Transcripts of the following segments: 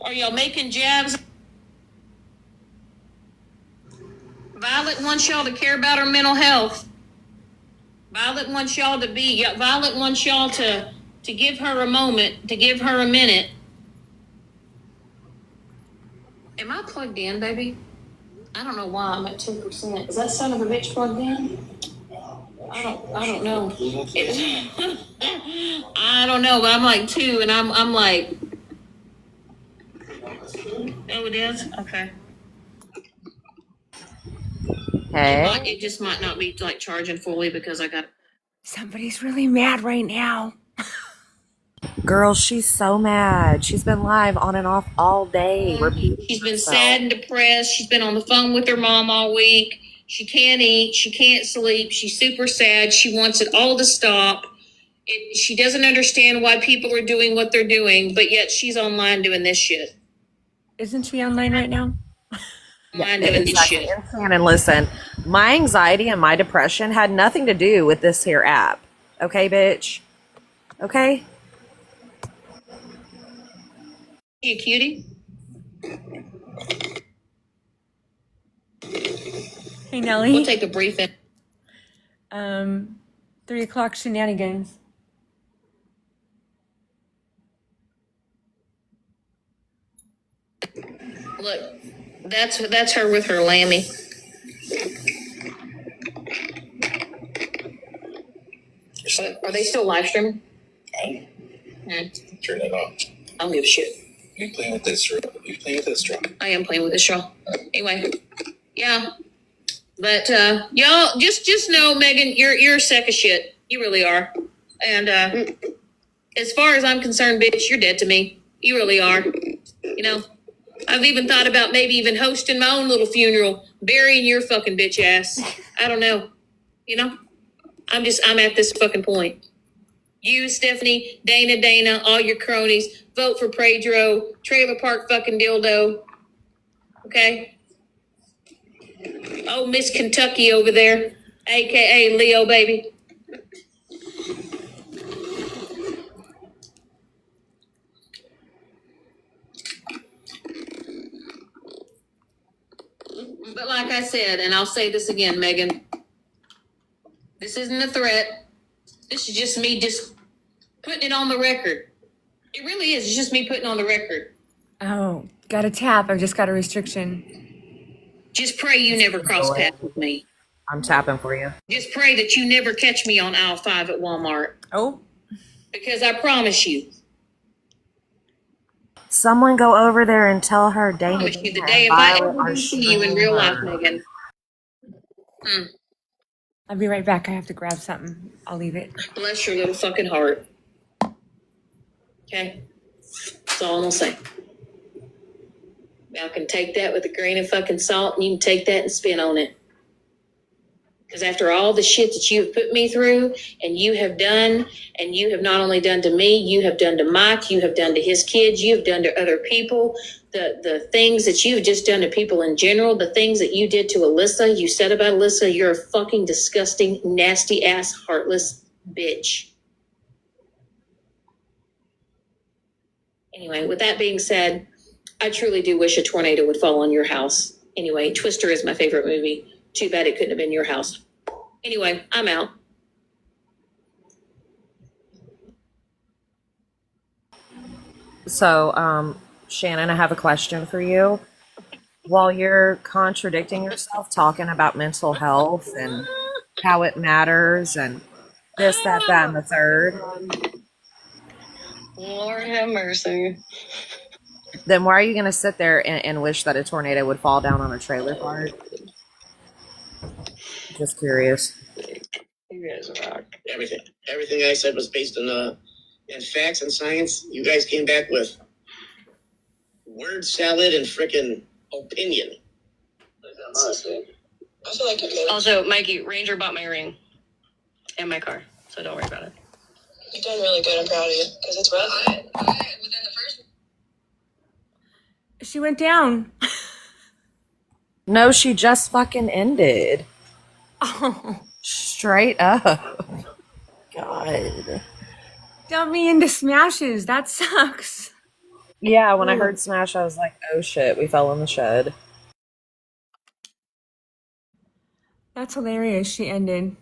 Are y'all making jabs? Violet wants y'all to care about her mental health. Violet wants y'all to be. Violet wants y'all to give her a moment, to give her a minute. Am I plugged in, baby? I don't know why I'm at 10%. Is that son of a bitch plugged in? I don't know. I don't know, but I'm like 2, and I'm like, oh, it is? Okay. Hey. It just might not be like charging fully because I got. Somebody's really mad right now. Girl, she's so mad. She's been live on and off all day. She's been sad and depressed. She's been on the phone with her mom all week. She can't eat. She can't sleep. She's super sad. She wants it all to stop. She doesn't understand why people are doing what they're doing, but yet she's online doing this shit. Isn't she online right now? Yeah, exactly. And listen, my anxiety and my depression had nothing to do with this here app. Okay, bitch? Okay? You cutie? Hey, Nelly. We'll take a brief in. 3 o'clock shenanigans. Look, that's her with her lammy. Are they still live streaming? Turn it off. I don't give a shit. You playing with this, you playing with this straw? I am playing with this straw. Anyway, yeah. But y'all just know, Megan, you're a sack of shit. You really are. And as far as I'm concerned, bitch, you're dead to me. You really are. You know, I've even thought about maybe even hosting my own little funeral, burying your fucking bitch ass. I don't know. You know, I'm at this fucking point. You, Stephanie, Dana, all your cronies, vote for Pedro, trailer park fucking dildo. Okay? Oh, Miss Kentucky over there, a.k.a. Leo, baby. But like I said, and I'll say this again, Megan, this isn't a threat. This is just me just putting it on the record. It really is. It's just me putting on the record. Oh, got a tap. I just got a restriction. Just pray you never cross paths with me. I'm tapping for you. Just pray that you never catch me on aisle 5 at Walmart. Oh. Because I promise you. Someone go over there and tell her Dana. I promise you, the day if I ever see you in real life, Megan. I'll be right back. I have to grab something. I'll leave it. Bless your little fucking heart. Okay? That's all I'm gonna say. Y'all can take that with a grain of fucking salt, and you can take that and spin on it. Because after all the shit that you have put me through, and you have done, and you have not only done to me, you have done to Mike, you have done to his kids, you have done to other people, the things that you've just done to people in general, the things that you did to Alyssa, you said about Alyssa, you're a fucking disgusting, nasty ass, heartless bitch. Anyway, with that being said, I truly do wish a tornado would fall on your house. Anyway, Twister is my favorite movie. Too bad it couldn't have been your house. Anyway, I'm out. So, Shannon, I have a question for you. While you're contradicting yourself, talking about mental health and how it matters and this, that, and the third. Lord have mercy. Then why are you going to sit there and wish that a tornado would fall down on a trailer park? Just curious. You guys rock. Everything I said was based on in facts and science. You guys came back with word salad and frickin' opinion. Also, Mikey, Ranger bought my ring and my car, so don't worry about it. You've done really good. I'm proud of you because it's rough. She went down. No, she just fucking ended. Oh. Straight up. God. Dump me into smashes. That sucks. Yeah, when I heard smash, I was like, oh shit, we fell in the shed. That's hilarious. She ended.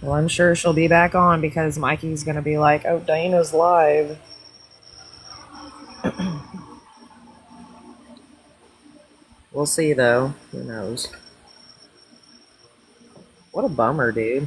Well, I'm sure she'll be back on because Mikey's gonna be like, oh, Dana's live. We'll see though. Who knows? What a bummer, dude.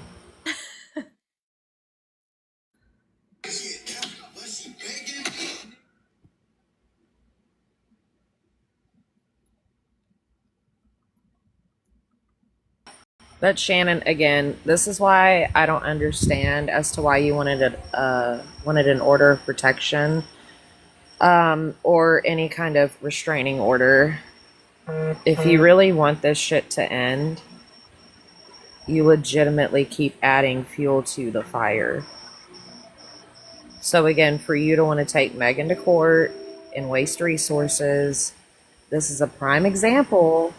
But Shannon, again, this is why I don't understand as to why you wanted an order of protection, or any kind of restraining order. If you really want this shit to end, you legitimately keep adding fuel to the fire. So again, for you to want to take Megan to court and waste resources, this is a prime example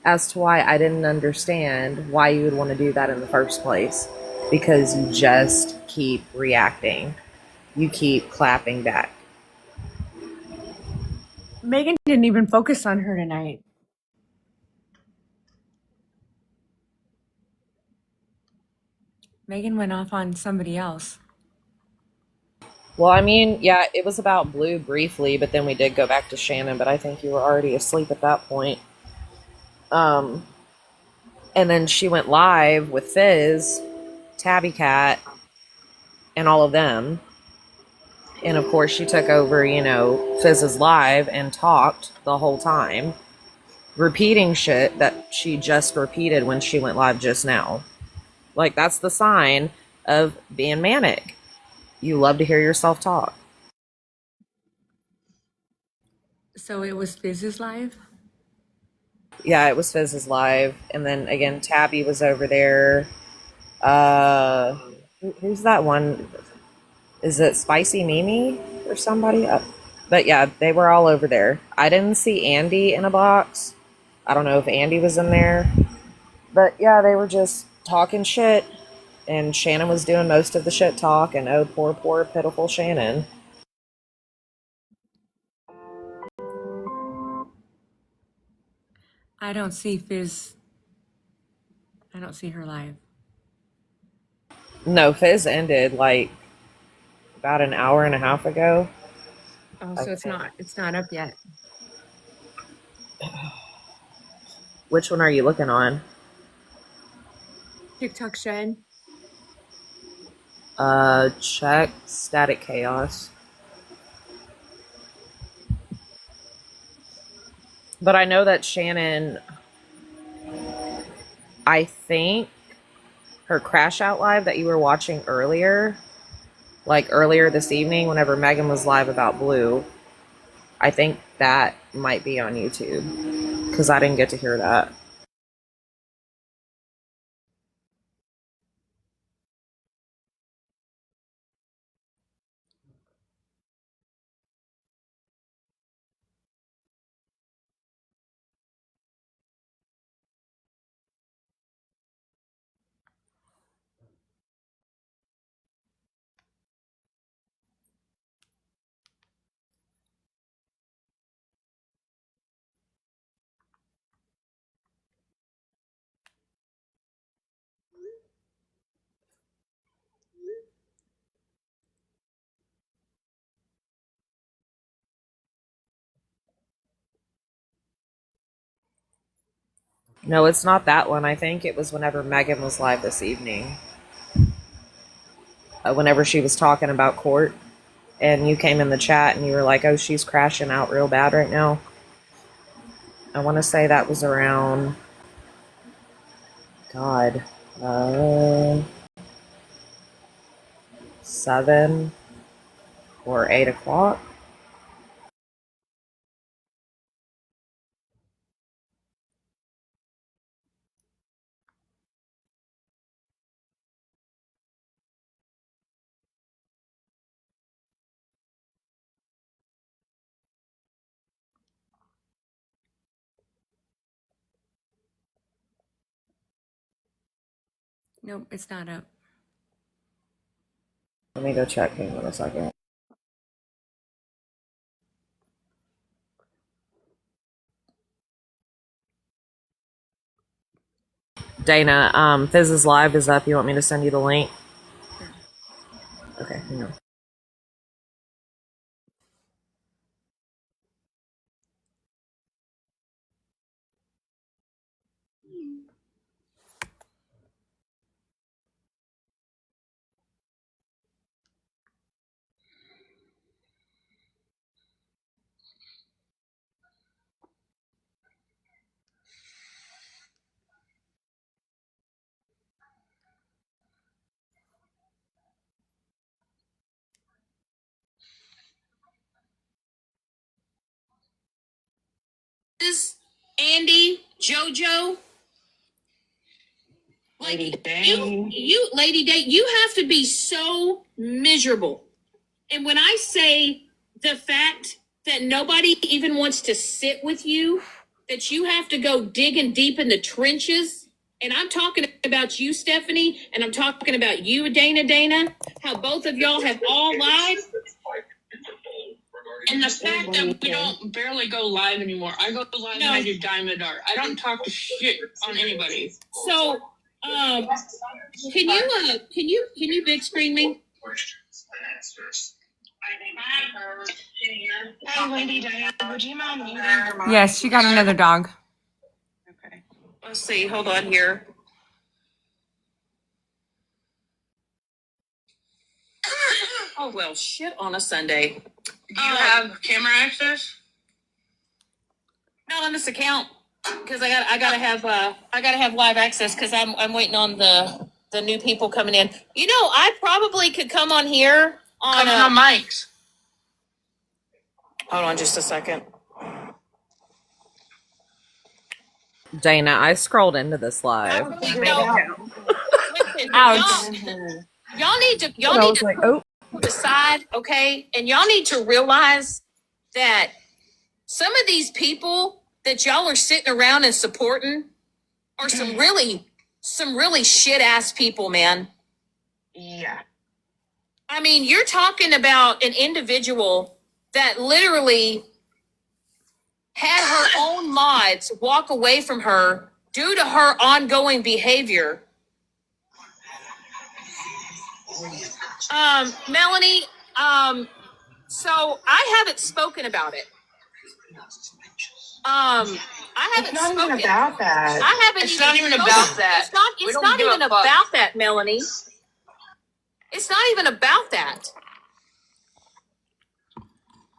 as to why I didn't understand why you would want to do that in the first place. Because you just keep reacting. You keep clapping back. Megan didn't even focus on her tonight. Megan went off on somebody else. Well, I mean, yeah, it was about Blue briefly, but then we did go back to Shannon, but I think you were already asleep at that point. And then she went live with Fizz, Tabby Cat, and all of them. And of course, she took over, Fizz's live and talked the whole time, repeating shit that she just repeated when she went live just now. Like, that's the sign of being manic. You love to hear yourself talk. So it was Fizz's live? Yeah, it was Fizz's live. And then again, Tabby was over there. Who's that one? Is it Spicy Mimi or somebody? But yeah, they were all over there. I didn't see Andy in a box. I don't know if Andy was in there. But yeah, they were just talking shit. And Shannon was doing most of the shit talk. And oh, poor, poor, pitiful Shannon. I don't see Fizz. I don't see her live. No, Fizz ended like about an hour and a half ago. Oh, I so it's think. not up yet. Which one are you looking on? TikTok shed. Check Static Chaos. But I know that Shannon, I think her crash out live that you were watching earlier, like earlier this evening, whenever Megan was live about Blue, I think that might be on YouTube because I didn't get to hear that. No, it's not that one. I think it was whenever Megan was live this evening. Whenever she was talking about court, and you came in the chat and you were like, oh, she's crashing out real bad right now. I want to say that was around, God, 7 or 8 o'clock. Nope, it's not up. Let me go check. Hang on a second. Dana, Fizz's live is up. You want me to send you the link? Okay, hang on. This Andy, JoJo, Lady you, Lady Day, you have to be so miserable. And when I say the fact that nobody even wants to sit with you, that you have to go digging deep in the trenches, and I'm talking about you, Stephanie, and I'm talking about you, Dana, how both of y'all have all lied. And the fact that we don't barely go live anymore. I go live and I do Diamond Art. I don't talk shit on anybody. So, can you big screen me? Hey, Lady Diane, would you mind muting your mic? Yes, she got another dog. Okay. Let's see. Hold on here. Oh well, shit on a Sunday. Do you have camera access? Not on this account because I gotta have live access because I'm waiting on the new people coming in. You know, I probably could come on here on Coming on mics. Hold on just a second. Dana, I scrolled into this live. Listen, Ouch. y'all need to And I was like, oh. decide, okay? And y'all need to realize that some of these people that y'all are sitting around and supporting are some really shit ass people, man. Yeah. I mean, you're talking about an individual that literally had her own mods walk away from her due to her ongoing behavior. Melanie, so I haven't spoken about it. I haven't It's not spoken even about that. I haven't It's even not even spoken. about that. We It's don't not give a even fuck. about that, Melanie. It's not even about that.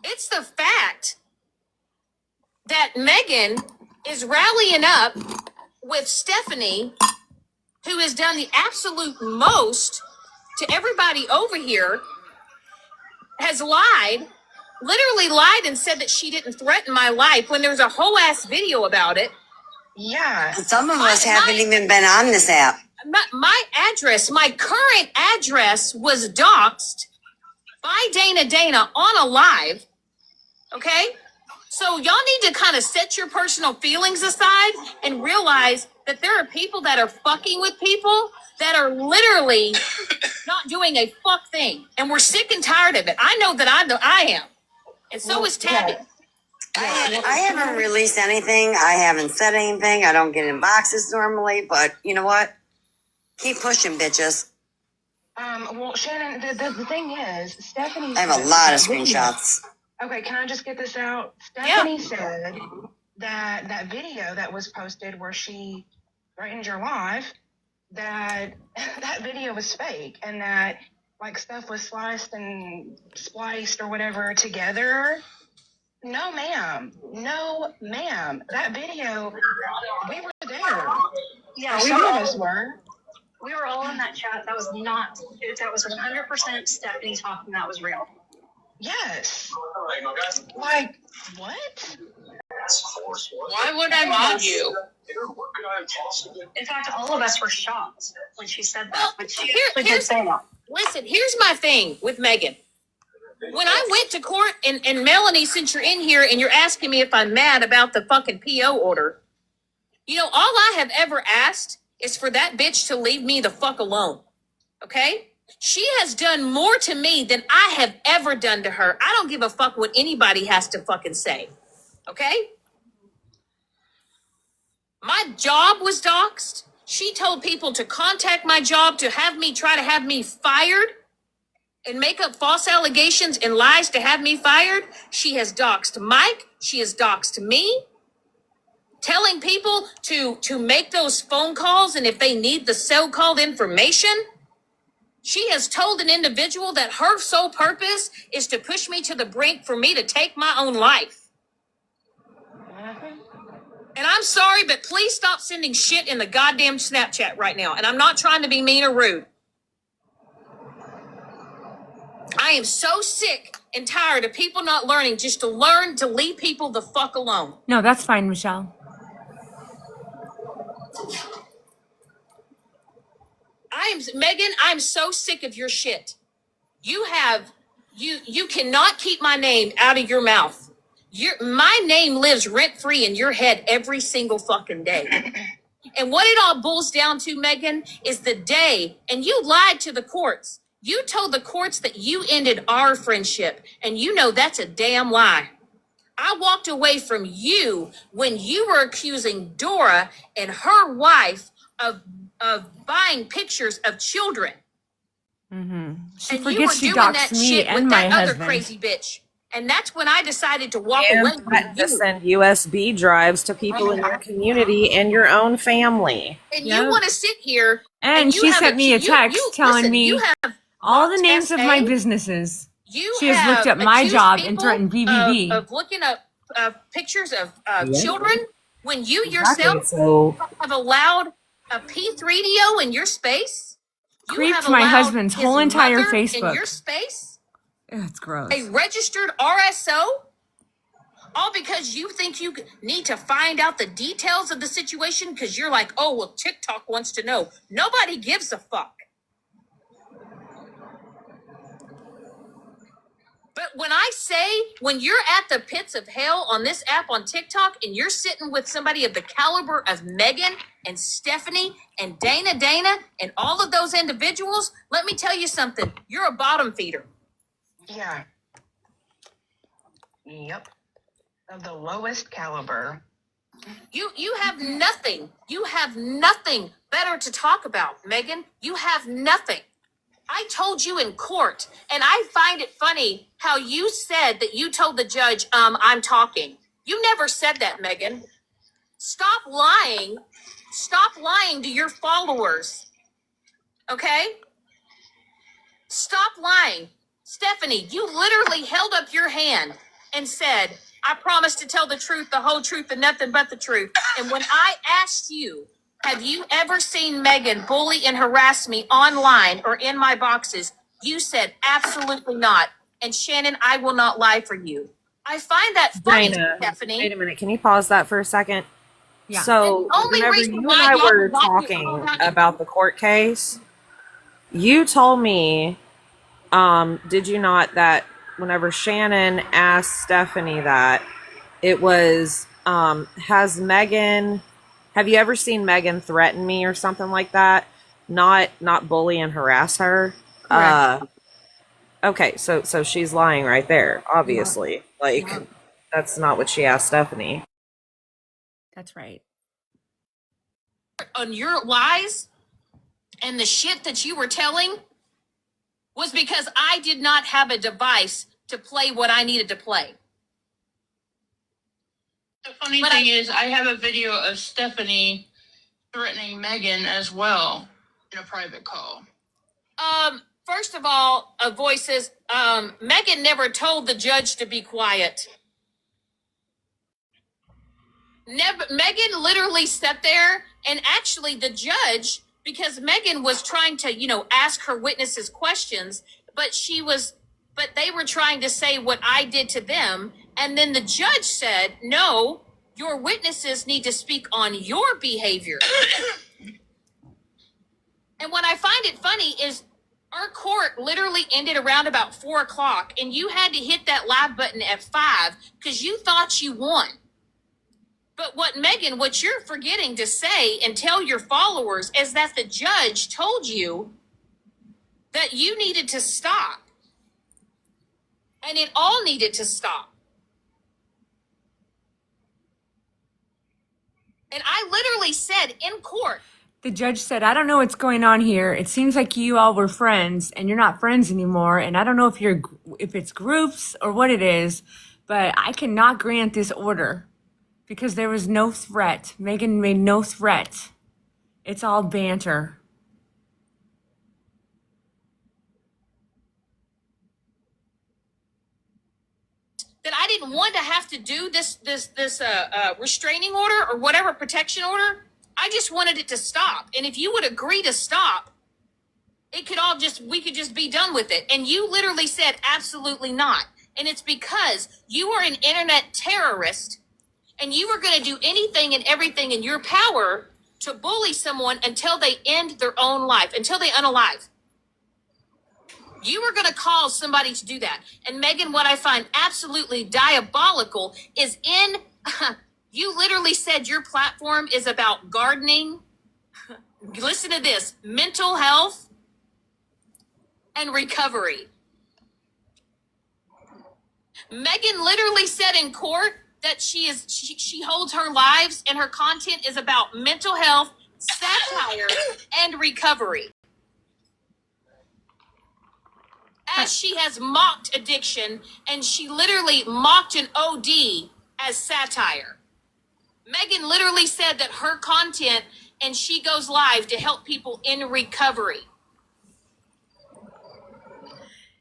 It's the fact that Megan is rallying up with Stephanie, who has done the absolute most to everybody over here, has lied, literally lied and said that she didn't threaten my life when there's a whole ass video about it. Yeah. Some of us haven't even been on this app. My address, my current address was doxxed by Dana on a live. Okay? So y'all need to kind of set your personal feelings aside and realize that there are people that are fucking with people that are literally not doing a fuck thing. And we're sick and tired of it. I know that I am. And so is Tabby. I haven't released anything. I haven't said anything. I don't get in boxes normally, but you know what? Keep pushing, bitches. Well, Shannon, the thing is, Stephanie. I have a lot of screenshots. Okay, can I just get this out? Yeah. Stephanie said that video that was posted where she threatened your life, that video was fake and that like stuff was sliced and spliced or whatever together. No, ma'am. No, ma'am. That video, we were there. Yeah, Some of us were. we were all in that chat. That was 100% Stephanie talking. That was real. Yes. Like, what? Why would I mod you? In fact, all of us were shocked when she said that. Well, But she here- actually here's- did say that. Listen, here's my thing with Megan. When I went to court, and Melanie, since you're in here and you're asking me if I'm mad about the fucking PO order, you know, all I have ever asked is for that bitch to leave me the fuck alone. Okay? She has done more to me than I have ever done to her. I don't give a fuck what anybody has to fucking say. Okay? My job was doxxed. She told people to contact my job to try to have me fired and make up false allegations and lies to have me fired. She has doxed Mike. She has doxed me. Telling people to make those phone calls and if they need the so-called information. She has told an individual that her sole purpose is to push me to the brink for me to take my own life. And I'm sorry, but please stop sending shit in the goddamn Snapchat right now. And I'm not trying to be mean or rude. I am so sick and tired of people not learning just to learn to leave people the fuck alone. No, that's fine, Michelle. Megan, I'm so sick of your shit. You cannot keep my name out of your mouth. My name lives rent-free in your head every single fucking day. And what it all boils down to, Megan, is the day, and you lied to the courts. You told the courts that you ended our friendship, and you know that's a damn lie. I walked away from you when you were accusing Dora and her wife of buying pictures of children. Mm-hmm. She And forgets you she were doing doxed that me shit and with my that husband. other crazy bitch. And that's when I decided to walk away And from threaten to you. send USB drives to people in your community and your own family. And Yeah. you want to sit here And you she have sent me a text telling listen, me you have all the mocked names of my SA. businesses. You She has have looked up my accused job and people threatened BBB. of looking up pictures of Yeah. children when you Exactly. yourself So have allowed a P3DO in your space. You Creeped have my allowed husband's his whole entire mother Facebook. in your space. Ugh, it's gross. A registered RSO. All because you think you need to find out the details of the situation because you're like, oh, well, TikTok wants to know. Nobody gives a fuck. But when I say, when you're at the pits of hell on this app on TikTok and you're sitting with somebody of the caliber of Megan and Stephanie and Dana and all of those individuals, let me tell you something. You're a bottom feeder. Yeah. Yep. Of the lowest caliber. You have nothing. You have nothing better to talk about, Megan. You have nothing. I told you in court, and I find it funny how you said that you told the judge, I'm talking. You never said that, Megan. Stop lying. Stop lying to your followers. Okay? Stop lying. Stephanie, you literally held up your hand and said, I promise to tell the truth, the whole truth, and nothing but the truth. And when I asked you, have you ever seen Megan bully and harass me online or in my boxes? You said absolutely not. And Shannon, I will not lie for you. I find that funny, Dana, Stephanie. wait a minute. Can you pause that for a second? Yeah. So And the only whenever reason you and why I y'all were want me to talking hold on to- about the court case, you told me, did you not, that whenever Shannon asked Stephanie that, it was, have you ever seen Megan threaten me or something like that? Not bully and harass her? Okay, so she's lying right there, obviously. Like, that's not what she asked Stephanie. That's right. On your lies and the shit that you were telling was because I did not have a device to play what I needed to play. The funny But thing is, I have a video of Stephanie threatening Megan as well in a private call. First of all, voices, Megan never told the judge to be quiet. Megan literally sat there, and actually the judge, because Megan was trying to, ask her witnesses questions, but they were trying to say what I did to them. And then the judge said, no, your witnesses need to speak on your behavior. And what I find it funny is our court literally ended around about 4:00, and you had to hit that live button at 5 because you thought you won. But what you're forgetting to say and tell your followers is that the judge told you that you needed to stop. And it all needed to stop. And I literally said in court, The judge said, I don't know what's going on here. It seems like you all were friends and you're not friends anymore. And I don't know if it's groups or what it is, but I cannot grant this order because there was no threat. Megan made no threat. It's all banter. that I didn't want to have to do this restraining order or whatever protection order. I just wanted it to stop. And if you would agree to stop, we could just be done with it. And you literally said absolutely not. And it's because you are an internet terrorist and you were going to do anything and everything in your power to bully someone until they end their own life, until they unalive. You were going to cause somebody to do that. And Megan, what I find absolutely diabolical is you literally said your platform is about gardening. Listen to this, mental health and recovery. Megan literally said in court that she holds her lives and her content is about mental health, satire, and recovery. As she has mocked addiction, and she literally mocked an OD as satire. Megan literally said that her content, and she goes live to help people in recovery.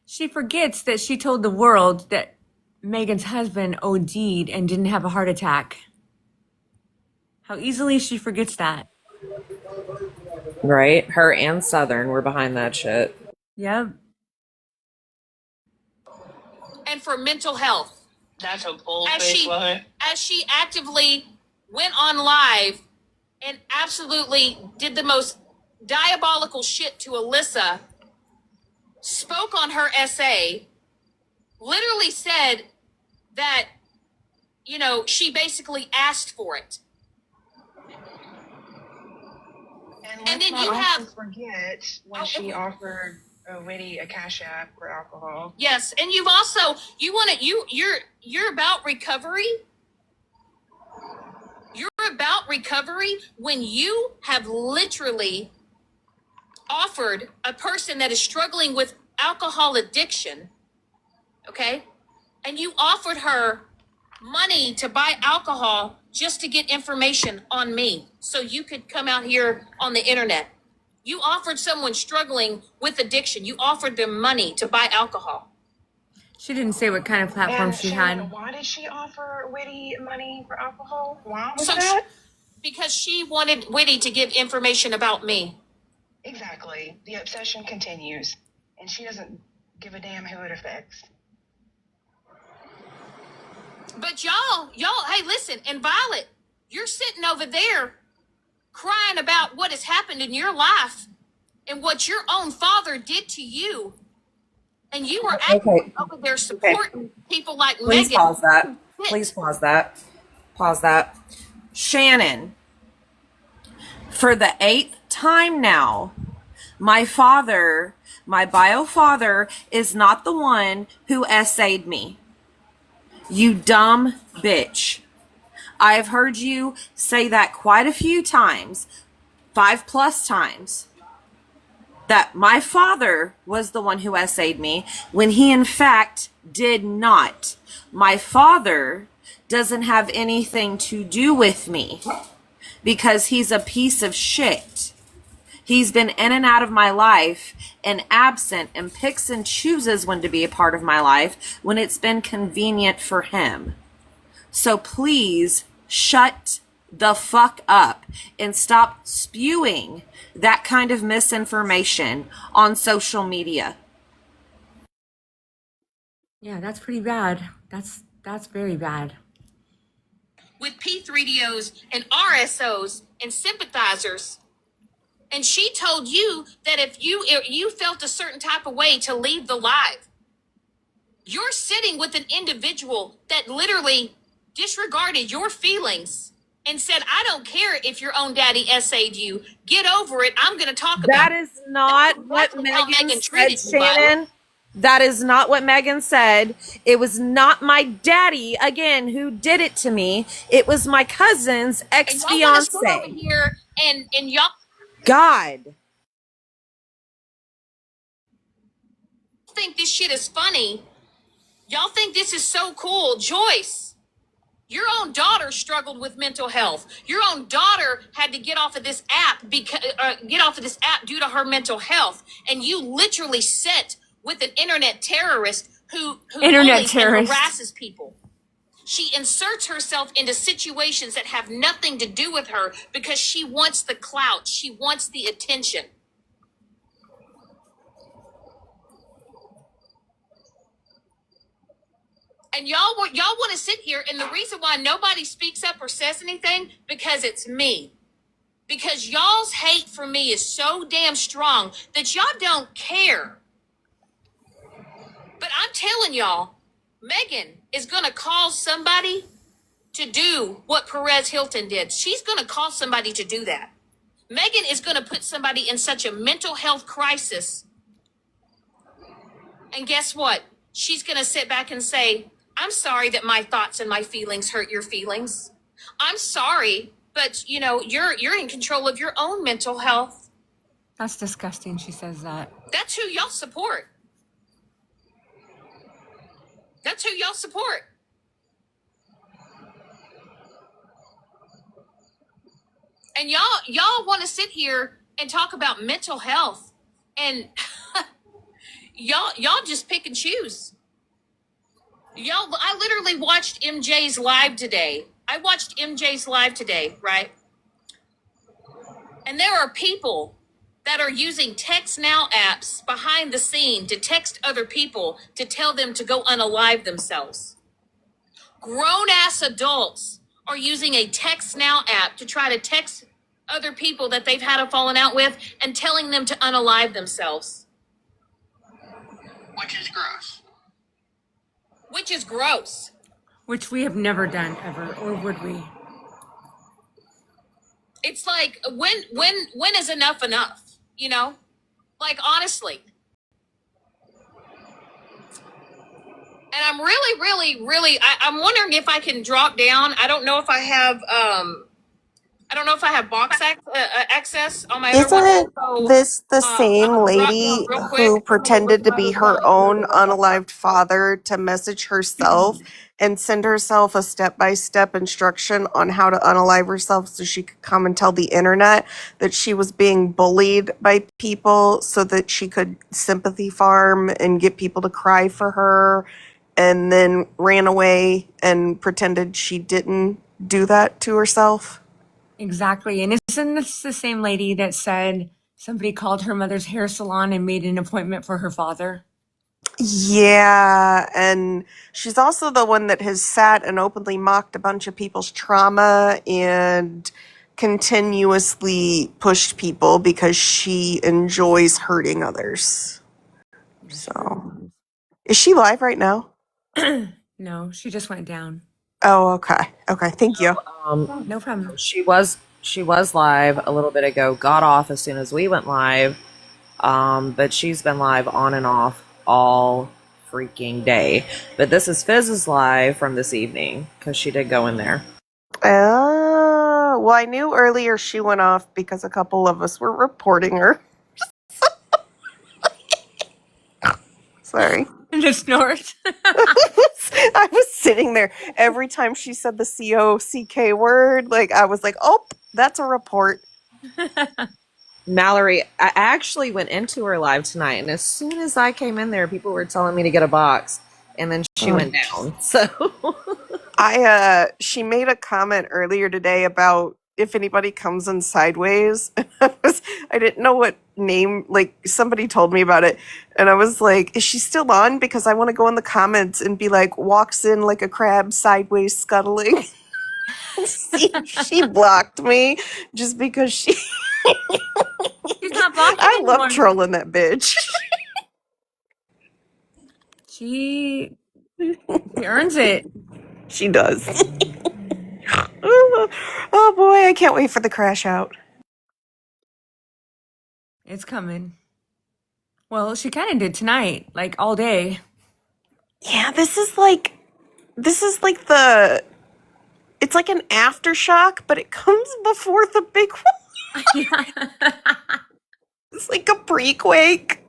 She forgets that she told the world that Megan's husband OD'd and didn't have a heart attack. How easily she forgets that. Right? Her and Southern were behind that shit. Yep. And for mental health. That's a bullfish line. As she actively went on live and absolutely did the most diabolical shit to Alyssa, spoke on her essay, literally said that, she basically asked for it. And then let's you not have- also forget when she offered Whitty a cash app for alcohol. Yes, and you're about recovery. You're about recovery when you have literally offered a person that is struggling with alcohol addiction, okay? And you offered her money to buy alcohol just to get information on me so you could come out here on the internet. You offered someone struggling with addiction, you offered them money to buy alcohol. She didn't say what kind of platform And she Shannon, had. why did she offer Whitty money for alcohol? Why was So that? Because she wanted Whitty to give information about me. Exactly. The obsession continues, and she doesn't give a damn who it affects. But y'all, hey, listen, and Violet, you're sitting over there crying about what has happened in your life and what your own father did to you. And you were actually over there supporting people like Please Megan. pause that. Please pause that. Pause that. Shannon, for the 8th time now, my bio father is not the one who essayed me. You dumb bitch. I've heard you say that quite a few times, 5+ times, that my father was the one who essayed me when he in fact did not. My father doesn't have anything to do with me because he's a piece of shit. He's been in and out of my life and absent and picks and chooses when to be a part of my life when it's been convenient for him. So please shut the fuck up and stop spewing that kind of misinformation on social media. Yeah, that's pretty bad. That's very bad. With P3DOs and RSOs and sympathizers. And she told you that if you felt a certain type of way to leave the live, you're sitting with an individual that literally disregarded your feelings and said, I don't care if your own daddy essayed you. Get over it. I'm going to talk about That it. is not what That's how Megan Megan said, treated you, Bubba. Shannon. That is not what Megan said. It was not my daddy, again, who did it to me. It was my cousin's And y'all want to sit over ex-fiance. here and y'all God. think this shit is funny. Y'all think this is so cool. Joyce, your own daughter struggled with mental health. Your own daughter had to get off of this app due to her mental health. And you literally sit with an internet terrorist who bullies and harasses people. She inserts herself into situations that have nothing to do with her because she wants the clout. She wants the attention. And y'all want to sit here, and the reason why nobody speaks up or says anything, because it's me. Because y'all's hate for me is so damn strong that y'all don't care. But I'm telling y'all, Megan is going to cause somebody to do what Perez Hilton did. She's going to cause somebody to do that. Megan is going to put somebody in such a mental health crisis. And guess what? She's going to sit back and say, I'm sorry that my thoughts and my feelings hurt your feelings. I'm sorry, but you're in control of your own mental health. That's disgusting. She says that. That's who y'all support. That's who y'all support. And y'all want to sit here and talk about mental health, and y'all just pick and choose. I literally watched MJ's live today. Right? And there are people that are using text now apps behind the scene to text other people to tell them to go unalive themselves. Grown-ass adults are using a text now app to try to text other people that they've had a falling out with and telling them to unalive themselves. Which is gross. Which is gross. Which we have never done ever, or would we? It's like, when is enough enough? Like, honestly. And I'm really, I'm wondering if I can drop down. I don't know if I have box access on my other one. Isn't So, this the same I'll drop down lady real quick. who pretended to be her own unalived father to message herself and send herself a step-by-step instruction on how to unalive herself so she could come and tell the internet that she was being bullied by people so that she could sympathy farm and get people to cry for her, and then ran away and pretended she didn't do that to herself? Exactly. And isn't this the same lady that said somebody called her mother's hair salon and made an appointment for her father? Yeah, and she's also the one that has sat and openly mocked a bunch of people's trauma and continuously pushed people because she enjoys hurting others. So, is she live right now? No, she just went down. Oh, okay. Okay, thank you. No problem. She was live a little bit ago, got off as soon as we went live. But she's been live on and off all freaking day. But this is Fizz's live from this evening because she did go in there. Oh, well, I knew earlier she went off because a couple of us were reporting her. Sorry. The snort. I was sitting there every time she said the COCK word. Like, I was like, oh, that's a report. Mallory, I actually went into her live tonight, and as soon as I came in there, people were telling me to get a box, and then she went down. So she made a comment earlier today about if anybody comes in sideways. I didn't know what name, like somebody told me about it, and I was like, is she still on? Because I want to go in the comments and be like, walks in like a crab sideways scuttling. She blocked me just because she She's not blocking I anyone. love trolling that bitch. She earns it. She does. Oh boy, I can't wait for the crash out. It's coming. Well, she kind of did tonight, like all day. Yeah, this is like it's like an aftershock, but it comes before the big one. Yeah. It's like a pre-quake.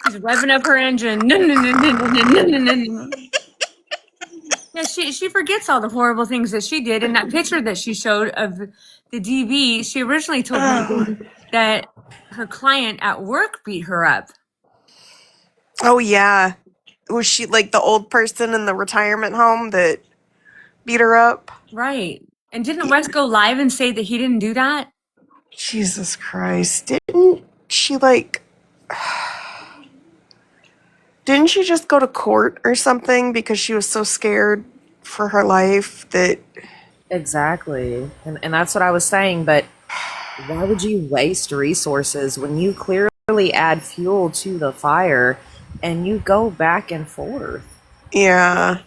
She's revving up her engine. No, no, no, no, no, no, no, no, no. Yeah, she forgets all the horrible things that she did. In that picture that she showed of the DV, she originally told me that her client at work beat her up. Oh yeah. Was she like the old person in the retirement home that beat her up? Right. And didn't Wes go live and say that he didn't do that? Jesus Christ. Didn't she like didn't she just go to court or something because she was so scared for her life that Exactly. And that's what I was saying, but why would you waste resources when you clearly add fuel to the fire and you go back and forth? yeah.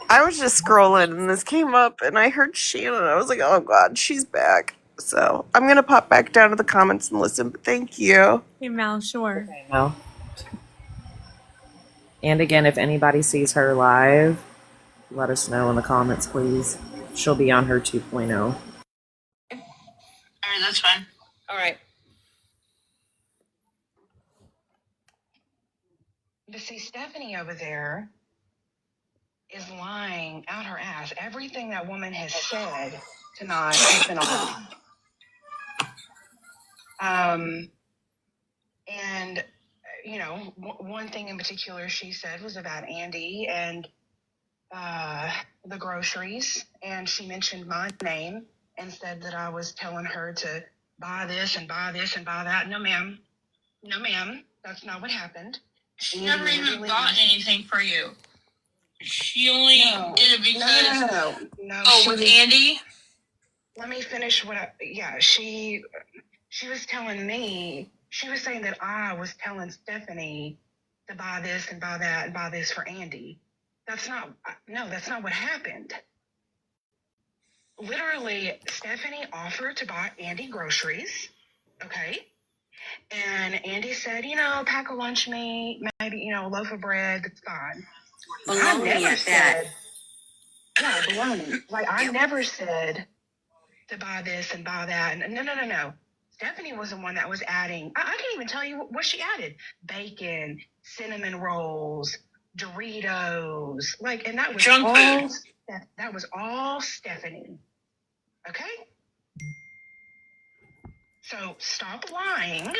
I was just scrolling and this came up and I heard Shannon. I was like, oh God, she's back. So I'm going to pop back down to the comments and listen, but thank you. Hey, Mal, sure. No. And again, if anybody sees her live, let us know in the comments, please. She'll be on her 2.0. All right, that's fine. All right. But see, Stephanie over there is lying out her ass. Everything that woman has said tonight has been a lie. And you know, one thing in particular she said was about Andy and the groceries, and she mentioned my name and said that I was telling her to buy this and buy this and buy that. No, ma'am. No, ma'am. That's not what happened. She never even bought anything for you. She only did it because. No. Oh, with Andy? Let me finish she was telling me, she was saying that I was telling Stephanie to buy this and buy that and buy this for Andy. That's not what happened. Literally, Stephanie offered to buy Andy groceries, okay? And Andy said, pack a lunch meat, maybe, a loaf of bread, that's fine. Bologna at that. Yeah, bologna. Like, I never said to buy this and buy that. And no. Stephanie was the one that was adding. I can't even tell you what she added. Bacon, cinnamon rolls, Doritos, and that was junk all. food. That was all Stephanie. Okay. So stop lying.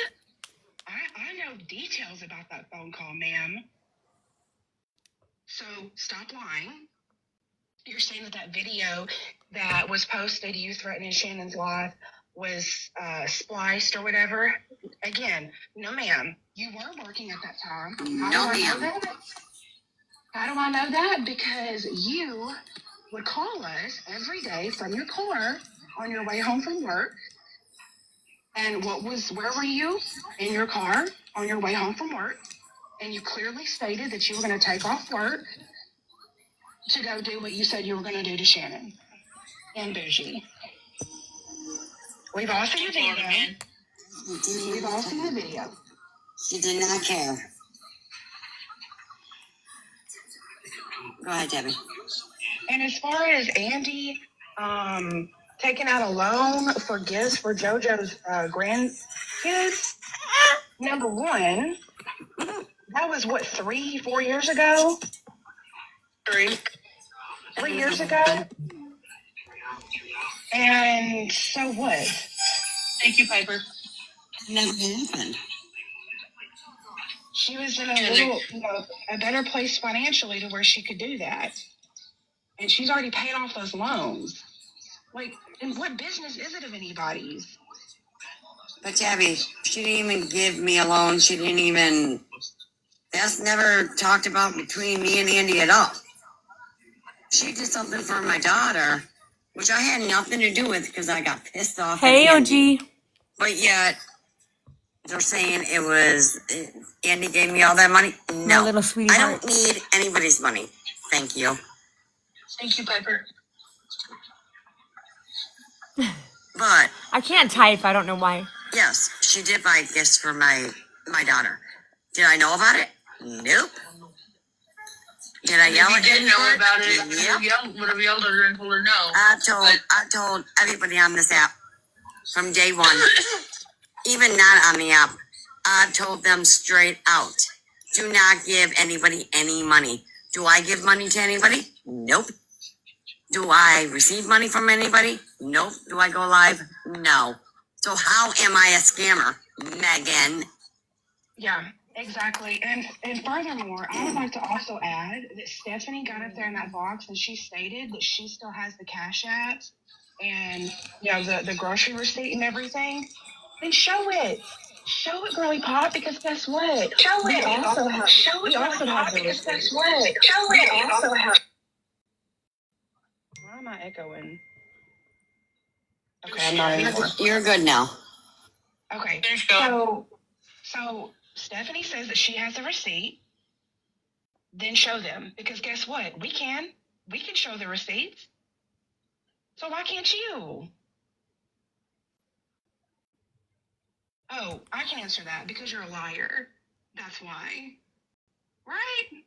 I know details about that phone call, ma'am. So stop lying. You're saying that video that was posted, you threatening Shannon's life, was spliced or whatever. Again, no, ma'am. You were working at that time. No, ma'am. How do I know that? Because you would call us every day from your car on your way home from work. And where were you? In your car on your way home from work. And you clearly stated that you were going to take off work to go do what you said you were going to do to Shannon and Bougie. We've all seen the video. We've all seen the video. She did not care. Go ahead, Debbie. And as far as Andy taking out a loan for gifts for JoJo's grandkids, number one, that was 3-4 years ago? 3 years ago? And so what? Thank you, Piper. Never happened. She was in a better place financially to where she could do that. And she's already paid off those loans. And what business is it of anybody's? But Debbie, she didn't even give me a loan. She didn't even. That's never talked about between me and Andy at all. She did something for my daughter, which I had nothing to do with because I got pissed off. Hey, at OG. Andy. But yet, they're saying it was Andy gave me all that money. No, My little sweetie I heart. don't need anybody's money. Thank you. Thank you, Piper. But I can't type. I don't know why. yes, she did buy gifts for my daughter. Did I know about it? Nope. Did I yell If you at did know about it, Yep. you would have yelled at her and told her no. I told everybody on this app from day one, even not on the app. I told them straight out, do not give anybody any money. Do I give money to anybody? Nope. Do I receive money from anybody? Nope. Do I go live? No. So how am I a scammer, Megan? Yeah, exactly. And furthermore, I would like to also add that Stephanie got up there in that box and she stated that she still has the Cash App and the grocery receipt and everything. Then show it. Show it, girly pop, because guess what? Show We it. also have Show we it, also girly have pop, the because receipt. guess what? Show We it. also have. Why am I echoing? Okay, I'm not anymore. You're good now. Okay, Finish going. so Stephanie says that she has the receipt. Then show them, because guess what? We can show the receipts. So why can't you? Oh, I can answer that because you're a liar. That's why. Right?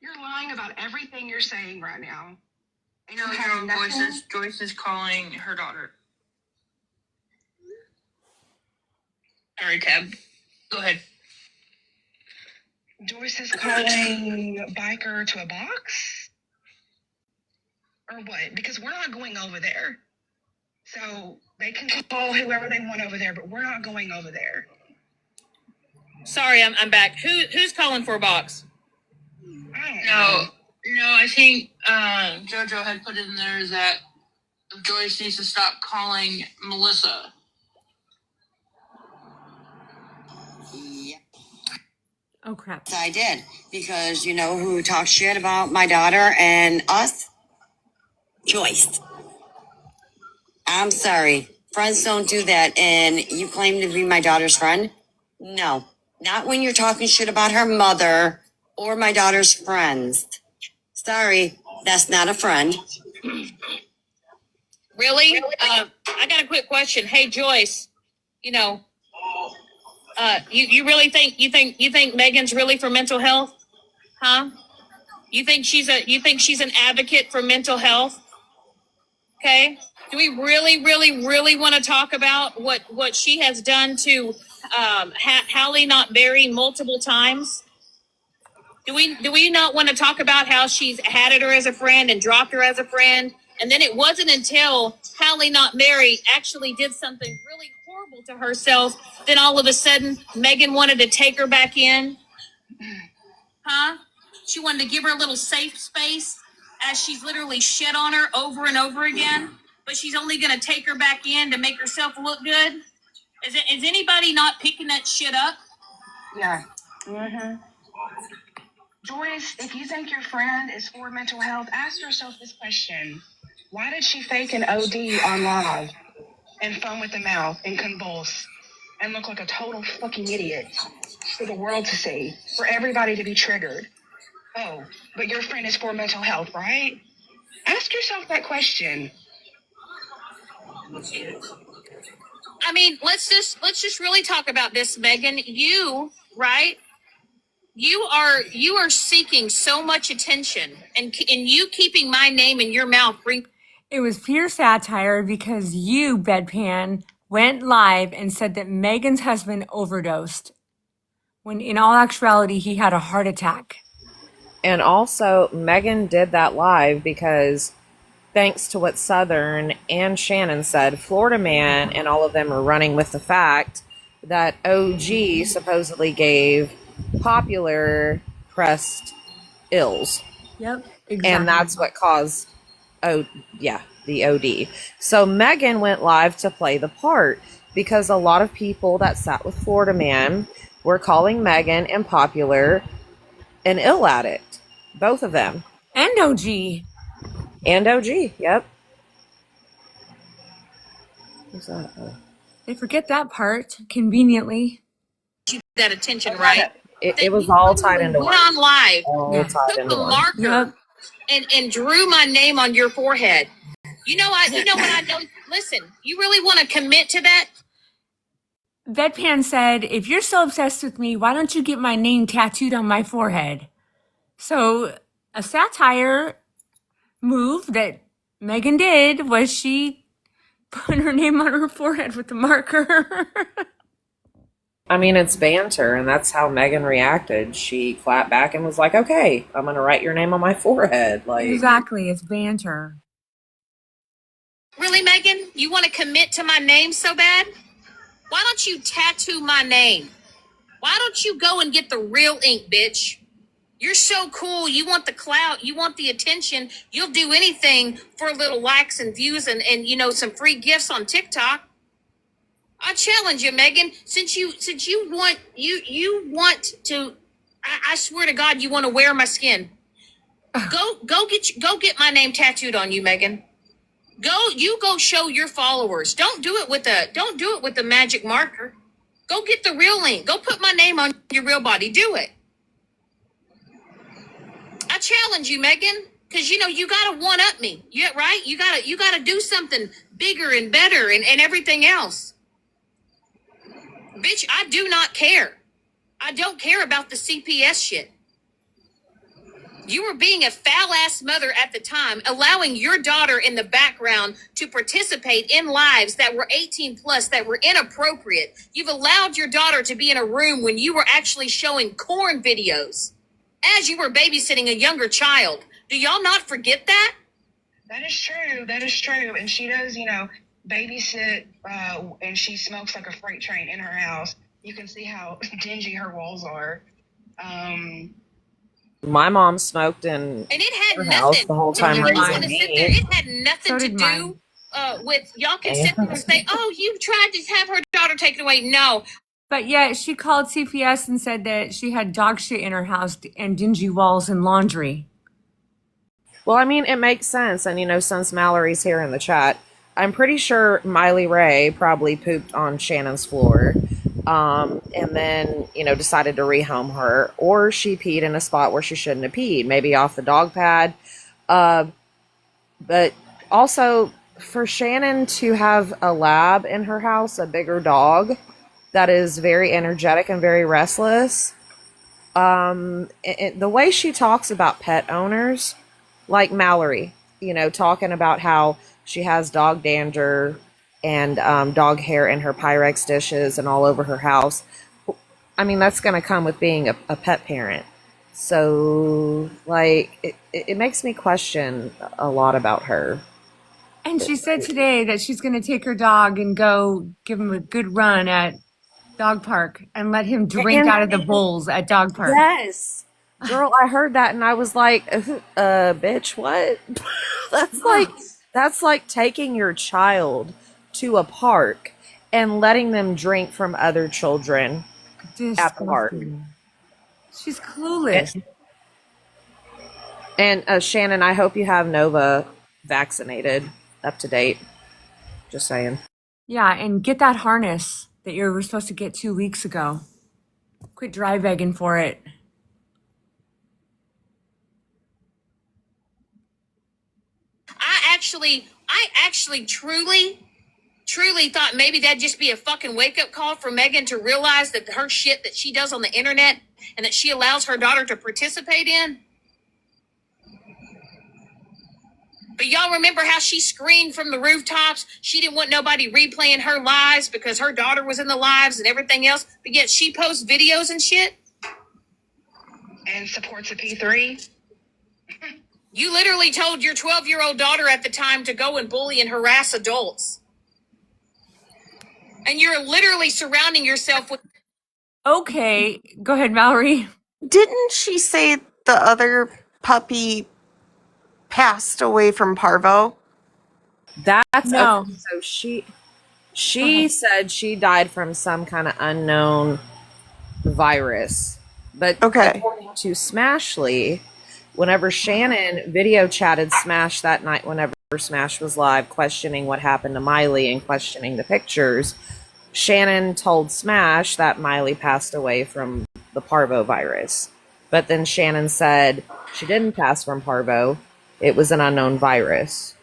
You're lying about everything you're saying right now. And No, you have your nothing- voices. Joyce is calling her daughter. Sorry, Tab. Go ahead. Joyce is calling Biker to a box? Or what? Because we're not going over there. So they can call whoever they want over there, but we're not going over there. Sorry, I'm back. Who's calling for a box? I don't know. No, I think JoJo had put in there that Joyce needs to stop calling Melissa. Yep. Oh crap. I did, because you know who talks shit about my daughter and us? Joyce. I'm sorry. Friends don't do that, and you claim to be my daughter's friend? No. Not when you're talking shit about her mother or my daughter's friends. Sorry, that's not a friend. Really? I got a quick question. Hey, Joyce, you really think Megan's really for mental health? Huh? You think she's an advocate for mental health? Okay. Do we really, really, really want to talk about what she has done to Hallie not bury multiple times? Do we not want to talk about how she's had her as a friend and dropped her as a friend? And then it wasn't until Hallie Not Mary actually did something really horrible to herself, then all of a sudden Megan wanted to take her back in. Huh? She wanted to give her a little safe space as she's literally shit on her over and over again. But she's only going to take her back in to make herself look good. Is anybody not picking that shit up? Yeah. Mm-hmm. Joyce, if you think your friend is for mental health, ask yourself this question. Why did she fake an OD on live and foam at the mouth and convulse and look like a total fucking idiot for the world to see, for everybody to be triggered? Oh, but your friend is for mental health, right? Ask yourself that question. I mean, let's just really talk about this, Megan. You, right? You are seeking so much attention, and you keeping my name in your mouth bring. It was pure satire because you, Bedpan, went live and said that Megan's husband overdosed, when in all actuality he had a heart attack. And also, Megan did that live because, thanks to what Southern and Shannon said, Florida Man and all of them are running with the fact that OG supposedly gave Popular pressed ills. Yep, exactly. And that's what caused, the OD. So Megan went live to play the part because a lot of people that sat with Florida Man were calling Megan and Popular an ill addict. Both of them. And OG. And OG, yep. What's that? They forget that part, convientially. That attention, right? It was all tied into Went one. on live, All Yeah. tied took into the one. marker Yep. and drew my name on your forehead. You know what I know. Listen, you really want to commit to that? Vedpan said, if you're so obsessed with me, why don't you get my name tattooed on my forehead? So a satire move that Megan did was she put her name on her forehead with the marker. I mean, it's banter, and that's how Megan reacted. She clapped back and was like, okay, I'm going to write your name on my forehead. Like, Exactly, it's banter. Really, Megan? You want to commit to my name so bad? Why don't you tattoo my name? Why don't you go and get the real ink, bitch? You're so cool. You want the clout. You want the attention. You'll do anything for a little likes and views and some free gifts on TikTok. I challenge you, Megan. Since you want to, I swear to God, you want to wear my skin. Go get my name tattooed on you, Megan. Go show your followers. Don't do it with the magic marker. Go get the real ink. Go put my name on your real body. Do it. I challenge you, Megan, because you gotta one up me. Yeah, right? You gotta do something bigger and better and everything else. Bitch, I do not care. I don't care about the CPS shit. You were being a foul-ass mother at the time, allowing your daughter in the background to participate in lives that were 18 plus, that were inappropriate. You've allowed your daughter to be in a room when you were actually showing corn videos as you were babysitting a younger child. Do y'all not forget that? That is true. That is true. And she does, babysit, and she smokes like a freight train in her house. You can see how dingy her walls are. my mom smoked in And it had her nothing. house the whole time I just raising want to sit me. there. It had nothing So to did do mine. with y'all can sit there and say, "Oh, you tried to have her daughter taken away." No, But yet she called CPS and said that she had dog shit in her house and dingy walls and laundry. Well, I mean, it makes sense. And, since Mallory's here in the chat, I'm pretty sure Miley Ray probably pooped on Shannon's floor and then, decided to rehome her. Or she peed in a spot where she shouldn't have peed, maybe off the dog pad. But also, for Shannon to have a lab in her house, a bigger dog that is very energetic and very restless, the way she talks about pet owners, like Mallory, talking about how she has dog dander and dog hair in her Pyrex dishes and all over her house. I mean, that's going to come with being a pet parent. So, it makes me question a lot about her. And she said today that she's going to take her dog and go give him a good run at dog park and let him drink out of the bowls at dog park. Yes. Girl, I heard that and I was like, bitch, what? that's like taking your child to a park and letting them drink from other children at the park. She's clueless. And Shannon, I hope you have Nova vaccinated, up to date. Just saying. Yeah, and get that harness that you were supposed to get 2 weeks ago. Quit dry begging for it. I actually truly thought maybe that'd just be a fucking wake-up call for Megan to realize that her shit that she does on the internet and that she allows her daughter to participate in. But y'all remember how she screamed from the rooftops? She didn't want nobody replaying her lives because her daughter was in the lives and everything else. But yet she posts videos and shit. And supports a P3. You literally told your 12-year-old daughter at the time to go and bully and harass adults. And you're literally surrounding yourself with... Okay, go ahead, Mallory. Didn't she say the other puppy passed away from parvo? That's No. okay. So she said she died from some kind of unknown virus. But Okay. according to Smashly, whenever Shannon video chatted Smash that night, whenever Smash was live, questioning what happened to Miley and questioning the pictures, Shannon told Smash that Miley passed away from the parvo virus. But then Shannon said she didn't pass from parvo. It was an unknown virus.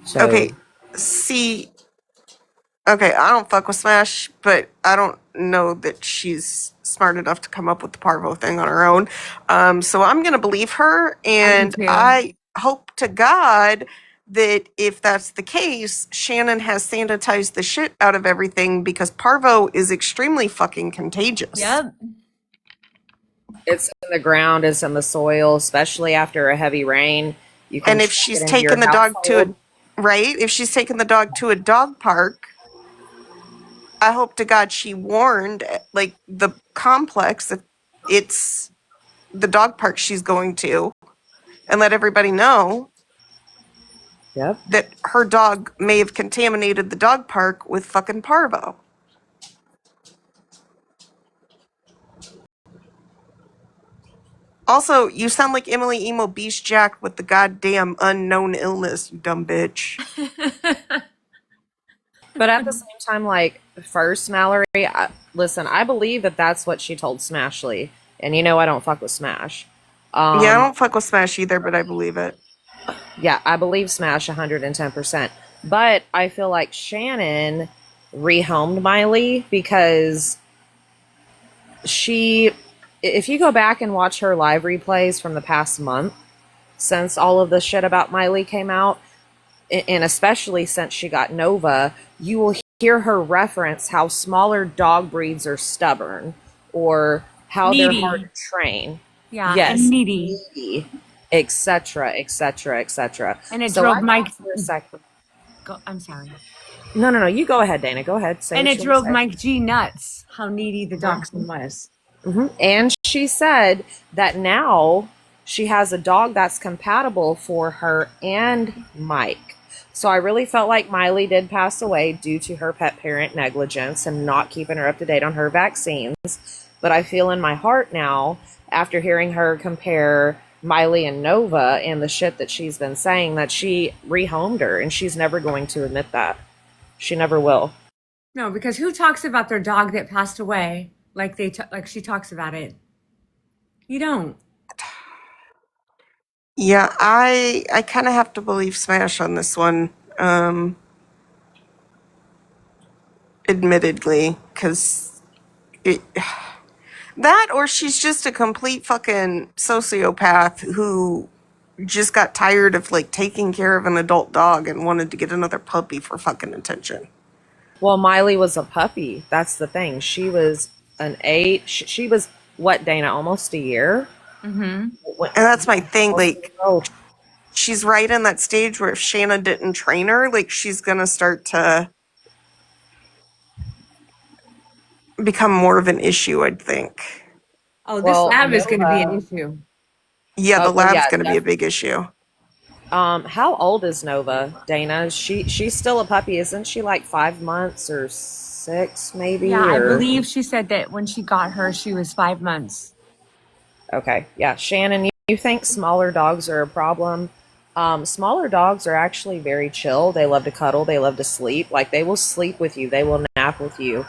So Okay, see, okay, I don't fuck with Smash, but I don't know that she's smart enough to come up with the Parvo thing on her own. So I'm gonna believe her, and too. I hope to God that if that's the case, Shannon has sanitized the shit out of everything because Parvo is extremely fucking contagious. Yep. it's in the ground, it's in the soil, especially after a heavy rain. You can And if track she's it into taken your the dog to household. a right, if she's taken the dog to a dog park, I hope to God she warned like the complex that it's the dog park she's going to and let everybody know Yep. that her dog may have contaminated the dog park with fucking Parvo. Also, you sound like Emily Emo Beast Jack with the goddamn unknown illness, you dumb bitch. But at the same time, like, first, Mallory, listen, I believe that that's what she told Smashly. And you know I don't fuck with Smash. Yeah, I don't fuck with Smash either, but I believe it. Yeah, I believe Smash 110%. But I feel like Shannon rehomed Miley because if you go back and watch her live replays from the past month, since all of the shit about Miley came out, and especially since she got Nova, you will hear her reference how smaller dog breeds are stubborn or how they're hard to train. Yeah, Yes, and needy. etc., etc., etc. And it So drove I Mike. thought for a second. I'm sorry. No. You go ahead, Dana. Go ahead. Say And what it you drove wanna say. Mike G nuts how needy the dachshund was. And she said that now she has a dog that's compatible for her and Mike. So I really felt like Miley did pass away due to her pet parent negligence and not keeping her up to date on her vaccines. But I feel in my heart now, after hearing her compare Miley and Nova and the shit that she's been saying, that she rehomed her, and she's never going to admit that. She never will. No, because who talks about their dog that passed away like like she talks about it? You don't. Yeah, I kind of have to believe Smash on this one, admittedly, because that or she's just a complete fucking sociopath who just got tired of like taking care of an adult dog and wanted to get another puppy for fucking attention. Well, Miley was a puppy. That's the thing. She was an 8. She was, what, Dana, almost a year? And that's my thing, like, she's right in that stage where if Shanna didn't train her, like, she's gonna start to become more of an issue, I'd think. Oh, this lab is going to be an issue. Yeah, the Oh, well, lab's yeah, gonna be a big issue. How old is Nova, Dana? She's still a puppy, isn't she? Like 5 months or 6, maybe? Yeah, I or- believe she said that when she got her, she was 5 months. Okay, yeah. Shannon, you think smaller dogs are a problem? Smaller dogs are actually very chill. They love to cuddle. They love to sleep. Like, they will sleep with you. They will nap with you.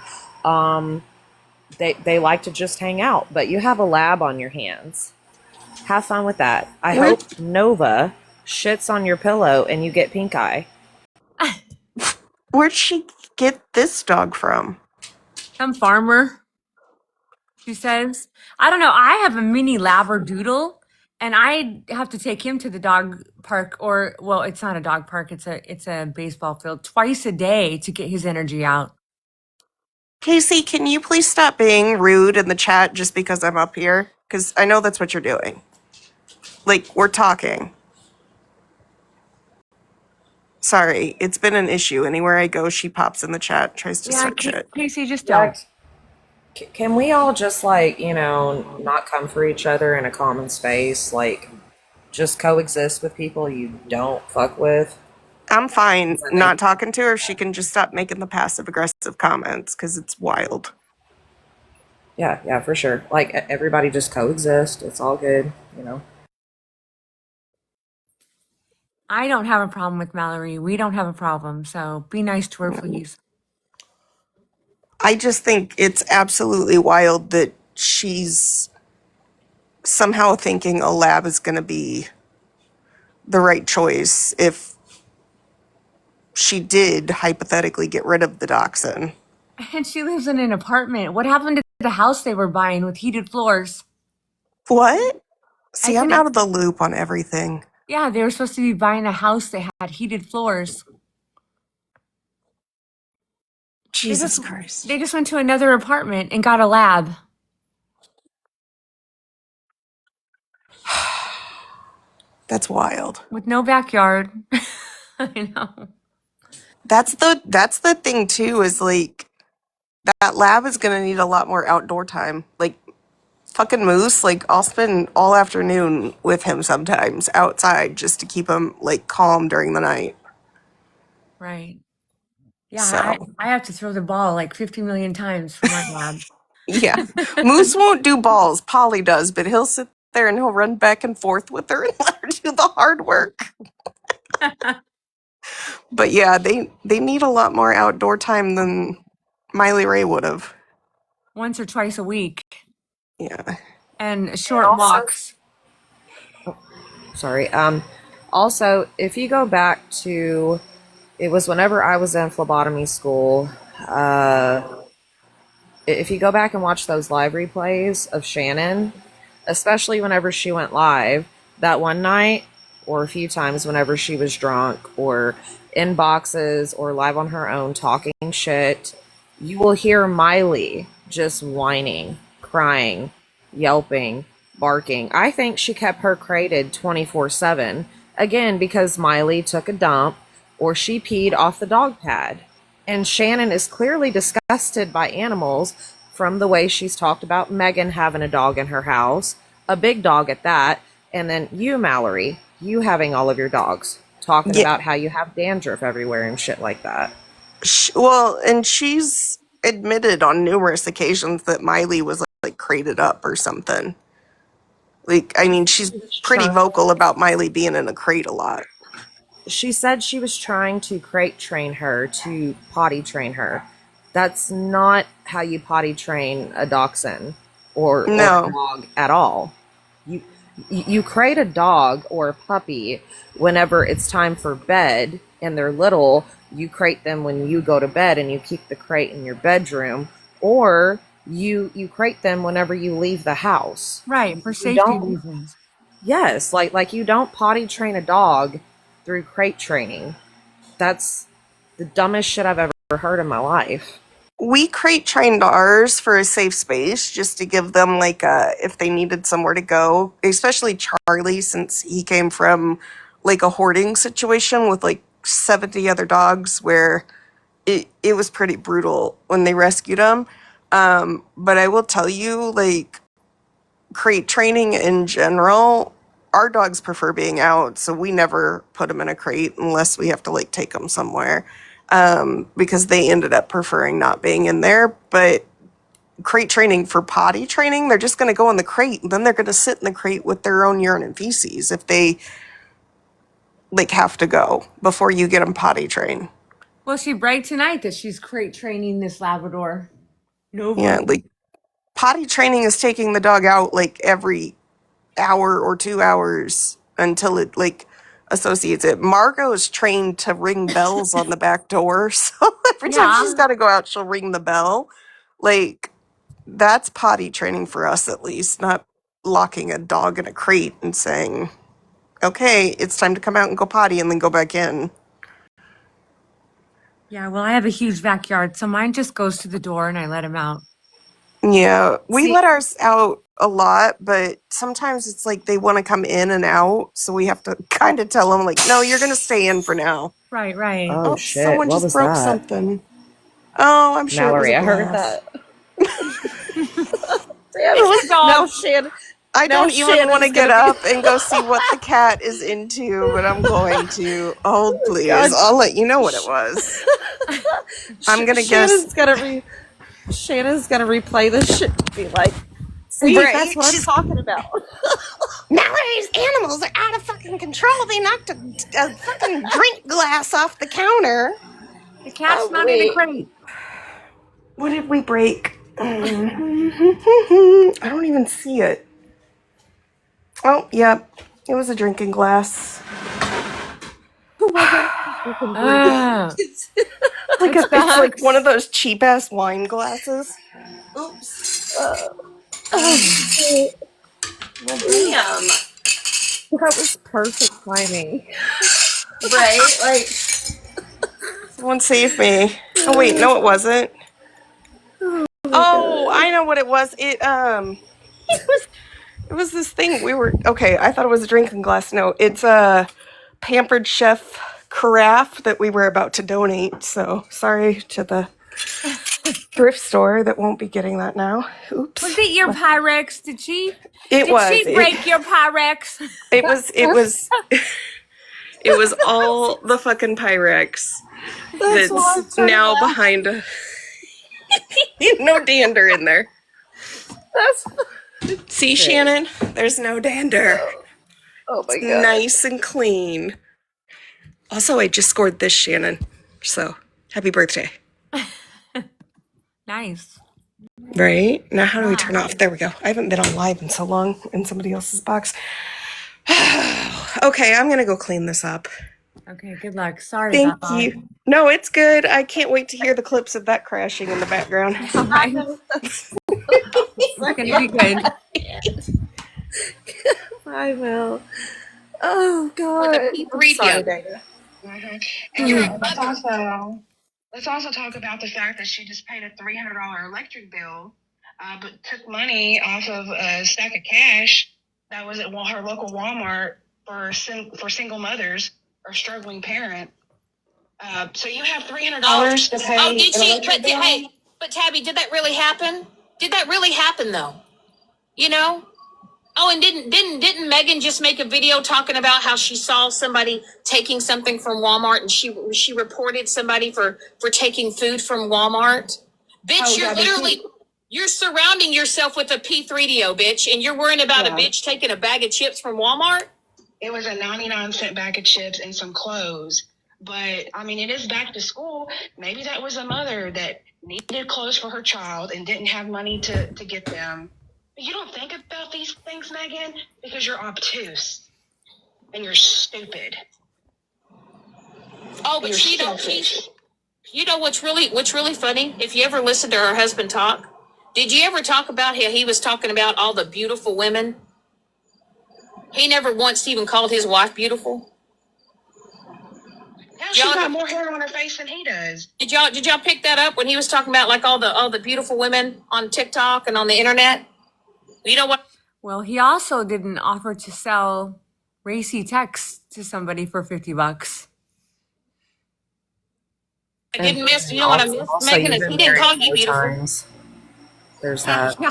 They like to just hang out. But you have a lab on your hands. Have fun with that. I hope Nova shits on your pillow and you get pink eye. Where'd she get this dog from? Some farmer, she says. I don't know. I have a mini Labradoodle, and I have to take him to the dog park, or well, it's not a dog park. It's a baseball field twice a day to get his energy out. Casey, can you please stop being rude in the chat just because I'm up here? Because I know that's what you're doing. Like, we're talking. Sorry, it's been an issue. Anywhere I go, she pops in the chat, tries to start shit. Casey, just don't. Can we all just, like, not come for each other in a common space? Like, just coexist with people you don't fuck with? I'm fine not talking to her if she can just stop making the passive aggressive comments because it's wild. Yeah, for sure. Like, everybody just coexist. It's all good, I don't have a problem with Mallory. We don't have a problem. So be nice to her, please. I just think it's absolutely wild that she's somehow thinking a lab is going to be the right choice if she did hypothetically get rid of the dachshund. And she lives in an apartment. What happened to the house they were buying with heated floors? What? I See, I'm couldn't. out of the loop on everything. Yeah, they were supposed to be buying a house that had heated floors. Jesus Christ. They just went to another apartment and got a lab That's wild. with no backyard. I know. That's the thing too, is like that lab is gonna need a lot more outdoor time. Like fucking Moose, like I'll spend all afternoon with him sometimes outside just to keep him like calm during the night. Right. Yeah, So I have to throw the ball like 50 million times for my lab. yeah. Moose won't do balls. Polly does, but he'll sit there and he'll run back and forth with her and let her do the hard work. But yeah, they need a lot more outdoor time than Miley Ray would have. Once or twice a week. Yeah. And short also- walks. Sorry. Also, if you go back to, it was whenever I was in phlebotomy school. If you go back and watch those live replays of Shannon, especially whenever she went live that one night, or a few times whenever she was drunk, or in boxes, or live on her own talking shit, you will hear Miley just whining, crying, yelping, barking. I think she kept her crated 24/7. Again, because Miley took a dump or she peed off the dog pad. And Shannon is clearly disgusted by animals from the way she's talked about Megan having a dog in her house, a big dog at that, and then you, Mallory, you having all of your dogs, talking Yeah. about how you have dandruff everywhere and shit like that. Well, and she's admitted on numerous occasions that Miley was like crated up or something. Like, I mean, she's pretty vocal about Miley being in a crate a lot. She said she was trying to crate train her, to potty train her. That's not how you potty train a dachshund or a dog at all. You crate a dog or a puppy whenever it's time for bed and they're little. You crate them when you go to bed and you keep the crate in your bedroom, or you crate them whenever you leave the house. Right, for You safety don't- reasons. Yes, like you don't potty train a dog through crate training. That's the dumbest shit I've ever heard in my life. We crate trained ours for a safe space just to give them like if they needed somewhere to go, especially Charlie, since he came from like a hoarding situation with like 70 other dogs where it was pretty brutal when they rescued him. But I will tell you, like, crate training in general, our dogs prefer being out, so we never put them in a crate unless we have to like take them somewhere, because they ended up preferring not being in there. But crate training for potty training, they're just going to go in the crate and then they're going to sit in the crate with their own urine and feces if they like have to go before you get them potty trained. Well, she bragged tonight that she's crate training this Labrador. No. Yeah, like potty training is taking the dog out like every hour or 2 hours until it like associates it. Margot is trained to ring bells on the back door, so every time she's got to go out, she'll ring the bell. Like, that's potty training for us, at least, not locking a dog in a crate and saying, okay, it's time to come out and go potty and then go back in. Yeah, well, I have a huge backyard, so mine just goes to the door and I let him out. Yeah, we let ours out a lot, but sometimes it's like they want to come in and out, so we have to kind of tell them, like, no, you're going to stay in for now. Right, right. Oh, shit. Someone What just was broke that? something. Oh, I'm sure Mallory, it I was a heard glass. that. Damn it. No, Shannon. I No, don't even Shannon's want to get gonna up and go see what the cat is into, but I'm going to. Hold, please. God. I'll let you know what it was. I'm going to guess. Shannon's gonna replay this shit and be like, see, Right. that's what I'm talking about. Mallory's animals are out of fucking control. They knocked a fucking drink glass off the counter. The cat's not in the crate. What did we break? I don't even see it. Oh, yep. It was a drinking glass. Ah, Like that it's like one sucks. of those cheap ass wine glasses. Oops. Oh, well, damn. That was perfect timing. Right? Like, someone save me. Oh wait, no, it wasn't. Oh, I know what it was. It was this thing we were okay. I thought it was a drinking glass. No, it's a Pampered Chef carafe that we were about to donate. So sorry to the thrift store that won't be getting that now. Oops. Was it your Pyrex? Did she It break your Pyrex? it was all the fucking Pyrex that's now behind a no dander in there. See, Shannon, there's no dander. Oh my It's god. nice and clean. Also, I just scored this, Shannon. So happy birthday. Nice. Right? Now how do we turn off? There we go. I haven't been on live in so long in somebody else's box. Okay, I'm gonna go clean this up. Okay, good luck. Sorry Thank about that. you. No, it's good. I can't wait to hear the clips of that crashing in the background. It's gonna be good. I will. Oh god. With the I'm sorry, P3. Dana. And let's also talk about the fact that she just paid a $300 electric bill, but took money off of a stack of cash that was at her local Walmart for single mothers or struggling parent. So you have $300 to pay. Oh, did an she? electric But bill? hey, but Tabby, did that really happen? Did that really happen though? You know? Oh, and didn't Megan just make a video talking about how she saw somebody taking something from Walmart and she reported somebody for taking food from Walmart? Bitch, Oh, you're yeah, but literally you're surrounding yourself with a P3DO, bitch, and you're worrying about Yeah. a bitch taking a bag of chips from Walmart? It was a 99-cent bag of chips and some clothes. But, I mean, it is back to school. Maybe that was a mother that needed clothes for her child and didn't have money to get them. But you don't think about these things, Megan, because you're obtuse and you're stupid. Oh, but You're selfish. you know what's really funny? If you ever listen to her husband talk, did you ever talk about how he was talking about all the beautiful women? He never once even called his wife beautiful. Now she's got more hair on her face than he does. Did y'all pick that up when he was talking about like all the beautiful women on TikTok and on the internet? You know what? Well, he also didn't offer to sell racy texts to somebody for $50. I didn't miss. You know what I missed, Also, Megan? you've Is been he didn't married call you 4 beautiful. times. There's that. Yeah.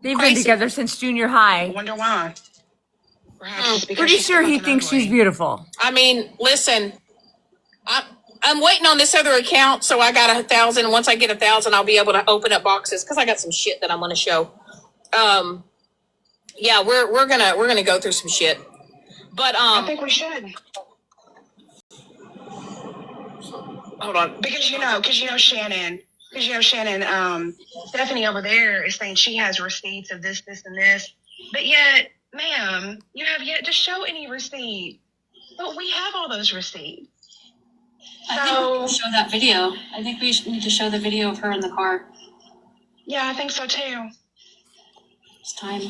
They've been Crazy. together since junior I high. wonder why. Perhaps it's because Pretty she's sure he fucking thinks she's ugly. beautiful. I mean, listen, I'm waiting on this other account, so I got 1,000. And once I get 1,000, I'll be able to open up boxes because I got some shit that I'm gonna show. Yeah, we're gonna go through some shit, but I think we should. hold on. Because you know Shannon, Stephanie over there is saying she has receipts of this, and this. But yet, ma'am, you have yet to show any receipt. But we have all those receipts. I think we can show that video. I think we need to show the video of her in the car. Yeah, I think so too. It's time.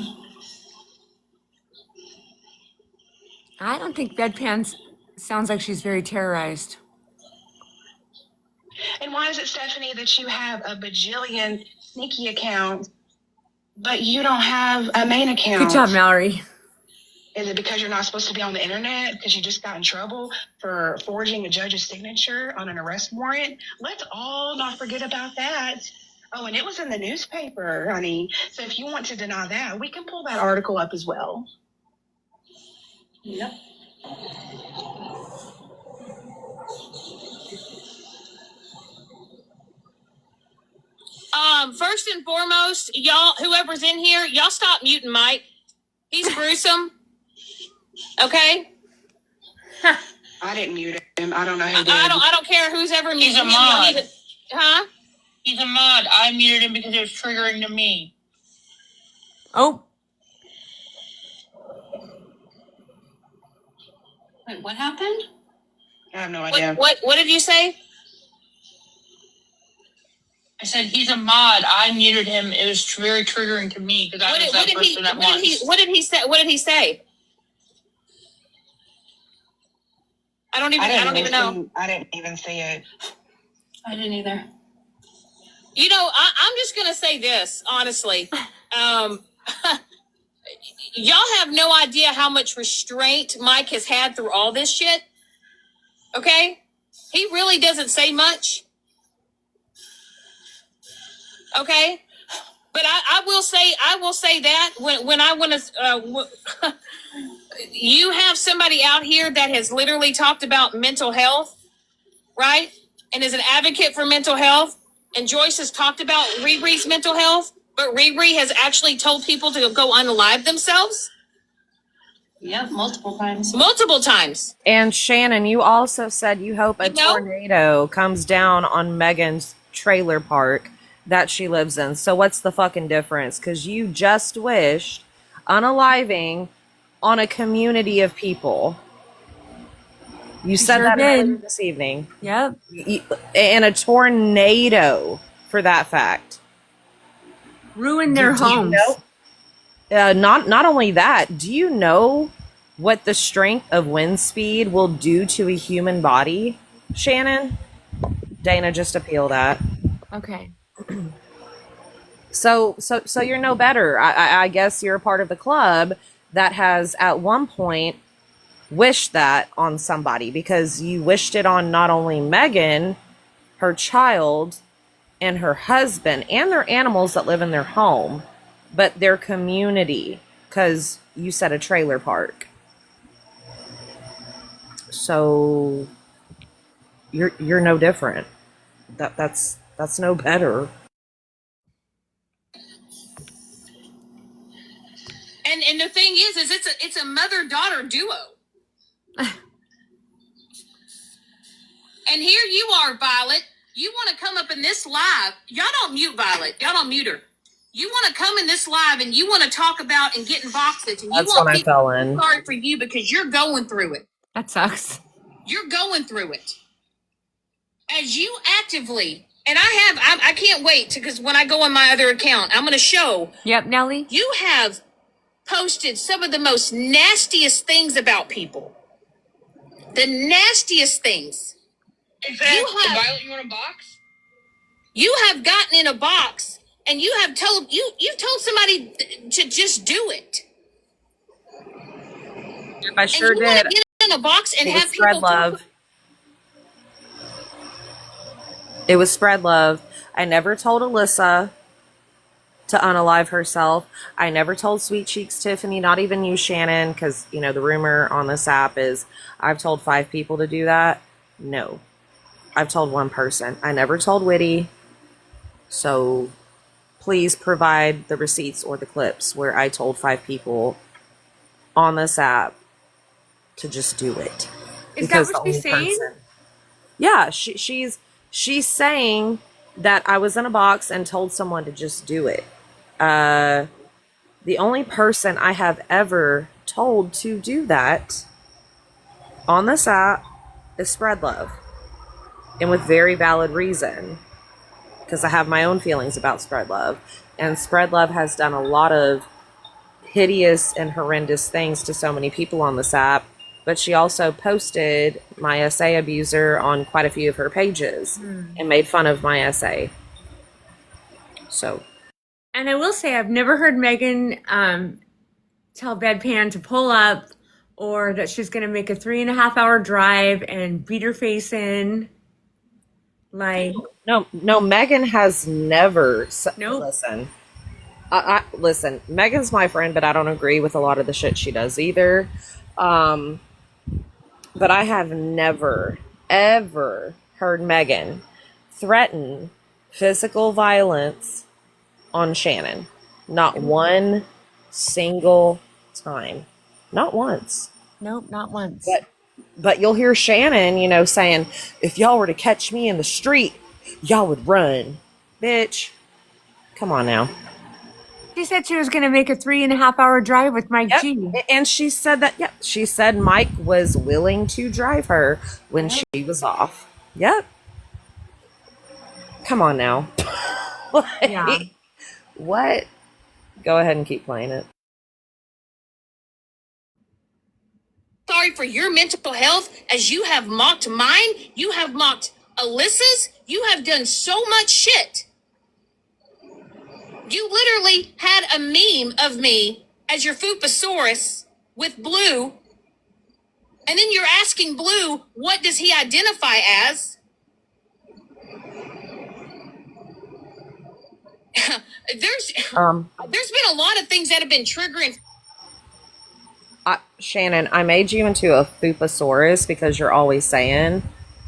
I don't think Bedpans sounds like she's very terrorized. And why is it, Stephanie, that you have a bajillion sneaky accounts, but you don't have a main account? Good job, Mallory. Is it because you're not supposed to be on the internet because you just got in trouble for forging a judge's signature on an arrest warrant? Let's all not forget about that. Oh, and it was in the newspaper, honey. So if you want to deny that, we can pull that article up as well. Yep. First and foremost, y'all, whoever's in here, y'all stop muting Mike. He's gruesome. Okay? I didn't mute him. I don't know who did. I don't care who's ever muted He's a him. Y'all mod. need to- Huh? He's a mod. I muted him because it was triggering to me. Oh, Wait, what happened? I have no idea. What did you say? I said he's a mod. I muted him. It was very triggering to me because I was that person at once. What did he say? What did he say? I don't even know. I didn't even see it. I didn't either. You know, I'm just gonna say this honestly. Y'all have no idea how much restraint Mike has had through all this shit. Okay, he really doesn't say much. Okay, but I will say that when I want to, you have somebody out here that has literally talked about mental health, right? And is an advocate for mental health. And Joyce has talked about Riri's mental health, but Riri has actually told people to go unalive themselves. Yep, multiple times. Multiple times. And Shannon, you also said you hope a tornado comes down on Megan's trailer park that she lives in. So what's the fucking difference? Because you just wished unaliving on a community of people. You said Sure that did. earlier this evening. Yep. And a tornado, for that fact. Ruin their Do you homes. know? Not only that, do you know what the strength of wind speed will do to a human body, Shannon? Dana just appealed at. Okay. So you're no better. I guess you're a part of the club that has at one point wished that on somebody, because you wished it on not only Megan, her child, and her husband, and their animals that live in their home, but their community, because you said a trailer park. So you're no different. That's no better. And the thing is it's a mother-daughter duo. And here you are, Violet. You want to come up in this live. Y'all don't mute Violet. Y'all don't mute her. You want to come in this live and you want to talk about and get in boxes. And That's you want when I people fell to in. feel sorry for you because you're going through it. That sucks. You're going through it. As you actively, and I can't wait because when I go on my other account, I'm going to show. Yep, Nelly. You have posted some of the most nastiest things about people. The nastiest things. In fact, Violet, you want a box? You have gotten in a box and you have told you've told somebody to just do it. I sure and you did. Want to get in a box and It was have spread people love. It was spread love. I never told Alyssa to unalive herself. I never told Sweet Cheeks Tiffany, not even you, Shannon, because, you know, the rumor on this app is I've told 5 people to do that. No. I've told 1 person. I never told Witty. So please provide the receipts or the clips where I told 5 people on this app to just do it. Is that what the she's only saying? Yeah, she's saying that I was in a box and told someone to just do it. The only person I have ever told to do that on this app is Spread Love. And with very valid reason. Because I have my own feelings about Spread Love. And Spread Love has done a lot of hideous and horrendous things to so many people on this app. But she also posted my essay abuser on quite a few of her pages and made fun of my essay. So. And I will say, I've never heard Megan tell Bedpan to pull up, or that she's going to make a 3.5-hour drive and beat her face in. Like, No, Megan has never. Nope. Listen. Listen, Megan's my friend, but I don't agree with a lot of the shit she does either. But I have never, ever heard Megan threaten physical violence on Shannon. Not one single time. Not once. nope, not once. But you'll hear Shannon, you know, saying, if y'all were to catch me in the street, y'all would run. Bitch. Come on now. She said she was going to make a 3.5 hour drive with Mike Yep. G. And she said that, yeah, she said Mike was willing to drive her when she was off. Yep. Come on now. Like, Yeah. what? Go ahead and keep playing it. Sorry for your mental health as you have mocked mine. You have mocked Alyssa's. You have done so much shit. You literally had a meme of me as your Fupasaurus with Blue. And then you're asking Blue, what does he identify as? There's been a lot of things that have been triggering. Shannon, I made you into a Fupasaurus because you're always saying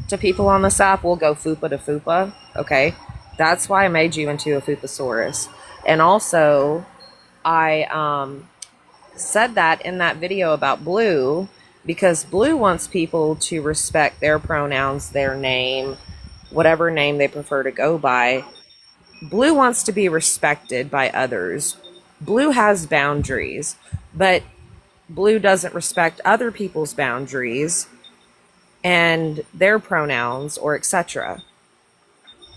to people on this app, we'll go Fupa to Fupa. Okay. That's why I made you into a Fupasaurus. And also, I said that in that video about Blue because Blue wants people to respect their pronouns, their name, whatever name they prefer to go by. Blue wants to be respected by others. Blue has boundaries, but Blue doesn't respect other people's boundaries and their pronouns or etc.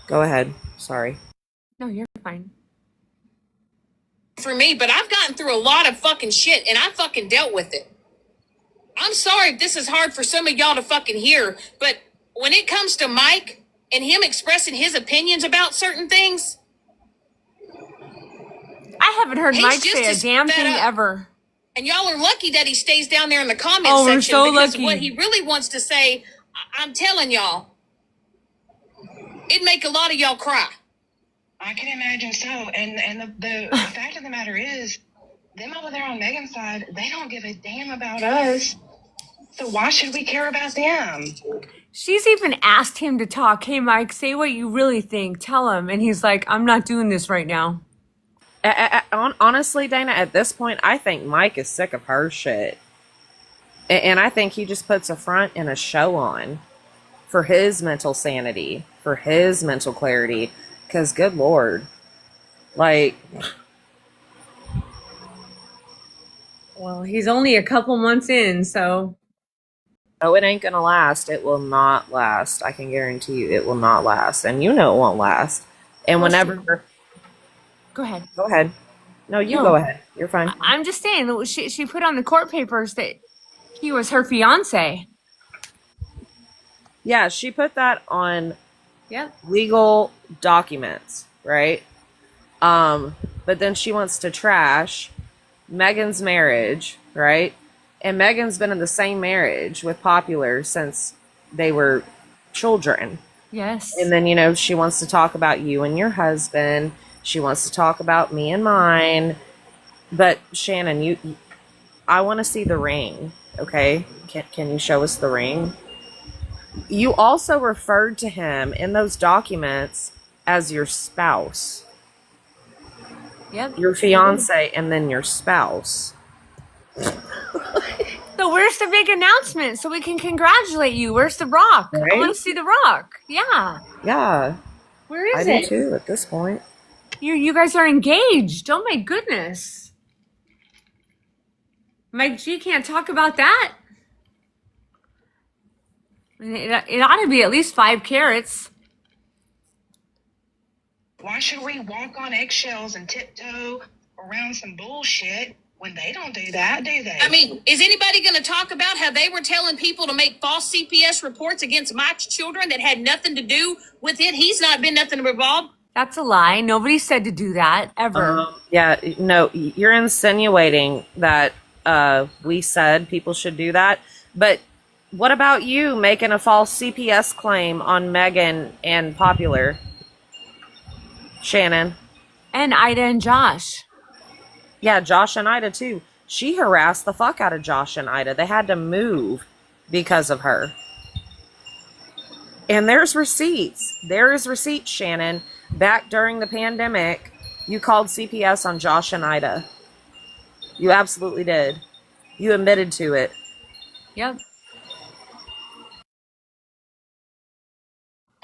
Go ahead. Sorry. No, you're fine. For me, but I've gotten through a lot of fucking shit and I fucking dealt with it. I'm sorry if this is hard for some of y'all to fucking hear, but when it comes to Mike and him expressing his opinions about certain things, I haven't heard he's Mike just say a as damn fed thing up. ever. And y'all are lucky that he stays down there in the comment Oh, we're section so because lucky. what he really wants to say, I'm telling y'all, it'd make a lot of y'all cry. I can imagine so. And the fact of the matter is, them over there on Megan's side, they don't give a damn about us. So why should we care about them? She's even asked him to talk. Hey, Mike, say what you really think. Tell him. And he's like, I'm not doing this right now. Honestly, Dana, at this point, I think Mike is sick of her shit. And I think he just puts a front and a show on for his mental sanity, for his mental clarity. Because, good Lord. Like, Well, he's only a couple months in, so. oh, it ain't gonna last. It will not last. I can guarantee you it will not last. And you know it won't last. And whenever... Go ahead. Go ahead. No, you No. go ahead. You're fine. I'm just saying, she put on the court papers that he was her fiance. Yeah, she put that on Yep. legal documents, right? But then she wants to trash Megan's marriage, right? And Megan's been in the same marriage with Popular since they were children. Yes. And then, you know, she wants to talk about you and your husband. She wants to talk about me and mine. But Shannon, I want to see the ring, okay? Can you show us the ring? You also referred to him in those documents as your spouse. Yep. Your fiance and then your spouse. So where's the big announcement so we can congratulate you? Where's the rock? I Right? want to see the rock. Yeah. Yeah, Where I is do it? too at this point. You guys are engaged. Oh my goodness. Mike G can't talk about that. I mean, it ought to be at least 5 carats. Why should we walk on eggshells and tiptoe around some bullshit when they don't do that, do they? I mean, is anybody going to talk about how they were telling people to make false CPS reports against Mike's children that had nothing to do with it? He's not been nothing involved. That's a lie. Nobody said to do that ever. Yeah, no, you're insinuating that we said people should do that. But what about you making a false CPS claim on Megan and Popular? Shannon. And Ida and Josh. Yeah, Josh and Ida too. She harassed the fuck out of Josh and Ida. They had to move because of her. And there's receipts. There is receipts, Shannon. Back during the pandemic, you called CPS on Josh and Ida. You absolutely did. You admitted to it. Yep.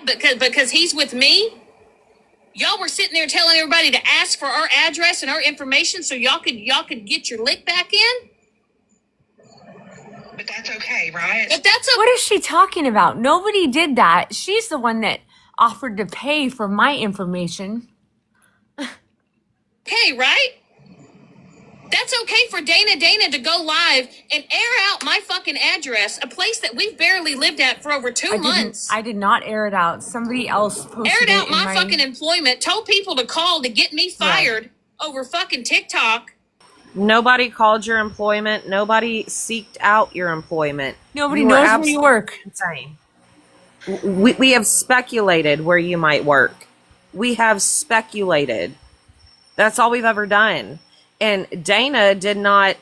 Because he's with me? Y'all were sitting there telling everybody to ask for our address and our information so y'all could get your lick back in. But that's okay, right? But that's What is she talking about? Nobody did that. She's the one that offered to pay for my information. okay, right? That's okay for Dana to go live and air out my fucking address, a place that we've barely lived at for over 2 months. I did not air it out. Somebody else posted Aired out it in my fucking employment, told people to call to get me fired over fucking TikTok. Nobody called your employment. Nobody seeked out your employment. Nobody You were knows where you work. insane. We have speculated where you might work. We have speculated. That's all we've ever done. And Dana did not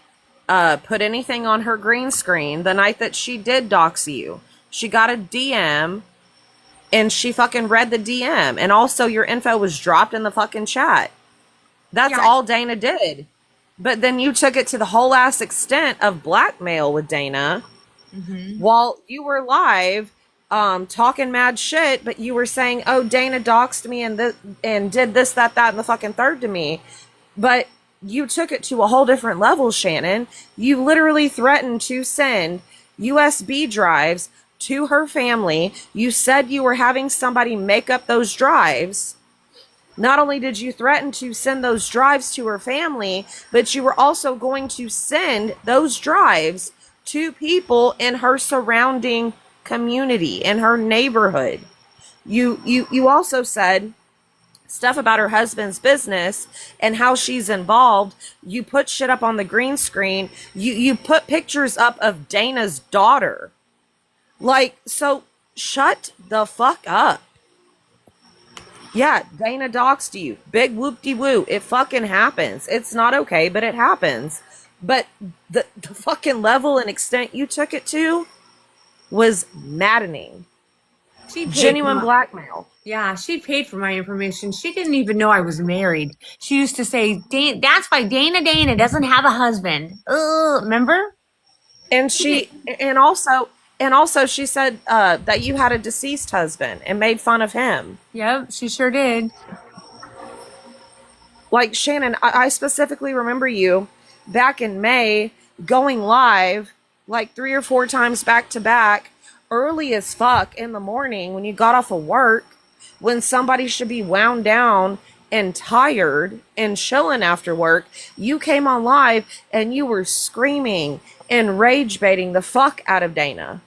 put anything on her green screen the night that she did dox you. She got a DM and she fucking read the DM. And also your info was dropped in the fucking chat. That's all Dana did. But then you took it to the whole ass extent of blackmail with Dana while you were live talking mad shit, but you were saying, oh, Dana doxed me and did this, that, and the fucking third to me. But you took it to a whole different level, Shannon. You literally threatened to send USB drives to her family. You said you were having somebody make up those drives. Not only did you threaten to send those drives to her family, but you were also going to send those drives to people in her surrounding community, in her neighborhood. You also said stuff about her husband's business and how she's involved. You put shit up on the green screen. You put pictures up of Dana's daughter. Like, so shut the fuck up. Yeah, Dana doxed you. Big whoop-de-woo. It fucking happens. It's not okay, but it happens. But the fucking level and extent you took it to was maddening. Genuine blackmail. Yeah, she paid for my information. She didn't even know I was married. She used to say, that's why Dana doesn't have a husband. Remember? And also she said that you had a deceased husband and made fun of him. Yep, she sure did. Like, Shannon, I specifically remember you back in May going live like 3 or 4 times back to back, early as fuck in the morning when you got off of work, when somebody should be wound down and tired and chilling after work. You came on live and you were screaming and rage baiting the fuck out of Dana.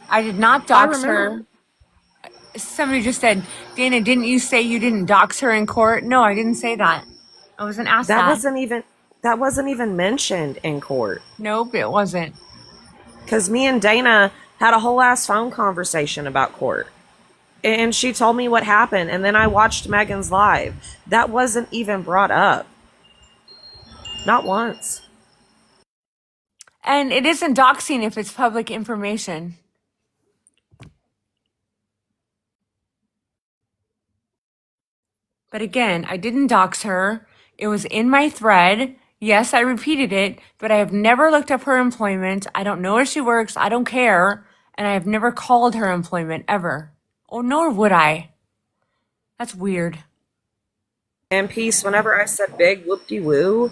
I did not dox her. Somebody just said, Dana, didn't you say you didn't dox her in court? No, I didn't say that. I wasn't asked that. That wasn't even mentioned in court. Nope, it wasn't. Because me and Dana had a whole ass phone conversation about court. And she told me what happened. And then I watched Megan's live. That wasn't even brought up. Not once. And it isn't doxing if it's public information. But again, I didn't dox her. It was in my thread. Yes, I repeated it, but I have never looked up her employment. I don't know where she works. I don't care. And I have never called her employment ever. Or nor would I. That's weird. And Peace, whenever I said big whoop-de-woo,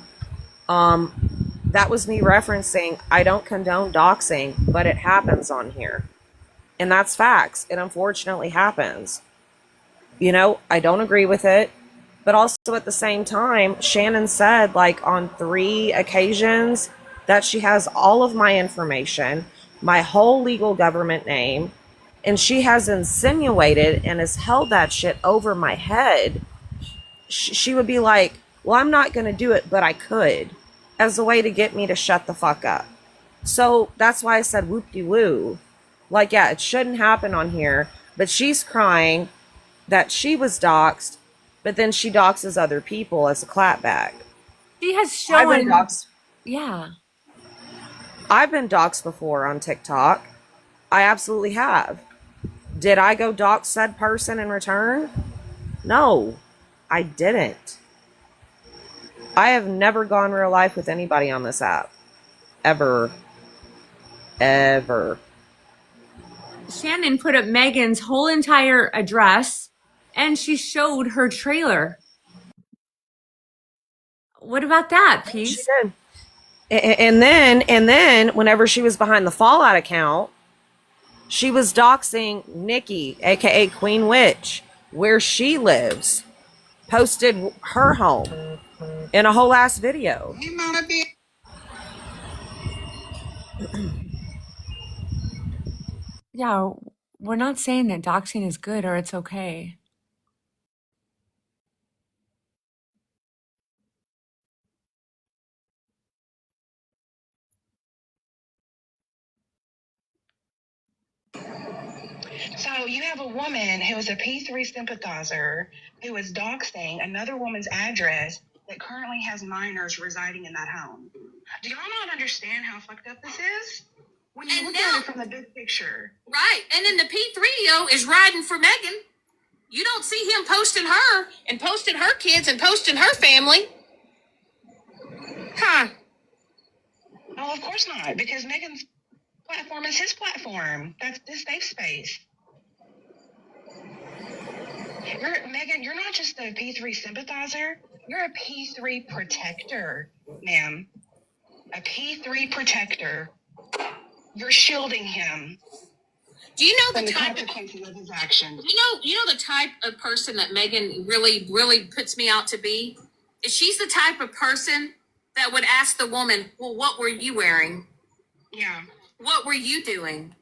that was me referencing, I don't condone doxing, but it happens on here. And that's facts. It unfortunately happens. You know, I don't agree with it. But also at the same time, Shannon said, like, on 3 occasions that she has all of my information, my whole legal government name, and she has insinuated and has held that shit over my head. She would be like, well, I'm not going to do it, but I could, as a way to get me to shut the fuck up. So that's why I said whoop-de-woo. Like, yeah, it shouldn't happen on here, but she's crying that she was doxxed, but then she doxes other people as a clapback. She has shown. I've been doxed. Yeah. I've been doxed before on TikTok. I absolutely have. Did I go dox said person in return? No, I didn't. I have never gone real life with anybody on this app. Ever. Shannon put up Megan's whole entire address and she showed her trailer. What about that, She Peace? did. And then whenever she was behind the Fallout account, she was doxing Nikki, aka Queen Witch, where she lives, posted her home in a whole ass video. Yeah, we're not saying that doxing is good or it's okay. So you have a woman who is a P3 sympathizer who is doxing another woman's address that currently has minors residing in that home. Do y'all not understand how fucked up this is? When you And look now- at it from the big picture. Right. And then the P3O is riding for Megan. You don't see him posting her and posting her kids and posting her family. Huh. Oh, of course not, because Megan's platform is his platform. That's his safe space. Megan, you're not just a P3 sympathizer. You're a P3 protector, ma'am. A P3 protector. You're shielding him Do you know from the the type of consequences of his actions. you know the type of person that Megan really puts me out to be? Is she's the type of person that would ask the woman, "Well, what were you wearing? Yeah. What were you doing?"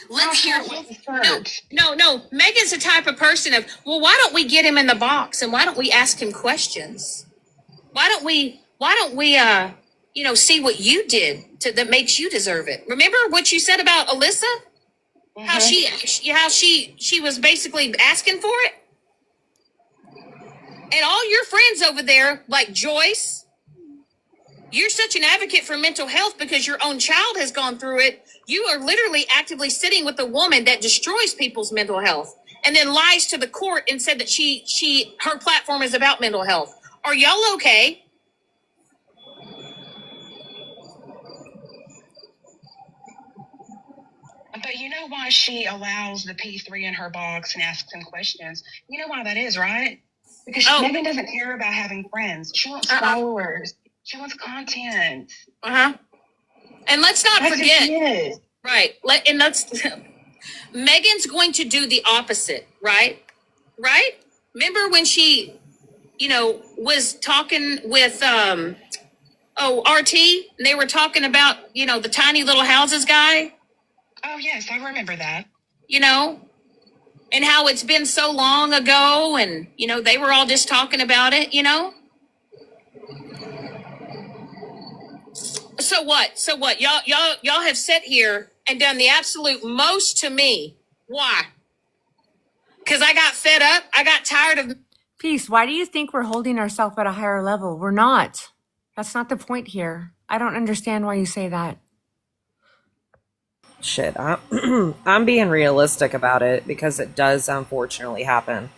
Oh, Let's hear short No, skirt. no. Megan's the type of person of, well, why don't we get him in the box and why don't we ask him questions? Why don't we see what you did that makes you deserve it? Remember what you said about Alyssa? How she was basically asking for it? And all your friends over there, like Joyce, you're such an advocate for mental health because your own child has gone through it. You are literally actively sitting with a woman that destroys people's mental health and then lies to the court and said that her platform is about mental health. Are y'all okay? But you know why she allows the P3 in her box and asks him questions? You know why that is, right? Because Megan doesn't care about having friends. She wants followers. She wants content. And let's not That's who forget, she is. right? Megan's going to do the opposite, right? Right? Remember when she, was talking with RT, and they were talking about, the tiny little houses guy, Oh, yes, I remember that. and how it's been so long ago, and they were all just talking about it, So what? Y'all have sat here and done the absolute most to me. Why? Because I got fed up. I got tired of. Peace, why do you think we're holding ourselves at a higher level? We're not. That's not the point here. I don't understand why you say that. Shit, I'm being realistic about it because it does unfortunately happen.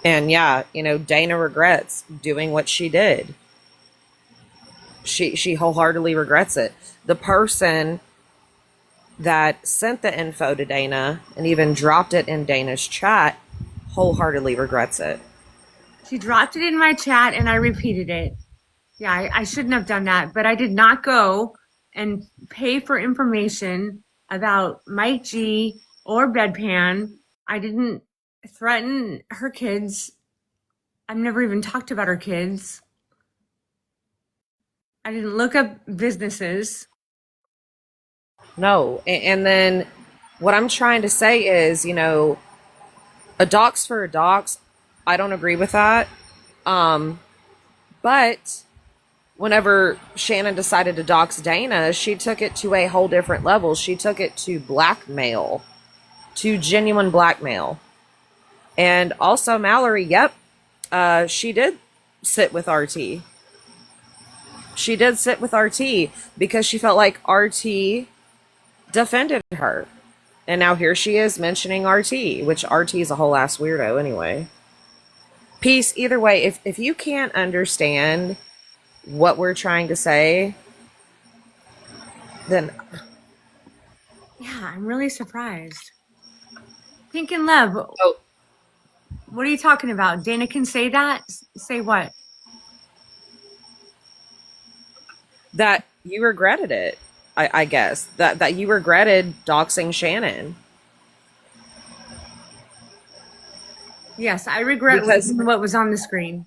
And yeah, Dana regrets doing what she did. She wholeheartedly regrets it. The person that sent the info to Dana and even dropped it in Dana's chat wholeheartedly regrets it. She dropped it in my chat and I repeated it. Yeah, I shouldn't have done that, but I did not go and pay for information about Mike G or Bedpan. I didn't threaten her kids. I've never even talked about her kids. I didn't look up businesses. No, and then what I'm trying to say is, a dox for a dox, I don't agree with that. But whenever Shannon decided to dox Dana, she took it to a whole different level. She took it to blackmail, to genuine blackmail. And also Mallory, yep, she did sit with RT. She did sit with RT because she felt like RT defended her. And now here she is mentioning RT, which RT is a whole ass weirdo anyway. Peace, either way, if you can't understand what we're trying to say, then Yeah, I'm really surprised. Pink and Love, What are you talking about? Dana can say that? Say what? That you regretted it. I guess that you regretted doxing Shannon. Yes, I regret Because- losing what was on the screen.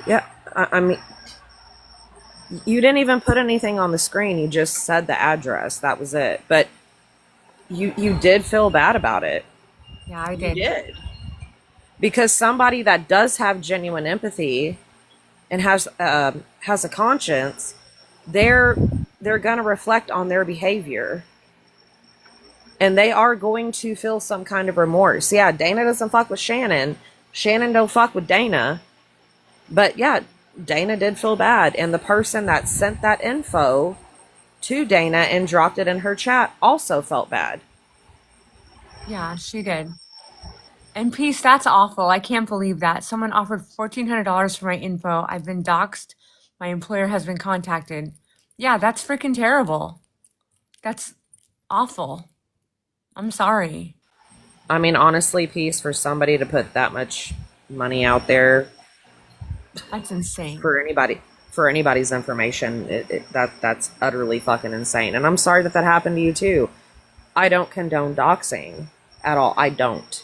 Yeah, I mean, you didn't even put anything on the screen. You just said the address. That was it. But you did feel bad about it. Yeah, I You did. did. Because somebody that does have genuine empathy and has a conscience, they're going to reflect on their behavior. And they are going to feel some kind of remorse. Yeah, Dana doesn't fuck with Shannon. Shannon don't fuck with Dana. But yeah, Dana did feel bad. And the person that sent that info to Dana and dropped it in her chat also felt bad. Yeah, she did. And Peace, that's awful. I can't believe that. Someone offered $1,400 for my info. I've been doxxed. My employer has been contacted. Yeah, that's freaking terrible. That's awful. I'm sorry. I mean, honestly, Peace, for somebody to put that much money out there That's insane. for anybody's information, that's utterly fucking insane. And I'm sorry that happened to you too. I don't condone doxing at all. I don't.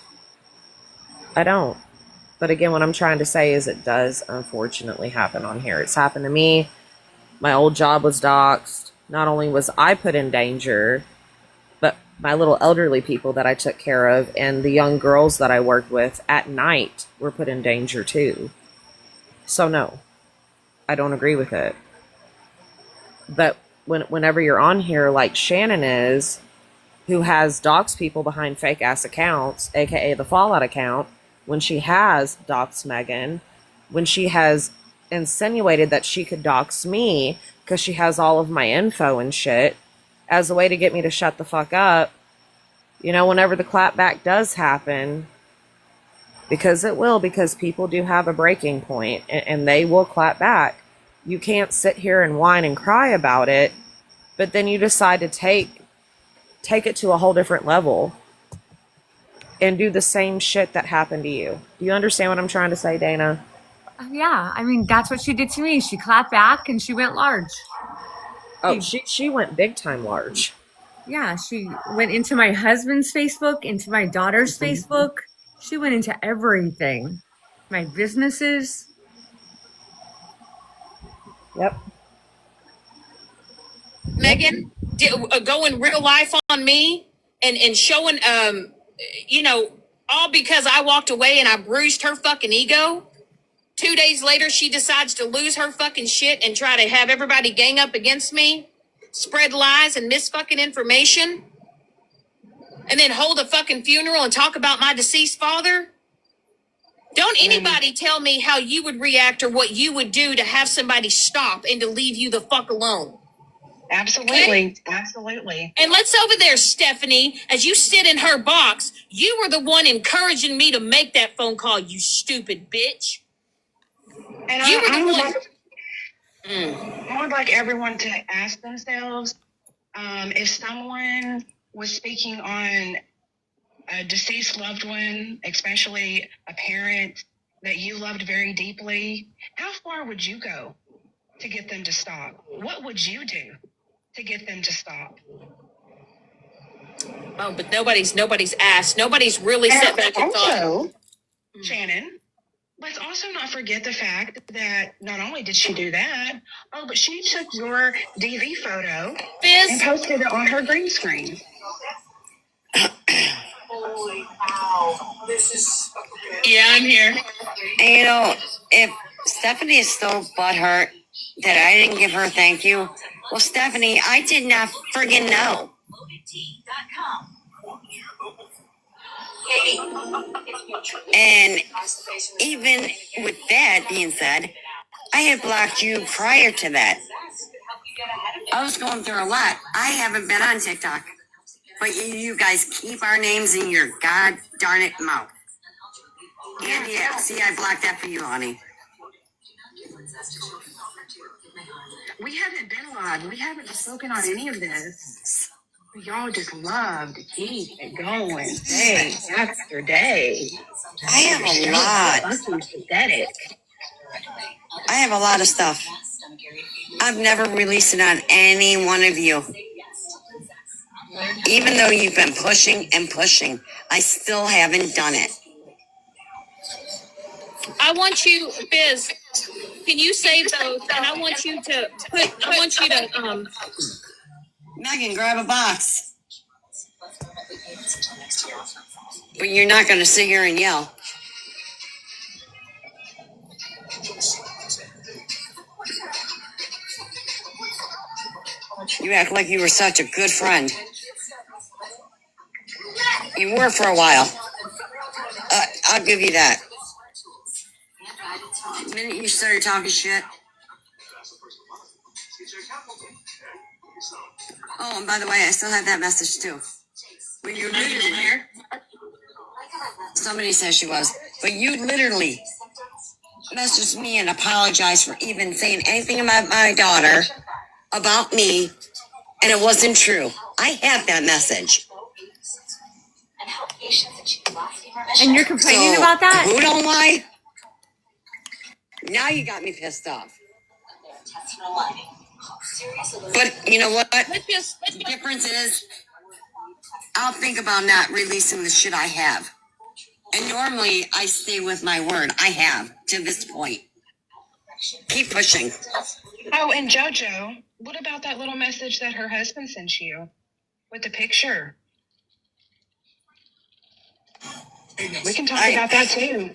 But again, what I'm trying to say is it does unfortunately happen on here. It's happened to me. My old job was doxed. Not only was I put in danger, but my little elderly people that I took care of and the young girls that I worked with at night were put in danger too. So no, I don't agree with it. But whenever you're on here like Shannon is, who has doxed people behind fake ass accounts, aka the Fallout account, when she has doxed Megan, when she has insinuated that she could dox me because she has all of my info and shit as a way to get me to shut the fuck up, you know, whenever the clapback does happen, because it will, because people do have a breaking point and they will clap back. You can't sit here and whine and cry about it, but then you decide to take it to a whole different level and do the same shit that happened to you. Do you understand what I'm trying to say, Dana? Yeah, I mean, that's what she did to me. She clapped back and she went large. Oh, she went big time large. Yeah, she went into my husband's Facebook, into my daughter's Facebook. She went into everything. My businesses. Yep. Megan, going real life on me and showing, you know, all because I walked away and I bruised her fucking ego. 2 days later, she decides to lose her fucking shit and try to have everybody gang up against me, spread lies and mis fucking information, and then hold a fucking funeral and talk about my deceased father. Don't anybody tell me how you would react or what you would do to have somebody stop and to leave you the fuck alone. Absolutely. Okay? Absolutely. And let's over there, Stephanie, as you sit in her box, you were the one encouraging me to make that phone call, you stupid bitch. And You were the I would one. like, I would like everyone to ask themselves if someone was speaking on a deceased loved one, especially a parent that you loved very deeply, how far would you go to get them to stop? What would you do to get them to stop? Oh, but nobody's asked. Nobody's really sat back and thought. Also, Shannon, let's also not forget the fact that not only did she do that, but she took your DV photo Fizz, and posted it on her green screen. Holy cow. This is. yeah, I'm here. And you know, if Stephanie is still butthurt that I didn't give her a thank you, well, Stephanie, I did not friggin' know. And even with that being said, I had blocked you prior to that. I was going through a lot. I haven't been on TikTok. But you guys keep our names in your god darn it mouth. And yeah, see, I blocked that for you, honey. We haven't been live. We haven't spoken on any of this. Y'all just love to keep it going day after day. I have a lot. Fucking pathetic. I have a lot of stuff. I've never released it on any one of you. Even though you've been pushing and pushing, I still haven't done it. I want you, Biz, can you save those? And I want you to Megan, grab a box. But you're not going to sit here and yell. You act like you were such a good friend. You were for a while. I'll give you that. The minute you started talking shit. Oh, and by the way, I still have that message too. But you literally, somebody says she was, but you literally messaged me and apologized for even saying anything about my daughter, about me, and it wasn't true. I have that message. And you're complaining So, about that? who don't lie? Now you got me pissed off. But you know what? The difference is, I'll think about not releasing the shit I have. And normally, I stay with my word. I have, to this point. Keep pushing. Oh, and JoJo, what about that little message that her husband sent you with the picture? We can talk about that too.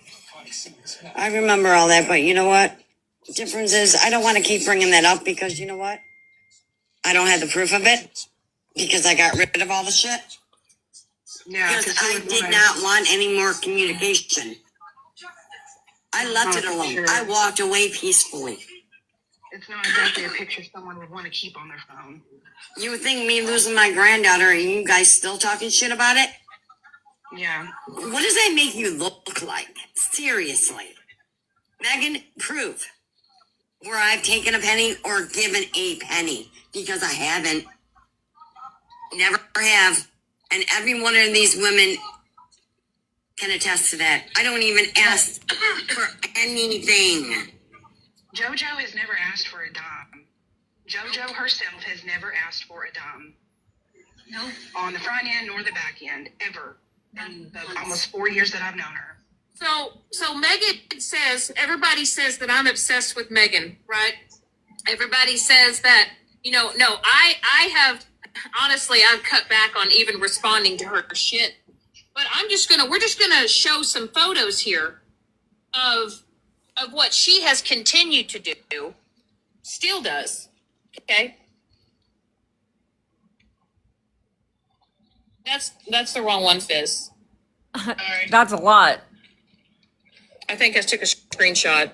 I remember all that, but you know what? The difference is, I don't want to keep bringing that up because you know what? I don't have the proof of it because I got rid of all the shit. Yeah, Because I did not want any more communication. I left it alone. Sure. I walked away peacefully. It's not exactly a picture someone would want to keep on their phone. You would think me losing my granddaughter and you guys still talking shit about it? Yeah. What does that make you look like? Seriously. Megan, prove where I've taken a penny or given a penny. Because I haven't. Never have. And every one of these women can attest to that. I don't even ask for anything. JoJo has never asked for a dime. JoJo herself has never asked for a dime. No. On the front end nor the back end, ever. In the almost 4 years that I've known her. So Megan says, everybody says that I'm obsessed with Megan, right? Everybody says that, no, I have, honestly, I've cut back on even responding to her shit. But we're just gonna show some photos here of what she has continued to do, still does, okay? That's the wrong one, Fizz. That's a lot. I think I took a screenshot.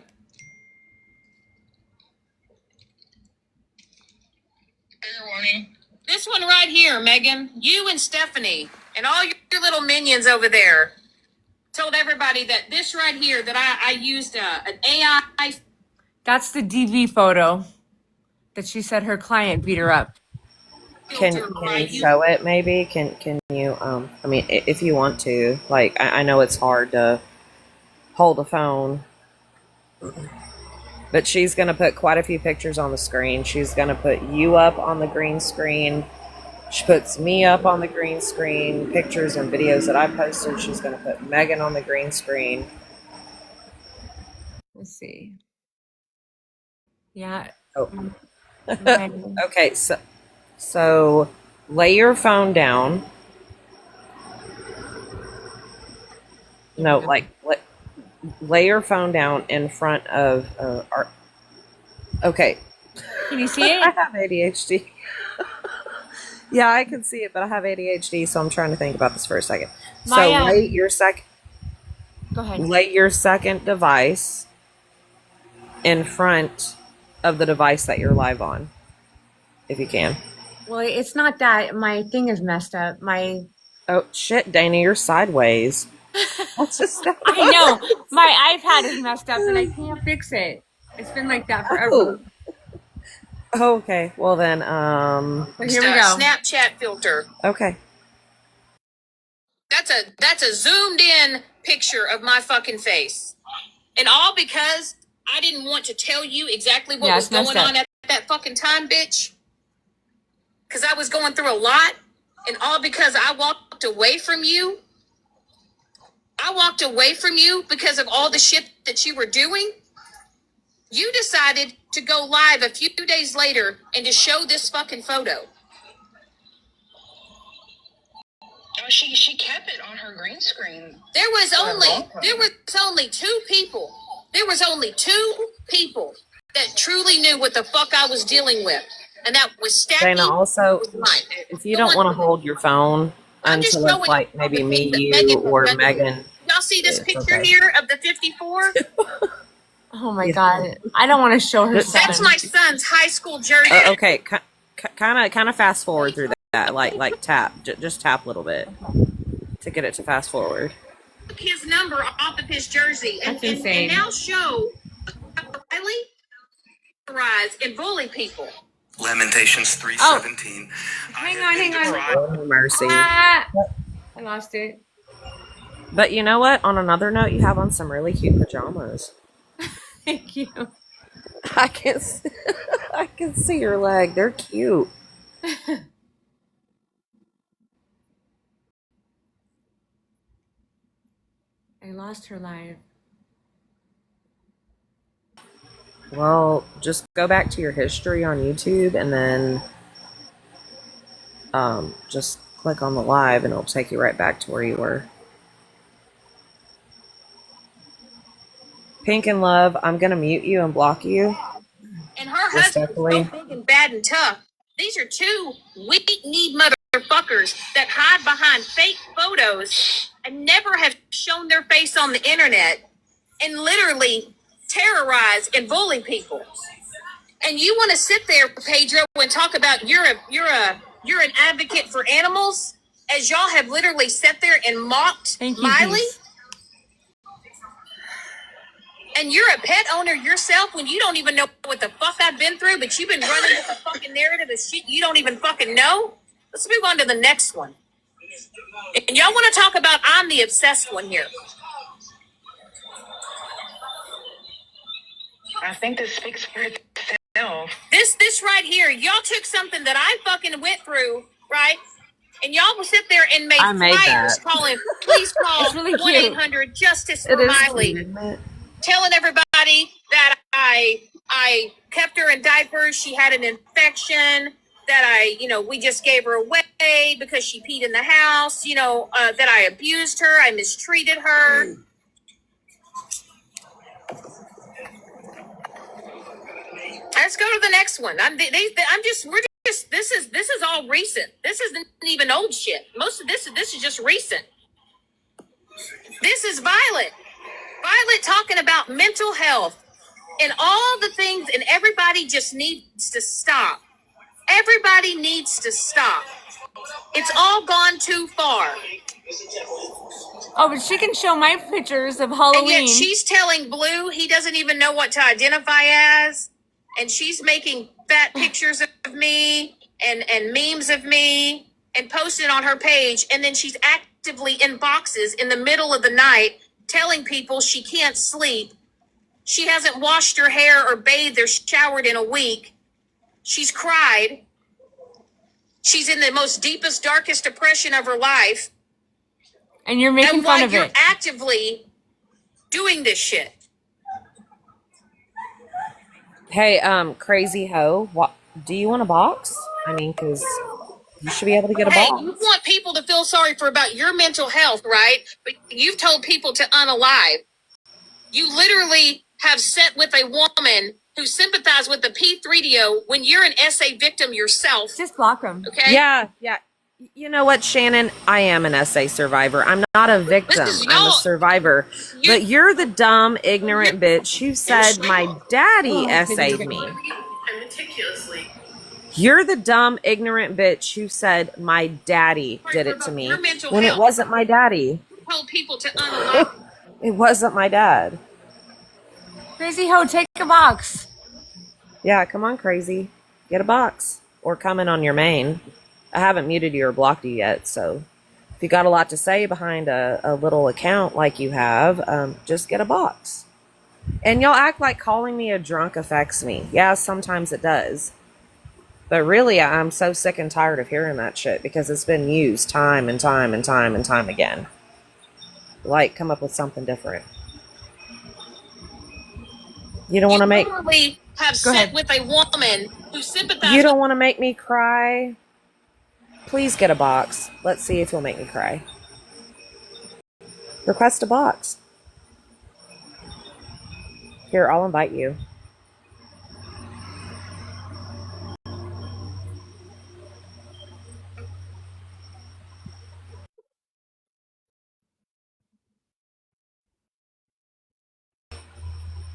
Trigger warning. This one right here, Megan, you and Stephanie and all your little minions over there told everybody that this right here, that I used an AI. That's the DV photo that she said her client beat her up. Can you show it maybe? Can you I mean if you want to. Like I know it's hard to hold a phone. But she's gonna put quite a few pictures on the screen. She's gonna put you up on the green screen. She puts me up on the green screen, pictures and videos that I posted. She's gonna put Megan on the green screen. Let's see. Yeah. Oh. Okay. Okay, so lay your phone down. No, like lay your phone down in front of our. Okay. Can you see it? I have ADHD. Yeah, I can see it, but I have ADHD, so I'm trying to think about this for a second. Maya. So lay your Go ahead. lay your second device in front of the device that you're live on, if you can. Well, it's not that. My thing is messed up. Oh shit, Dana, you're sideways. What's this? I know. My iPad is messed up and I can't fix it. It's been like that forever. Oh. Oh, okay. Well then, Well, here we go. Snapchat filter. okay. That's a zoomed in picture of my fucking face. And all because I didn't want to tell you exactly what Yeah, was it's messed going up. on at that fucking time, bitch. Because I was going through a lot. And all because I walked away from you. I walked away from you because of all the shit that you were doing. You decided to go live a few days later and to show this fucking photo. Oh, she kept it on her green screen. There was For a long only two people. There was only two people that truly knew what the fuck I was dealing with. And that was Stacky. Dana, also, was Mike. if you don't want to hold your phone I'm just until it's showing like you maybe the me, thing that you, Megan or was Megan. Y'all see this It's picture okay. here of the 54? Oh my god. I don't want to show her That's That's something. my son's high school jersey. Okay, kind of fast forward through that, like tap, just tap a little bit to get it to fast forward. Took his number off of his jersey and, That's insane. and now show Riley rise and bully people. Lamentations 3:17. Hang on. Oh, mercy. Ah, I lost it. But you know what? On another note, you have on some really cute pajamas. Thank you. I can see, I can see your leg. They're cute. I lost her live. Well, just go back to your history on YouTube and then just click on the live and it'll take you right back to where you were. Pink and Love, I'm gonna mute you and block you. And her husband's Respectfully. so big and bad and tough. These are two weak-kneed motherfuckers that hide behind fake photos and never have shown their face on the internet and literally terrorize and bully people. And you want to sit there, Pedro, and talk about you're an advocate for animals, as y'all have literally sat there and mocked Thank you, Miley. Peace. And you're a pet owner yourself when you don't even know what the fuck I've been through, but you've been running with a fucking narrative of shit you don't even fucking know. Let's move on to the next one. And y'all want to talk about I'm the obsessed one here. I think this speaks for itself. This right here, y'all took something that I fucking went through, right? And y'all will sit there and make I made flyers that. calling, please call It's really cute. 1-800-JUSTICE It for is Miley. cute, isn't it? Telling everybody that I kept her in diapers. She had an infection. That we just gave her away because she peed in the house. That I abused her. I mistreated her. Let's go to the next one. This is all recent. This isn't even old shit. Most of this is just recent. This is Violet. Violet talking about mental health and all the things, and everybody just needs to stop. Everybody needs to stop. It's all gone too far. Oh, but she can show my pictures of And Halloween. yet she's telling Blue he doesn't even know what to identify as. And she's making fat pictures of me and memes of me and posting on her page. And then she's actively in boxes in the middle of the night telling people she can't sleep. She hasn't washed her hair or bathed or showered in a week. She's cried. She's in the most deepest, darkest depression of her life. And you're making And while fun of you're it. actively doing this shit. Hey, Crazy Ho, what do you want a box? I mean, because you should be able to get a Hey, box. you want people to feel sorry about your mental health, right? But you've told people to unalive. You literally have sat with a woman who sympathized with the P3DO when you're an SA victim yourself. Just block them. Okay? Yeah. You know what, Shannon? I am an SA survivor. I'm not a victim. This is I'm a y'all. survivor. But you're the dumb, ignorant bitch who said my daddy SA'd me. Meticulously. You're the dumb, ignorant bitch who said my daddy did it to me Your mental when it health. wasn't my daddy. Told people to unalive. It wasn't my dad. Crazy Ho, take a box. Yeah, come on, Crazy. get a box or comment on your main. I haven't muted you or blocked you yet, so if you got a lot to say behind a little account like you have, just get a box. And y'all act like calling me a drunk affects me. Yeah, sometimes it does. But really, I'm so sick and tired of hearing that shit because it's been used time and time and time and time again. Like, come up with something different. You don't want to make... literally have Go sat ahead. with a woman who sympathizes. You don't want to make me cry? Please get a box. Let's see if you'll make me cry. Request a box. Here, I'll invite you.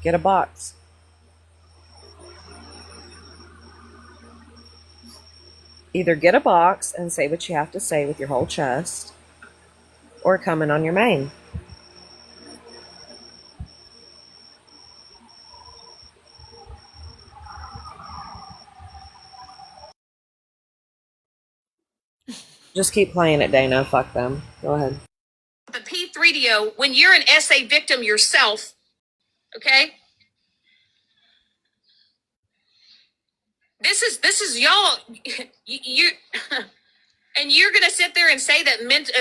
Get a box. Either get a box and say what you have to say with your whole chest, or come in on your main. Just keep playing it, Dana. Fuck them. Go ahead. The P3DO when you're an SA victim yourself, okay? This is y'all. You and you're gonna sit there and say that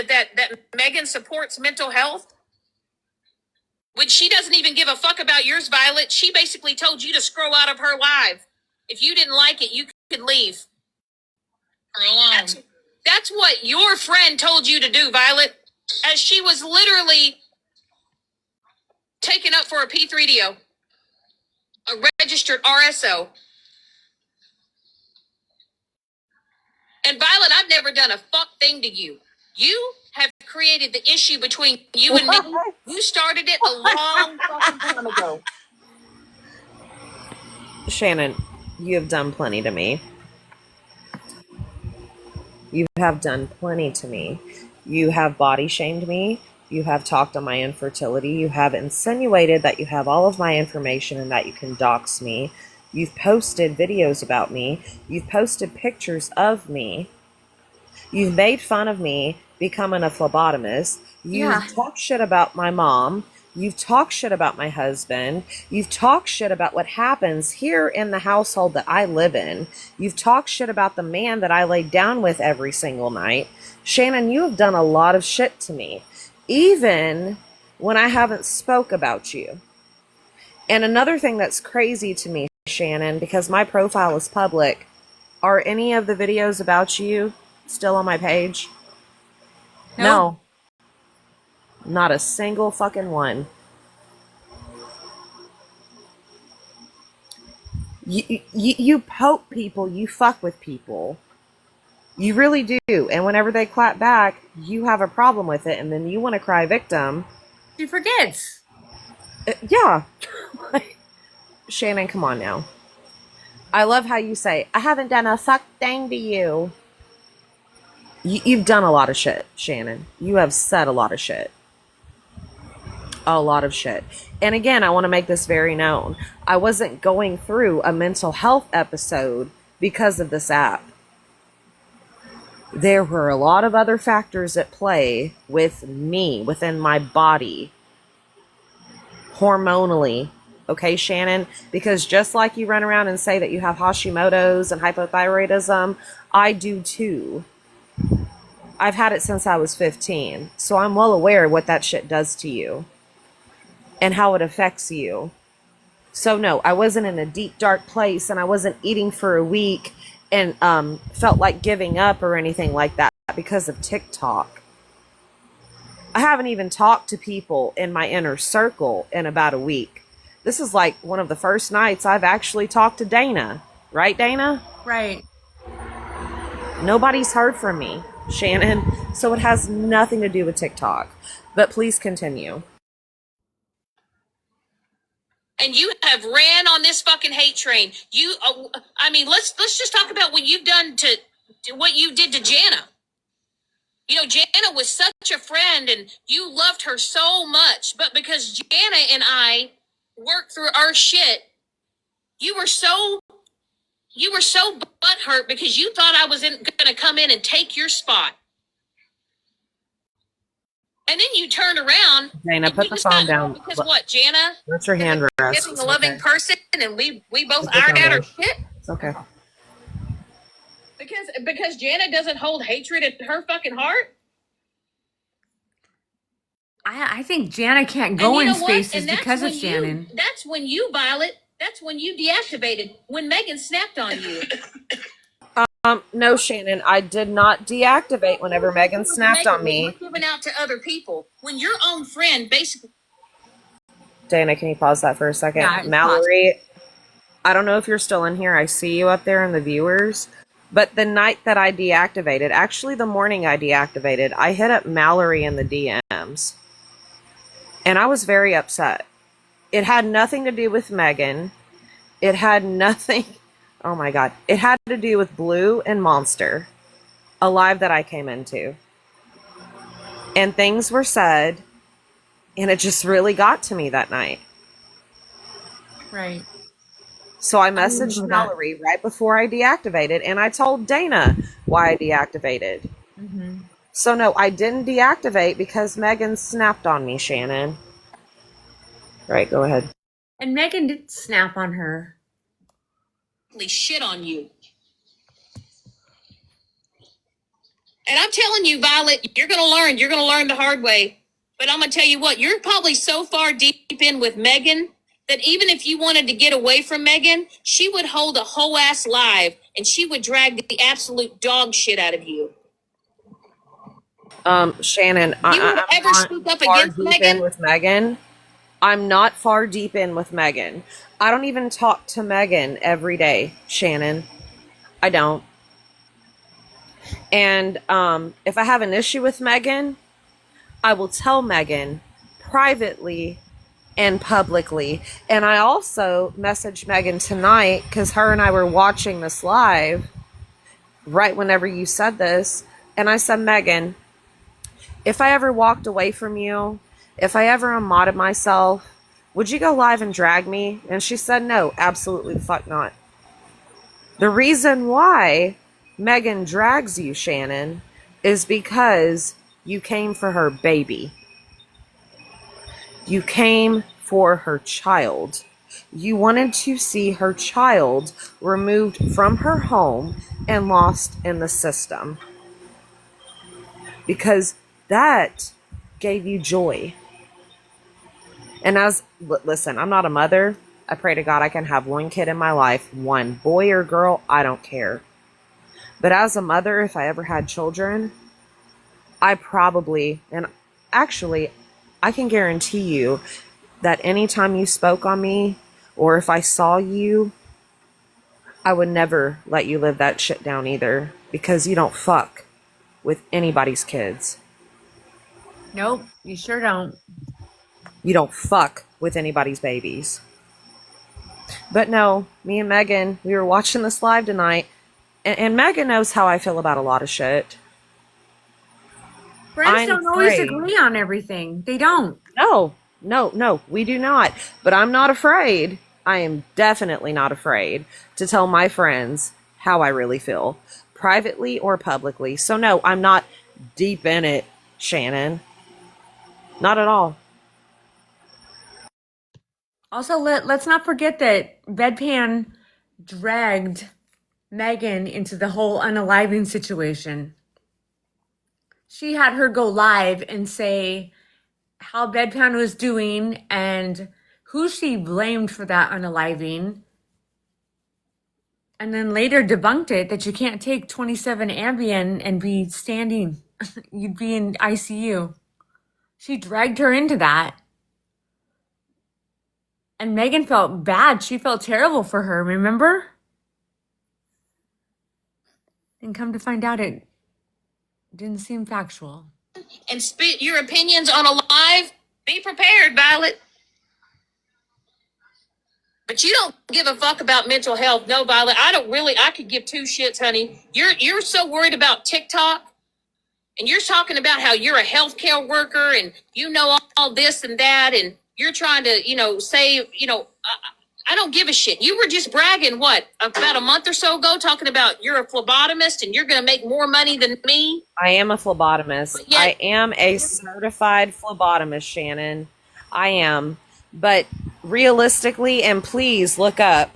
that Megan supports mental health when she doesn't even give a fuck about yours, Violet. She basically told you to scroll out of her live. If you didn't like it, you could leave. That's what your friend told you to do, Violet, as she was literally taken up for a P3DO, a registered RSO. And Violet, I've never done a fuck thing to you. You have created the issue between you and me. You started it a long fucking time ago. Shannon, you have done plenty to me. You have done plenty to me. You have body shamed me. You have talked on my infertility. You have insinuated that you have all of my information and that you can dox me. You've posted videos about me. You've posted pictures of me. You've made fun of me becoming a phlebotomist. You've talked shit about my mom. You've talked shit about my husband. You've talked shit about what happens here in the household that I live in. You've talked shit about the man that I lay down with every single night. Shannon, you have done a lot of shit to me, even when I haven't spoke about you. And another thing that's crazy to me, Shannon, because my profile is public, are any of the videos about you still on my page? No. Not a single fucking one. You poke people, you fuck with people. You really do. And whenever they clap back, you have a problem with it, and then you want to cry victim. She forgets. Yeah. Shannon, come on now. I love how you say, I haven't done a fuck thing to you. You've done a lot of shit, Shannon. You have said a lot of shit. A lot of shit. And again, I want to make this very known. I wasn't going through a mental health episode because of this app. There were a lot of other factors at play with me, within my body, hormonally. Okay, Shannon? Because just like you run around and say that you have Hashimoto's and hypothyroidism, I do too. I've had it since I was 15, so I'm well aware of what that shit does to you and how it affects you. So no, I wasn't in a deep, dark place, and I wasn't eating for a week and felt like giving up or anything like that because of TikTok. I haven't even talked to people in my inner circle in about a week. This is like one of the first nights I've actually talked to Dana. Right, Dana? Right. Nobody's heard from me, Shannon, so it has nothing to do with TikTok. But please continue. And you have ran on this fucking hate train. You, I mean, let's just talk about what you've done to what you did to Jana. You know, Jana was such a friend, and you loved her so much. But because Jana and I worked through our shit, you were so You were so butthurt because you thought I was going to come in and take your spot. And then you turned around. Dana, put the phone down. Because what, Jana? Let your hand rest. Getting a loving person, and we both Put the ironed phone out our down. shit. It's okay. Because Jana doesn't hold hatred in her fucking heart. I think Jana can't And go you in know what? spaces And that's because of when Shannon. That's when you, Violet. That's when you deactivated. When Megan snapped on you. No, Shannon, I did not deactivate whenever Megan snapped on me. Giving out to other people when your own friend basically. Dana, can you pause that for a second? Yeah, it's Mallory, I don't know if you're still in here. I see you up there in the viewers. But the night that I deactivated, actually the morning I deactivated, I hit up Mallory in the DMs. And I was very upset. It had nothing to do with Megan. It had nothing... Oh my God. It had to do with Blue and Monster, a live that I came into. And things were said, and it just really got to me that night. Right. So I messaged remember that. Mallory right before I deactivated, and I told Dana why I deactivated. Mm-hmm. So no, I didn't deactivate because Megan snapped on me, Shannon. Right, go ahead. And Megan did snap on her. Shit on you. And I'm telling you, Violet, you're going to learn. You're going to learn the hard way. But I'm going to tell you what, you're probably so far deep in with Megan that even if you wanted to get away from Megan, she would hold a whole ass live and she would drag the absolute dog shit out of you. Shannon, You would I'm ever not speak up far against deep Megan? in with Megan. I'm not far deep in with Megan. I don't even talk to Megan every day, Shannon. I don't. And if I have an issue with Megan, I will tell Megan privately and publicly. And I also messaged Megan tonight because her and I were watching this live right whenever you said this. And I said, Megan, if I ever walked away from you, if I ever unmodded myself, would you go live and drag me? And she said, no, absolutely the fuck not. The reason why Megan drags you, Shannon, is because you came for her baby. You came for her child. You wanted to see her child removed from her home and lost in the system. Because that gave you joy. And listen, I'm not a mother. I pray to God I can have one kid in my life, one boy or girl, I don't care. But as a mother, if I ever had children, I probably, and actually, I can guarantee you that anytime you spoke on me, or if I saw you, I would never let you live that shit down either, because you don't fuck with anybody's kids. Nope, you sure don't. You don't fuck with anybody's babies. But no, me and Megan, we were watching this live tonight, and Megan knows how I feel about a lot of shit. Friends I'm don't always afraid. agree on everything. They don't. No, we do not. But I'm not afraid. I am definitely not afraid to tell my friends how I really feel, privately or publicly. So no, I'm not deep in it, Shannon. Not at all. Also, let's not forget that Bedpan dragged Megan into the whole unaliving situation. She had her go live and say how Bedpan was doing and who she blamed for that unaliving. And then later debunked it that you can't take 27 Ambien and be standing. You'd be in ICU. She dragged her into that. And Megan felt bad. She felt terrible for her, remember? And come to find out it didn't seem factual. And spit your opinions on a live. Be prepared, Violet. But you don't give a fuck about mental health. No, Violet, I could give two shits, honey. You're so worried about TikTok. And you're talking about how you're a healthcare worker and you know all this and that. And you're trying to, say, I don't give a shit. You were just bragging, what, about a month or so ago, talking about you're a phlebotomist and you're going to make more money than me? I am a phlebotomist. But yet- I am a certified phlebotomist, Shannon. I am. But realistically, and please look up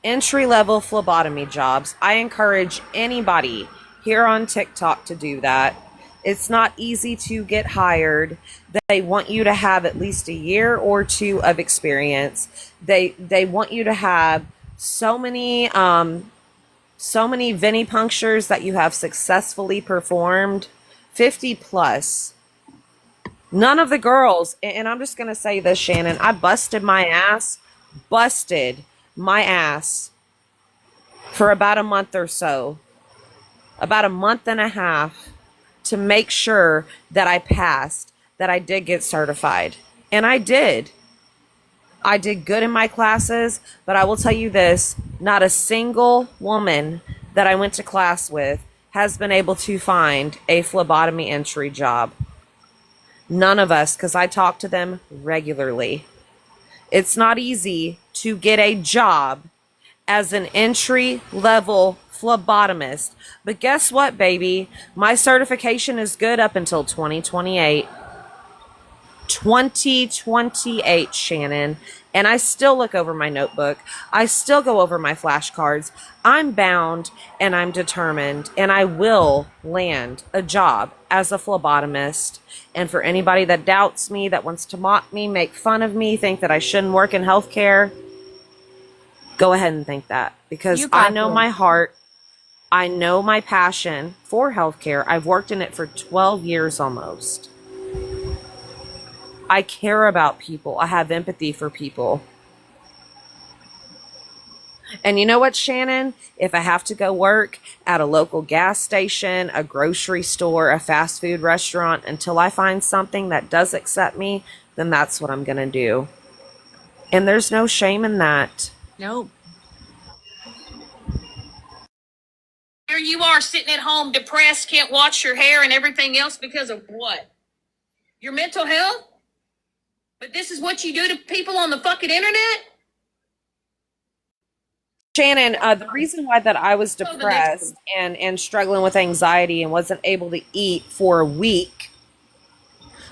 entry-level phlebotomy jobs. I encourage anybody here on TikTok to do that. It's not easy to get hired. They want you to have at least a year or two of experience. They want you to have so many venipunctures that you have successfully performed, 50 plus. None of the girls, and I'm just going to say this, Shannon, I busted my ass for about a month or so, about a month and a half, to make sure that I passed, that I did get certified. And I did. I did good in my classes, but I will tell you this, not a single woman that I went to class with has been able to find a phlebotomy entry job. None of us, because I talk to them regularly. It's not easy to get a job as an entry-level phlebotomist. But guess what, baby? My certification is good up until 2028. 2028, Shannon. And I still look over my notebook. I still go over my flashcards. I'm bound and I'm determined, and I will land a job as a phlebotomist. And for anybody that doubts me, that wants to mock me, make fun of me, think that I shouldn't work in healthcare, go ahead and think that. Because I know my heart. I know my passion for healthcare. I've worked in it for 12 years almost. I care about people. I have empathy for people. And you know what, Shannon? If I have to go work at a local gas station, a grocery store, a fast food restaurant, until I find something that does accept me, then that's what I'm going to do. And there's no shame in that. Nope. Here you are sitting at home depressed, can't wash your hair and everything else because of what? Your mental health? But this is what you do to people on the fucking internet? Shannon, the reason why that I was depressed and struggling with anxiety and wasn't able to eat for a week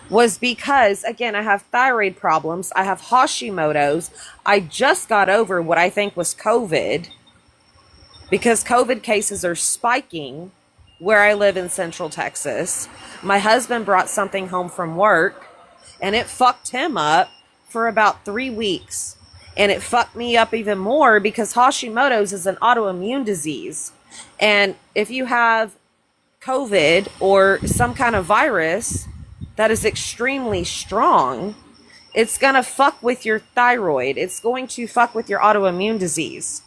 was because, again, I have thyroid problems. I have Hashimoto's. I just got over what I think was COVID, because COVID cases are spiking where I live in Central Texas. My husband brought something home from work, and it fucked him up for about 3 weeks. And it fucked me up even more because Hashimoto's is an autoimmune disease. And if you have COVID or some kind of virus that is extremely strong, it's going to fuck with your thyroid. It's going to fuck with your autoimmune disease.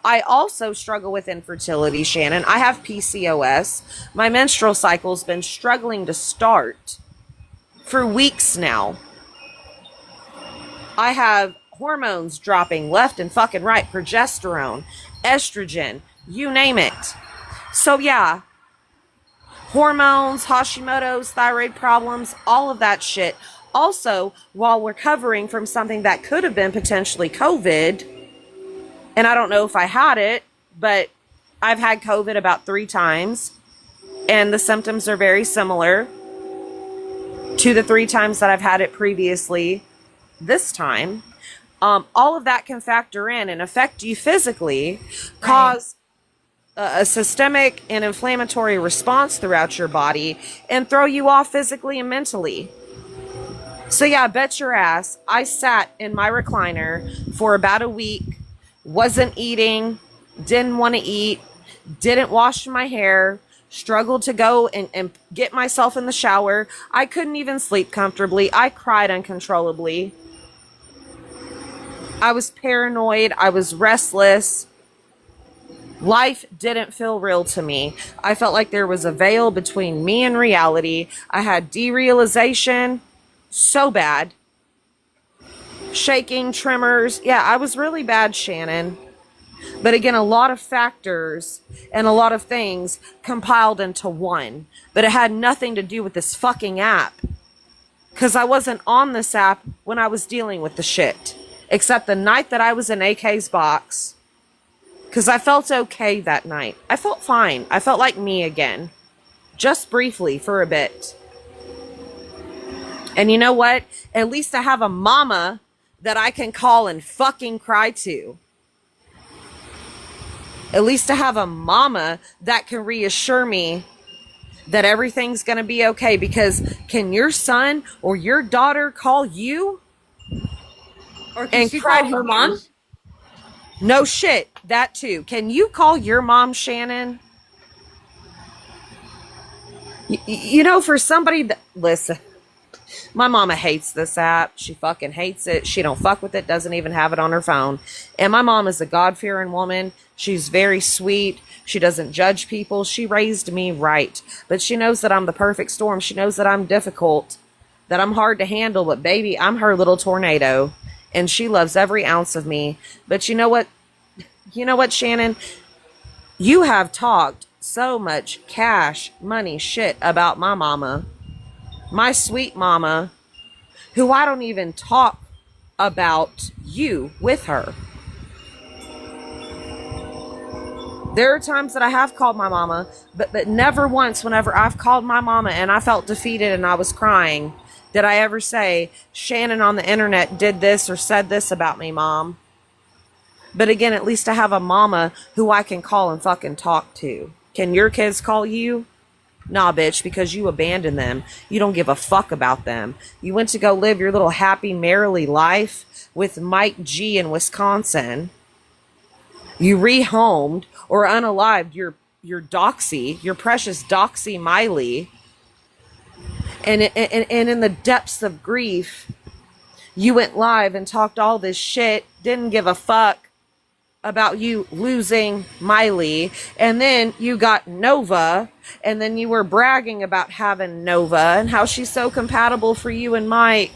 I also struggle with infertility, Shannon. I have PCOS. My menstrual cycle's been struggling to start for weeks now. I have hormones dropping left and fucking right, progesterone, estrogen, you name it. So yeah, hormones, Hashimoto's, thyroid problems, all of that shit. Also, while recovering from something that could have been potentially COVID, and I don't know if I had it, but I've had COVID about 3 times, and the symptoms are very similar to the 3 times that I've had it previously this time. All of that can factor in and affect you physically, cause a systemic and inflammatory response throughout your body, and throw you off physically and mentally. So yeah, bet your ass I sat in my recliner for about a week, wasn't eating, didn't want to eat, didn't wash my hair, struggled to go and get myself in the shower. I couldn't even sleep comfortably. I cried uncontrollably. I was paranoid. I was restless. Life didn't feel real to me. I felt like there was a veil between me and reality. I had derealization so bad. Shaking, tremors. Yeah, I was really bad, Shannon. But again, a lot of factors and a lot of things compiled into one. But it had nothing to do with this fucking app. Because I wasn't on this app when I was dealing with the shit. except the night that I was in AK's box, because I felt okay that night. I felt fine. I felt like me again, just briefly for a bit. And you know what? At least I have a mama that I can call and fucking cry to. At least I have a mama that can reassure me that everything's going to be okay. Because can your son or your daughter call you Or can and she cry call to her you? mom? No shit, that too. Can you call your mom, Shannon? You know, for somebody that, listen, my mama hates this app. She fucking hates it. She don't fuck with it, doesn't even have it on her phone. And my mom is a God-fearing woman. She's very sweet. She doesn't judge people. She raised me right. But she knows that I'm the perfect storm. She knows that I'm difficult, that I'm hard to handle. But baby, I'm her little tornado. And she loves every ounce of me. But you know what? You know what, Shannon? You have talked so much cash, money, shit about my mama. My sweet mama, who I don't even talk about you with her. There are times that I have called my mama, but never once whenever I've called my mama and I felt defeated and I was crying, did I ever say, Shannon on the internet did this or said this about me, Mom. But again, at least I have a mama who I can call and fucking talk to. Can your kids call you? Nah, bitch, because you abandoned them. You don't give a fuck about them. You went to go live your little happy, merrily life with Mike G in Wisconsin. You rehomed or unalived your doxy, your precious doxy Miley. And in the depths of grief, you went live and talked all this shit, didn't give a fuck about you losing Miley, and then you got Nova, and then you were bragging about having Nova and how she's so compatible for you and Mike.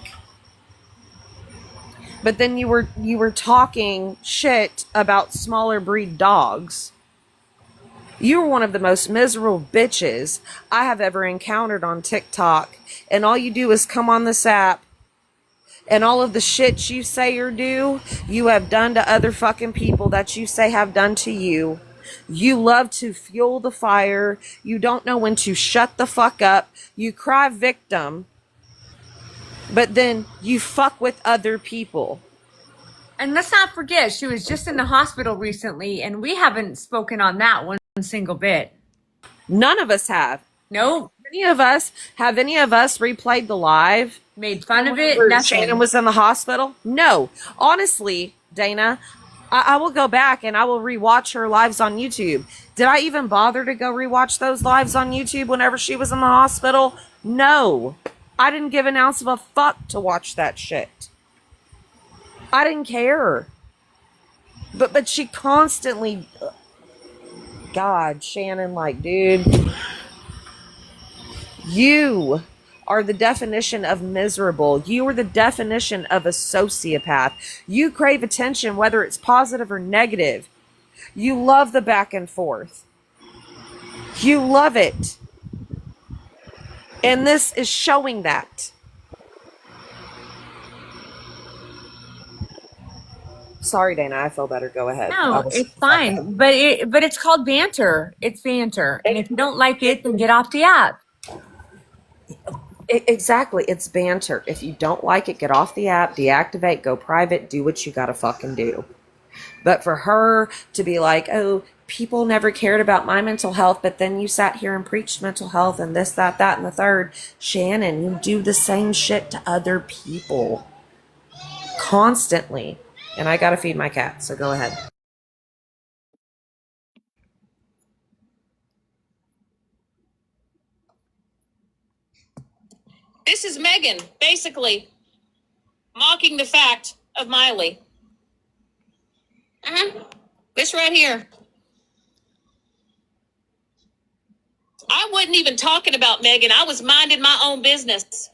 But then you were talking shit about smaller breed dogs. You were one of the most miserable bitches I have ever encountered on TikTok, and all you do is come on this app, and all of the shit you say or do, you have done to other fucking people that you say have done to you. You love to fuel the fire. You don't know when to shut the fuck up. You cry victim, but then you fuck with other people. And let's not forget, she was just in the hospital recently, and we haven't spoken on that one single bit. None of us have. Nope. Have any of us replayed the live? Made fun of it? Where Nothing. Shannon was in the hospital? No. Honestly, Dana, I will go back and I will rewatch her lives on YouTube. Did I even bother to go rewatch those lives on YouTube whenever she was in the hospital? No. I didn't give an ounce of a fuck to watch that shit. I didn't care. But she constantly... God, Shannon, like, dude... You are the definition of miserable. You are the definition of a sociopath. You crave attention, whether it's positive or negative. You love the back and forth. You love it. And this is showing that. Sorry, Dana, I feel better. Go ahead. No, it's fine. But it's called banter. It's banter. And if you don't like it, then get off the app. Exactly. It's banter. If you don't like it, get off the app, deactivate, go private, do what you gotta fucking do. But for her to be like, oh, people never cared about my mental health, but then you sat here and preached mental health and this, that, and the third. Shannon, you do the same shit to other people. Constantly. And I gotta feed my cat, so go ahead. This is Megan, basically mocking the fact of Miley. This right here. I wasn't even talking about Megan. I was minding my own business.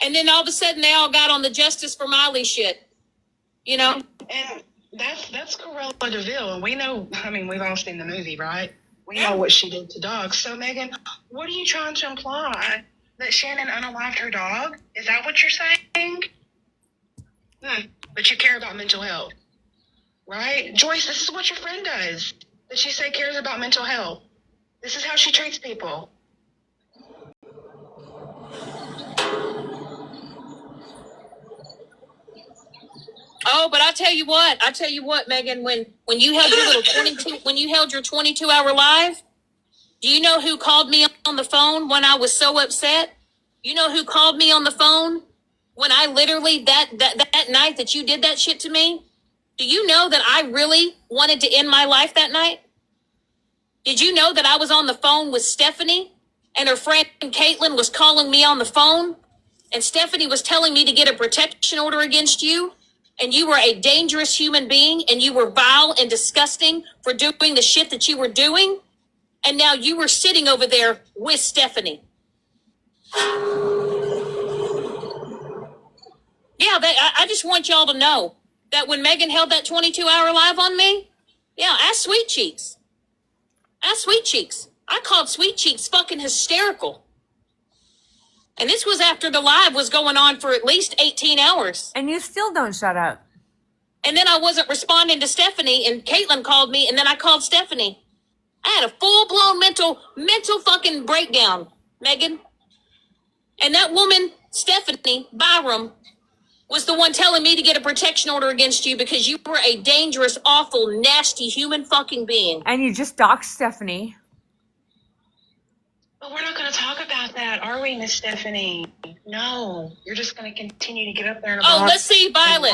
And then all of a sudden they all got on the Justice for Miley shit. You know? And that's Cruella de Vil. And we know, I mean, we've all seen the movie, right? We know what she did to dogs. So, Megan, what are you trying to imply? That Shannon unalived her dog? Is that what you're saying? But you care about mental health, right? Joyce, this is what your friend does. That she say cares about mental health. This is how she treats people. Oh, but I tell you what, Megan, when you held your little 22-hour live, do you know who called me on the phone when I was so upset? You know who called me on the phone when I literally that night that you did that shit to me? Do you know that I really wanted to end my life that night? Did you know that I was on the phone with Stephanie and her friend Caitlin was calling me on the phone? And Stephanie was telling me to get a protection order against you? And you were a dangerous human being and you were vile and disgusting for doing the shit that you were doing? And now you were sitting over there with Stephanie. Yeah, I just want y'all to know that when Megan held that 22-hour live on me, yeah, ask Sweet Cheeks. Ask Sweet Cheeks. I called Sweet Cheeks fucking hysterical. And this was after the live was going on for at least 18 hours. And you still don't shut up. And then I wasn't responding to Stephanie, and Caitlin called me, and then I called Stephanie. I had a full-blown mental fucking breakdown, Megan. And that woman, Stephanie Byram, was the one telling me to get a protection order against you because you were a dangerous, awful, nasty human fucking being. And you just doxed Stephanie. But we're not going to talk about that, are we, Miss Stephanie? No. You're just going to continue to get up there and let's see, Violet.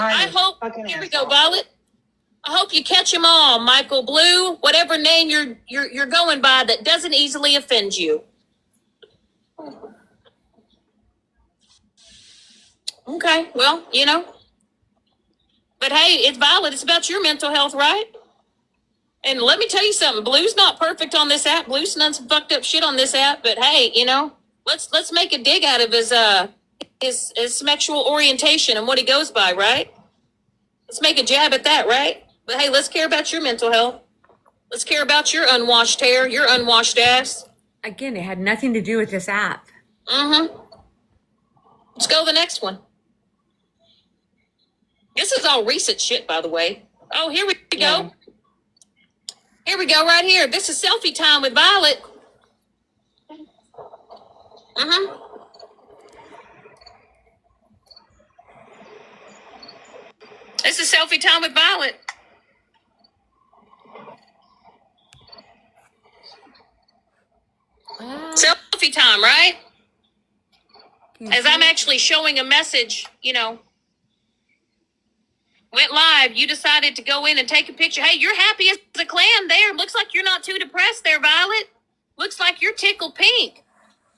Here we go, Violet. I hope you catch them all, Michael Blue, whatever name you're going by that doesn't easily offend you. Okay, well, you know. But hey, it's Violet. It's about your mental health, right? And let me tell you something. Blue's not perfect on this app. Blue's done some fucked up shit on this app. But hey, you know, let's make a dig out of his sexual orientation and what he goes by, right? Let's make a jab at that, right? But hey, let's care about your mental health. Let's care about your unwashed hair, your unwashed ass. Again, it had nothing to do with this app. Mm-hmm. Let's go to the next one. This is all recent shit, by the way. Oh, here we go. Yeah. Here we go, right here. This is selfie time with Violet. Mm-hmm. This is selfie time with Violet. Selfie time, right? As I'm actually showing a message, you know, went live, you decided to go in and take a picture. Hey, you're happy as a clam there. Looks like you're not too depressed there, Violet. Looks like you're tickled pink.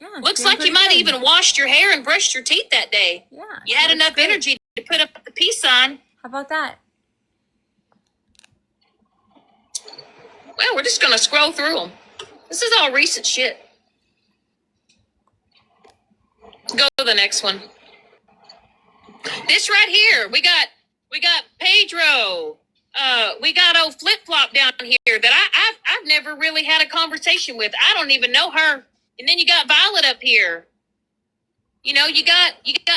Yeah, looks like you might have even washed your hair and brushed your teeth that day. Yeah. You had enough energy to put up the peace sign. How about that? Well, we're just going to scroll through them. This is all recent shit. Go to the next one. This right here, we got Pedro. We got old Flip Flop down here that I've never really had a conversation with. I don't even know her. And then you got Violet up here. You know, you got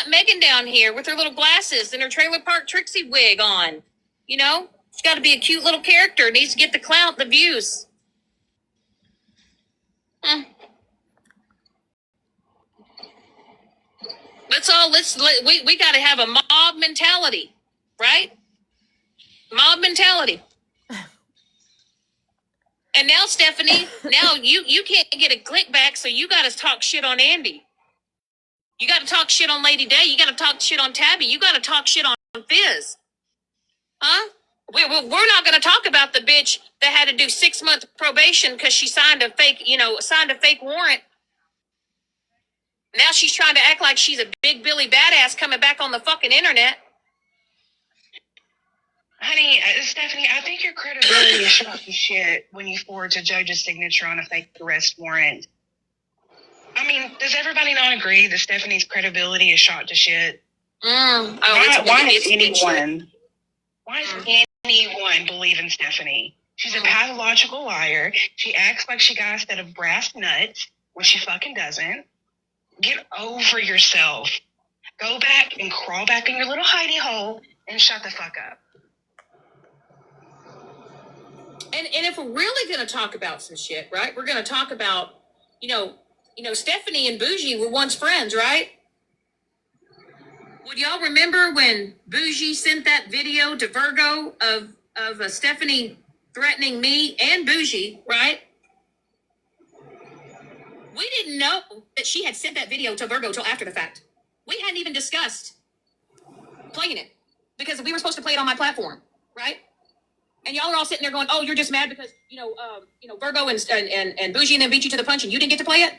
Megan down here with her little glasses and her Trailer Park Trixie wig on. You know, she's got to be a cute little character. Needs to get the clout, the views. We got to have a mob mentality, right? Mob mentality. And now, Stephanie, now you can't get a click back, so you got to talk shit on Andy. You got to talk shit on Lady Day. You got to talk shit on Tabby. You got to talk shit on Fizz. Huh? We're not going to talk about the bitch that had to do 6-month probation because she signed a fake warrant. Now she's trying to act like she's a big Billy badass coming back on the fucking internet. Honey, Stephanie, I think your credibility is shot to shit when you forge a judge's signature on a fake arrest warrant. I mean, does everybody not agree that Stephanie's credibility is shot to shit? Why does anyone believe in Stephanie? She's a pathological liar. She acts like she got a set of brass nuts when she fucking doesn't. Get over yourself. Go back and crawl back in your little hidey hole and shut the fuck up. And if we're really gonna talk about some shit, right? We're gonna talk about, you know, Stephanie and Bougie were once friends, right? Would y'all remember when Bougie sent that video to Virgo of Stephanie threatening me and Bougie, right? We didn't know that she had sent that video to Virgo till after the fact. We hadn't even discussed playing it because we were supposed to play it on my platform, right? And y'all are all sitting there going, "Oh, you're just mad because Virgo and Bougie and them beat you to the punch and you didn't get to play it."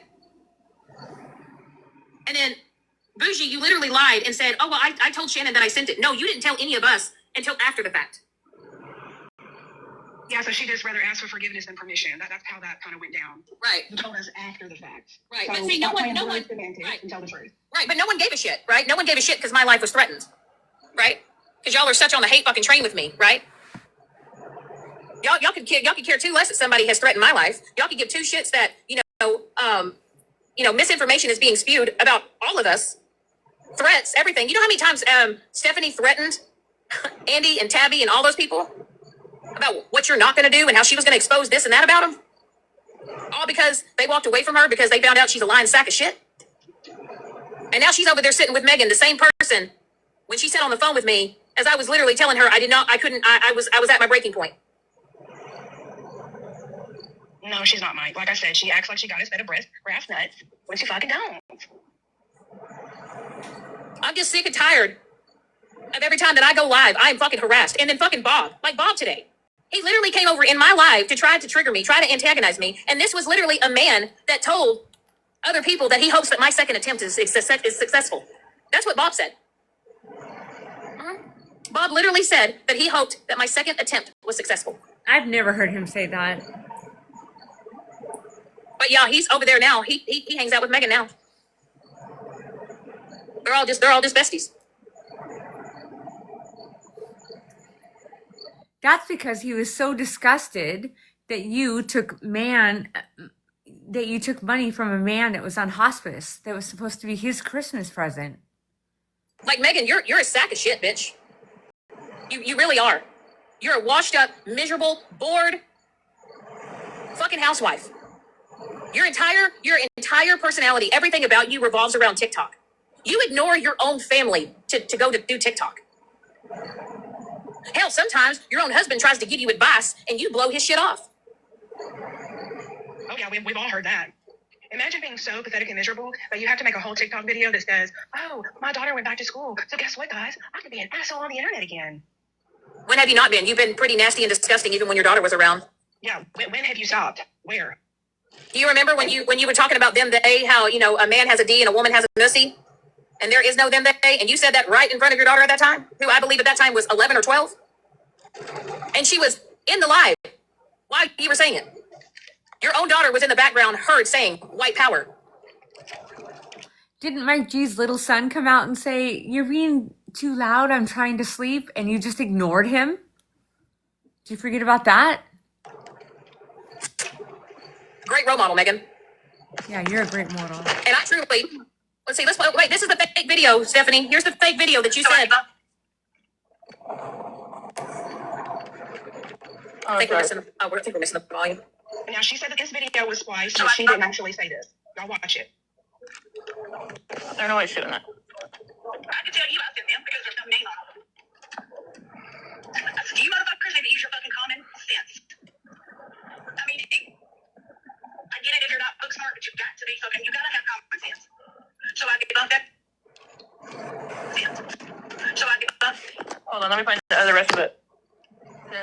And then Bougie, you literally lied and said, "Oh well, I told Shannon that I sent it." No, you didn't tell any of us until after the fact. Yeah, so she just rather ask for forgiveness than permission. That's how that kind of went down. Right. You told us after the fact. Right. So But see, no one, semantics right. and tell the truth. Right, but no one gave a shit, right? No one gave a shit because my life was threatened, right? Because y'all are such on the hate fucking train with me, right? Y'all could care two less that somebody has threatened my life. Y'all could give two shits that misinformation is being spewed about all of us, threats, everything. You know how many times Stephanie threatened Andy and Tabby and all those people about what you're not going to do and how she was going to expose this and that about them? All because they walked away from her because they found out she's a lying sack of shit. And now she's over there sitting with Megan, the same person, when she sat on the phone with me, as I was literally telling her I was at my breaking point. No, she's not mine. Like I said, she acts like she got a set of brass nuts when she fucking don't. I'm just sick and tired of every time that I go live, I am fucking harassed. And then fucking Bob, like Bob today. He literally came over in my live to try to trigger me, try to antagonize me. And this was literally a man that told other people that he hopes that my second attempt is successful. That's what Bob said. Bob literally said that he hoped that my second attempt was successful. I've never heard him say that. But yeah, he's over there now. He hangs out with Megan now. They're all just besties. That's because he was so disgusted that you took money from a man that was on hospice that was supposed to be his Christmas present. Like Megan, you're a sack of shit, bitch. You really are. You're a washed up, miserable, bored fucking housewife. Your entire personality, everything about you revolves around TikTok. You ignore your own family to go to do TikTok. Hell, sometimes your own husband tries to give you advice and you blow his shit off. Oh yeah, we've all heard that. Imagine being so pathetic and miserable that you have to make a whole TikTok video that says, "Oh, my daughter went back to school, so guess what, guys? I can be an asshole on the internet again." When have you not been? You've been pretty nasty and disgusting even when your daughter was around. Yeah, when have you stopped? Where? Do you remember when you were talking about them they, how, a man has a D and a woman has a nussy? And there is no them they, and you said that right in front of your daughter at that time, who I believe at that time was 11 or 12. And she was in the live while you were saying it. Your own daughter was in the background, heard saying white power. Didn't Mike G's little son come out and say, "You're being too loud, I'm trying to sleep," and you just ignored him? Did you forget about that? Great role model, Megan. Yeah, you're a great model. And I truly, let's play, wait, this is the fake video, Stephanie. Here's the fake video that you said. I think we're missing the volume. Now, she said that this video was spliced, so she didn't actually say this. Y'all watch it. I don't know why she's doing that. I can tell you I sent them because there's no name on them. Do you motherfuckers need to use your fucking common sense? I mean, I get it if you're not book smart, but you gotta have common sense. So I debunk that. Hold on, let me find the rest of it.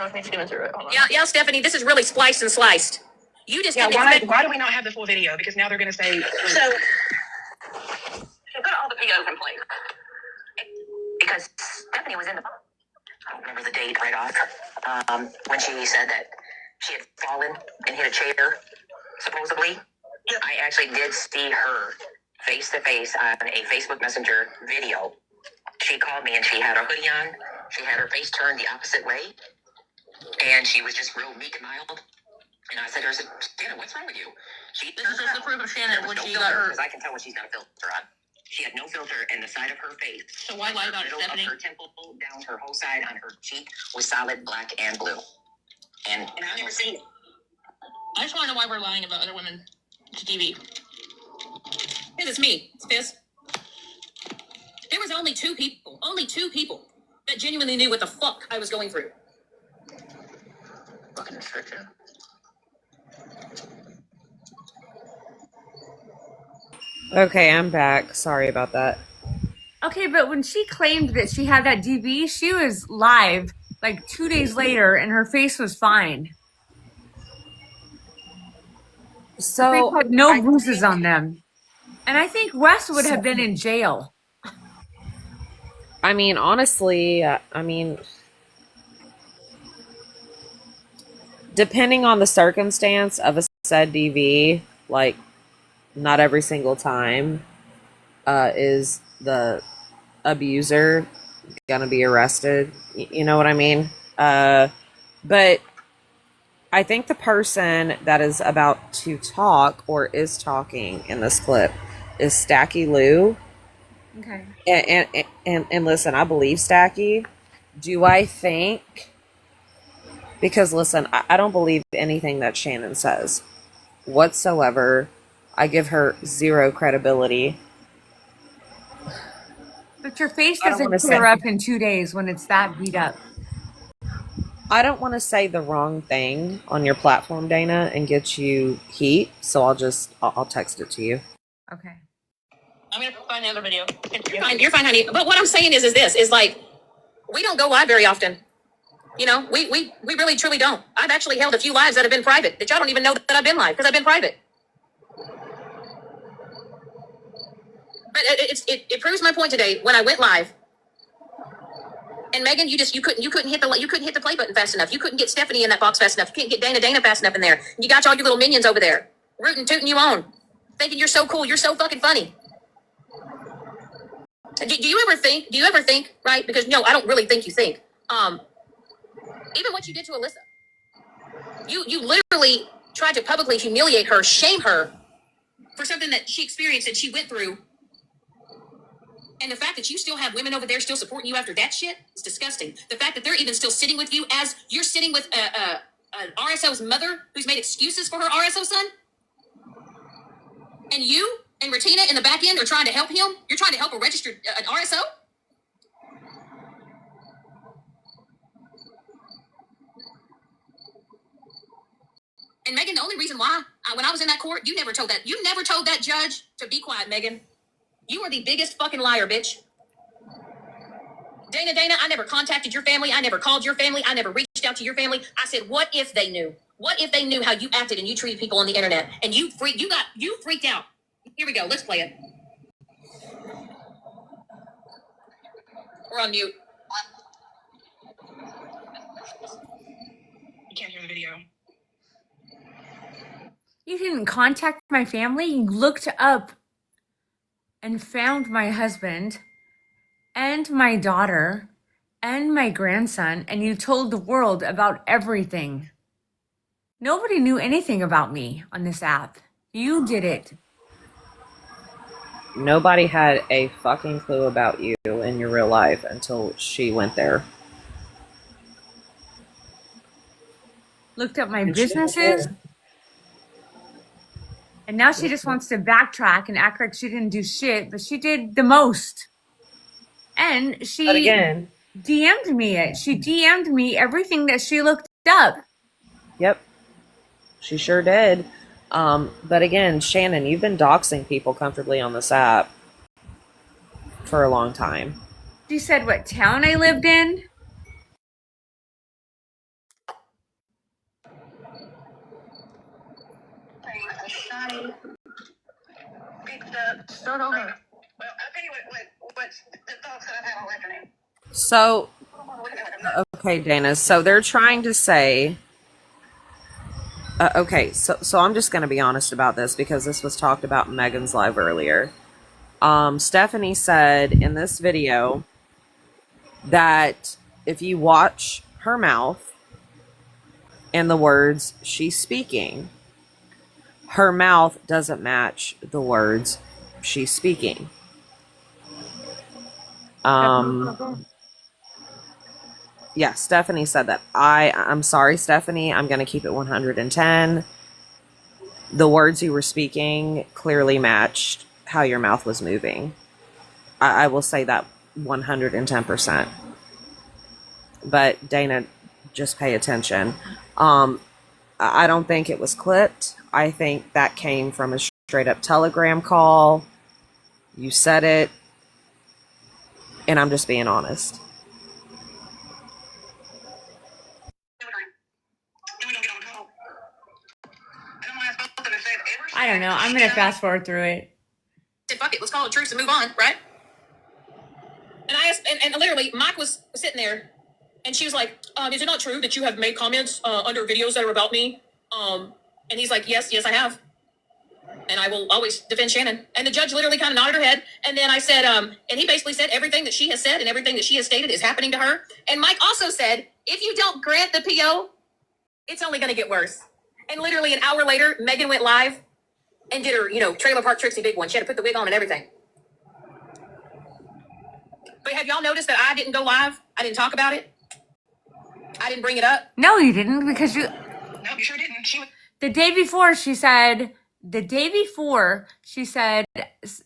With me skimming through it. Hold on. Yeah, Stephanie, this is really spliced and sliced. You just why do we not have the full video? Because now they're going to say. So put all the videos in place. Because Stephanie was in the. I don't remember the date right off. When she said that she had fallen and hit a chair, supposedly. I actually did see her face to face on a Facebook Messenger video. She called me and she had her hoodie on. She had her face turned the opposite way. And she was just real meek and mild. And I said to her, Shannon, what's wrong with you? This is just the proof of Shannon when she got Because her. I can tell when she's got a filter on. She had no filter, and the side of her face, So why lie about it, middle Stephanie? of her temple down her whole side on her cheek was solid black and blue. And I've never seen it. I just want to know why we're lying about other women to TV. Because it's me, it's Fizz. There was only two people that genuinely knew what the fuck I was going through. Fucking restriction. Okay, I'm back. Sorry about that. Okay, but when she claimed that she had that DV, she was live like 2 days later and her face was fine. Her face So, had no bruises on them. And I think Wes would have been in jail. I mean, honestly, I mean, depending on the circumstance of a said DV, like, not every single time is the abuser gonna be arrested. You know what I mean? But I think the person that is about to talk or is talking in this clip is Stacky Lou. Okay. And listen, I believe Stacky. Do I think? Because listen, I don't believe anything that Shannon says whatsoever. I give her zero credibility. But your face I don't doesn't wanna clear say- up in 2 days when it's that beat up. I don't want to say the wrong thing on your platform, Dana, and get you heat. So I'll text it to you. Okay. I'm gonna find the other video. You're fine, honey. But what I'm saying is like, we don't go live very often. You know, we really truly don't. I've actually held a few lives that have been private that y'all don't even know that I've been live because I've been private. But it proves my point today when I went live. And Megan, you couldn't hit the play button fast enough. You couldn't get Stephanie in that box fast enough. You couldn't get Dana fast enough in there. You got all your little minions over there, rooting, tooting you on, thinking you're so cool, you're so fucking funny. Do you ever think, right? Because no, I don't really think you think. Even what you did to Alyssa, you literally tried to publicly humiliate her, shame her for something that she experienced and she went through. And the fact that you still have women over there still supporting you after that shit is disgusting. The fact that they're even still sitting with you as you're sitting with an RSO's mother who's made excuses for her RSO son. And you and Ratina in the back end are trying to help him. You're trying to help a registered an RSO. And Megan, the only reason why, when I was in that court, you never told that judge to be quiet, Megan. You are the biggest fucking liar, bitch. Dana, I never contacted your family. I never called your family. I never reached out to your family. I said, what if they knew? What if they knew how you acted and you treated people on the internet? And you freaked out. Here we go. Let's play it. We're on mute. You can't hear the video. You didn't contact my family. You looked up and found my husband and my daughter and my grandson, and you told the world about everything. Nobody knew anything about me on this app. You did it. Nobody had a fucking clue about you in your real life until she went there. Looked up my businesses. And now she just wants to backtrack and act like she didn't do shit, but she did the most. And she But again, DM'd me it. She DM'd me everything that she looked up. yep, she sure did. But again, Shannon, you've been doxing people comfortably on this app for a long time. She said what town I lived in. Start over. Well, I'll tell you what's the thoughts that I've had all afternoon. So, okay, Dana. So they're trying to say, okay. So I'm just going to be honest about this because this was talked about in Megan's live earlier. Stephanie said in this video that if you watch her mouth, and the words she's speaking. Her mouth doesn't match the words she's speaking. Yeah, Stephanie said that. I'm sorry, Stephanie. I'm going to keep it 110. The words you were speaking clearly matched how your mouth was moving. I will say that 110%. But Dana, just pay attention. I don't think it was clipped. I think that came from a straight up Telegram call. You said it. And I'm just being honest. I don't know. I'm gonna fast forward through it. Said, fuck it, let's call it truce and move on, right? And I asked, and literally, Mike was sitting there, and she was like, is it not true that you have made comments under videos that are about me? And he's like, yes, I have. And I will always defend Shannon. And the judge literally kind of nodded her head. And then I said, and he basically said everything that she has said and everything that she has stated is happening to her. And Mike also said, if you don't grant the PO, it's only going to get worse. And literally an hour later, Megan went live and did her, Trailer Park Trixie big one. She had to put the wig on and everything. But have y'all noticed that I didn't go live? I didn't talk about it. I didn't bring it up. No, you didn't, because No, you sure didn't. the day before she said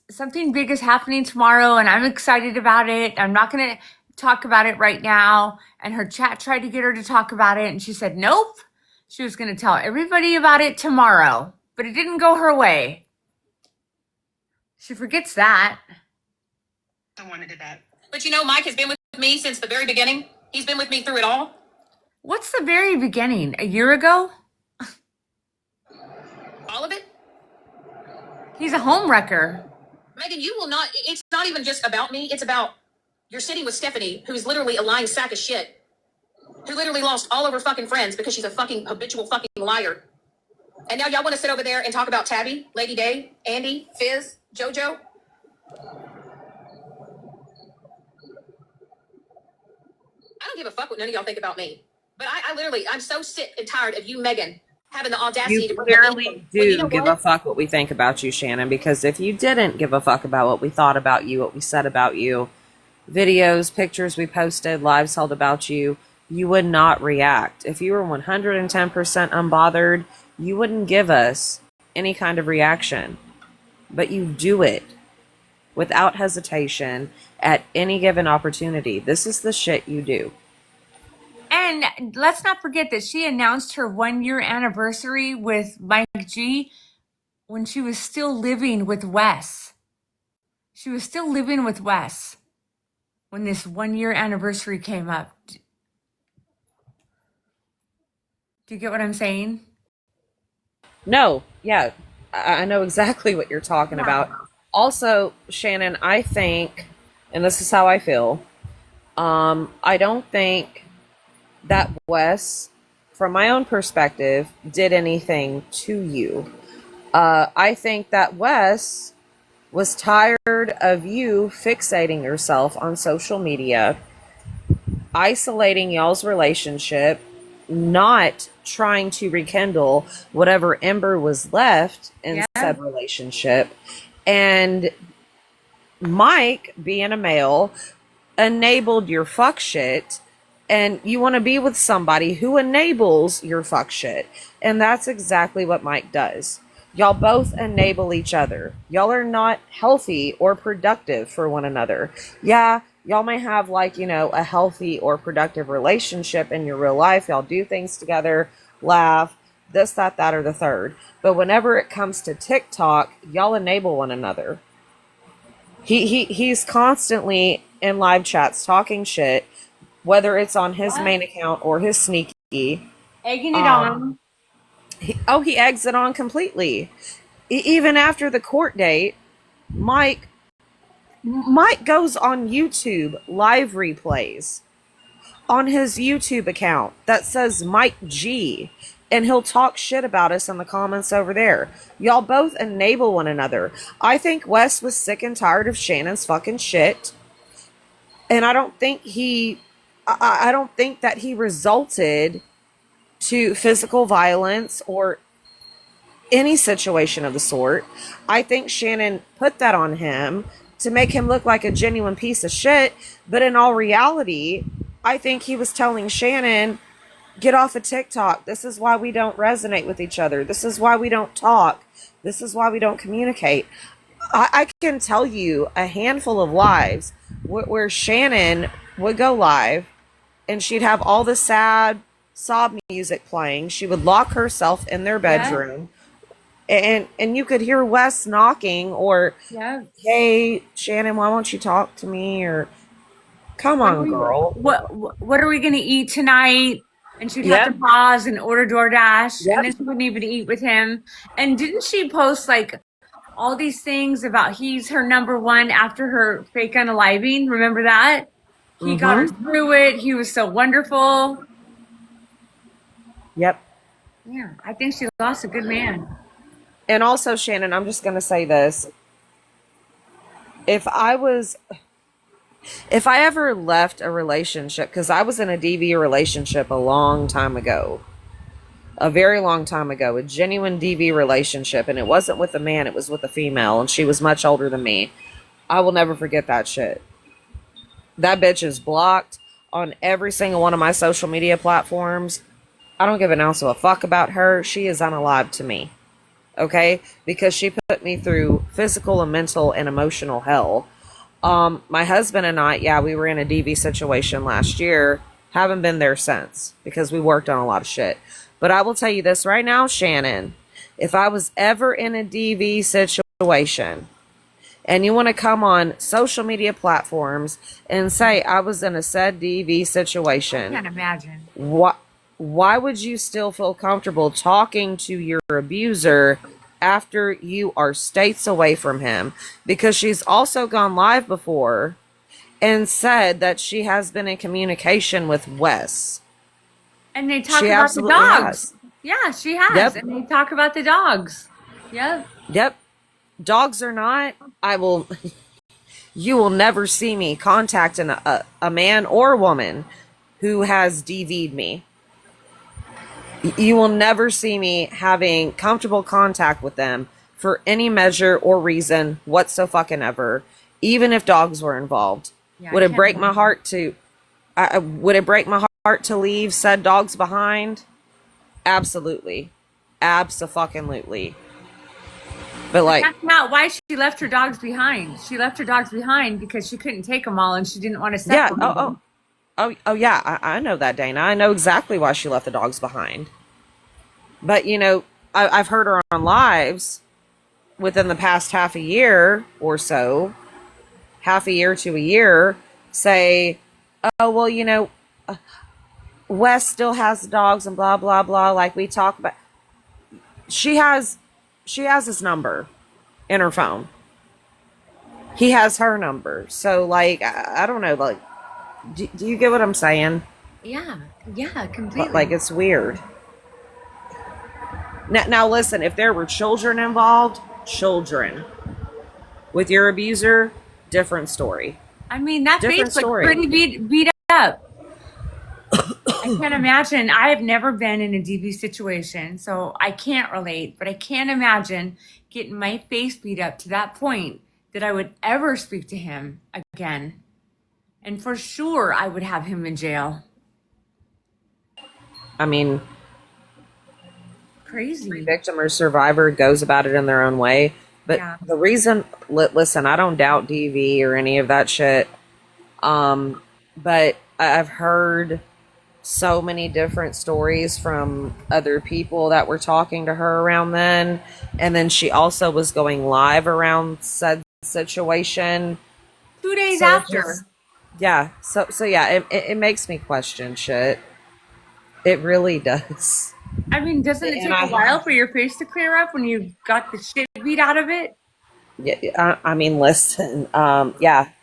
something big is happening tomorrow and I'm excited about it. I'm not going to talk about it right now. And her chat tried to get her to talk about it. And she said, nope. She was going to tell everybody about it tomorrow, but it didn't go her way. She forgets that. Someone did that. But Mike has been with me since the very beginning. He's been with me through it all. What's the very beginning? A year ago? All of it? He's a home wrecker. Megan, you will not, it's not even just about me. It's about, you're sitting with Stephanie, who's literally a lying sack of shit, who literally lost all of her fucking friends because she's a fucking habitual fucking liar. And now y'all want to sit over there and talk about Tabby, Lady Day, Andy, Fizz, JoJo? I don't give a fuck what none of y'all think about me. But I literally, I'm so sick and tired of you, Megan, having the audacity to You clearly do give a fuck what we think about you, Shannon, because if you didn't give a fuck about what we thought about you, what we said about you, videos, pictures we posted, lives held about you, you would not react. If you were 110% unbothered, you wouldn't give us any kind of reaction. But you do it without hesitation at any given opportunity. This is the shit you do. And let's not forget that she announced her 1-year anniversary with Mike G when she was still living with Wes. She was still living with Wes when this 1-year anniversary came up. Do you get what I'm saying? No, yeah, I know exactly what you're talking about. Also, Shannon, I think, and this is how I feel, I don't think that Wes, from my own perspective, did anything to you. I think that Wes was tired of you fixating yourself on social media, isolating y'all's relationship, not trying to rekindle whatever ember was left in said relationship. And Mike, being a male, enabled your fuck shit. And you want to be with somebody who enables your fuck shit. And that's exactly what Mike does. Y'all both enable each other. Y'all are not healthy or productive for one another. Yeah, y'all may have a healthy or productive relationship in your real life. Y'all do things together, laugh, this, that, or the third. But whenever it comes to TikTok, y'all enable one another. He's constantly in live chats talking shit, whether it's on his main account or his sneaky. Egging it on. He eggs it on completely. Even after the court date, Mike goes on YouTube live replays on his YouTube account that says Mike G, and he'll talk shit about us in the comments over there. Y'all both enable one another. I think Wes was sick and tired of Shannon's fucking shit, and I don't think that he resulted to physical violence or any situation of the sort. I think Shannon put that on him to make him look like a genuine piece of shit. But in all reality, I think he was telling Shannon, get off of TikTok. This is why we don't resonate with each other. This is why we don't talk. This is why we don't communicate. I can tell you a handful of lives where Shannon would go live and she'd have all the sad sob music playing. She would lock herself in their bedroom. And you could hear Wes knocking or, hey, Shannon, why won't you talk to me? Or, come on, girl. What are we going to eat tonight? And she'd have to pause and order DoorDash. And then she wouldn't even eat with him. And didn't she post like all these things about he's her number one after her fake unaliving? Remember that? He got her through it. He was so wonderful. Yep. Yeah, I think she lost a good man. And also, Shannon, I'm just going to say this. If I ever left a relationship, because I was in a DV relationship a long time ago, a very long time ago, a genuine DV relationship, and it wasn't with a man, it was with a female, and she was much older than me. I will never forget that shit. That bitch is blocked on every single one of my social media platforms. I don't give an ounce of a fuck about her. She is unalive to me. Okay? Because she put me through physical and mental and emotional hell. My husband and I, we were in a DV situation last year. Haven't been there since because we worked on a lot of shit. But I will tell you this right now, Shannon. If I was ever in a DV situation and you want to come on social media platforms and say I was in a said DV situation. I can't imagine. Why would you still feel comfortable talking to your abuser after you are states away from him? Because she's also gone live before and said that she has been in communication with Wes. And they talk about the dogs. Has. Yeah, she has. Yep. And they talk about the dogs. Yep. Dogs or not, you will never see me contacting a man or woman who has DV'd me. You will never see me having comfortable contact with them for any measure or reason whatsoever, even if dogs were involved. Would it break my heart to leave said dogs behind? Absolutely. Abso-fucking-lutely. But like, that's not why she left her dogs behind. She left her dogs behind because she couldn't take them all and she didn't want to separate them. Oh yeah, I know that, Dana. I know exactly why she left the dogs behind. But, I've heard her on lives within the past half a year or so, half a year to a year, say, oh, well, Wes still has the dogs and blah, blah, blah, like we talk about. She has his number in her phone. He has her number. So, like, I don't know, like, do you get what I'm saying? Yeah, completely. Like, it's weird. Now listen, if there were children involved, with your abuser, different story. I mean, that face looks pretty beat up. I can't imagine. I have never been in a DV situation, so I can't relate, but I can't imagine getting my face beat up to that point that I would ever speak to him again. And for sure, I would have him in jail. I mean, crazy. Victim or survivor goes about it in their own way. But the reason, listen, I don't doubt DV or any of that shit. But I've heard so many different stories from other people that were talking to her around then. And then she also was going live around said situation 2 days after. So yeah, it makes me question shit. It really does. I mean, doesn't it take a while for your face to clear up when you got the shit beat out of it? Yeah, I mean, listen,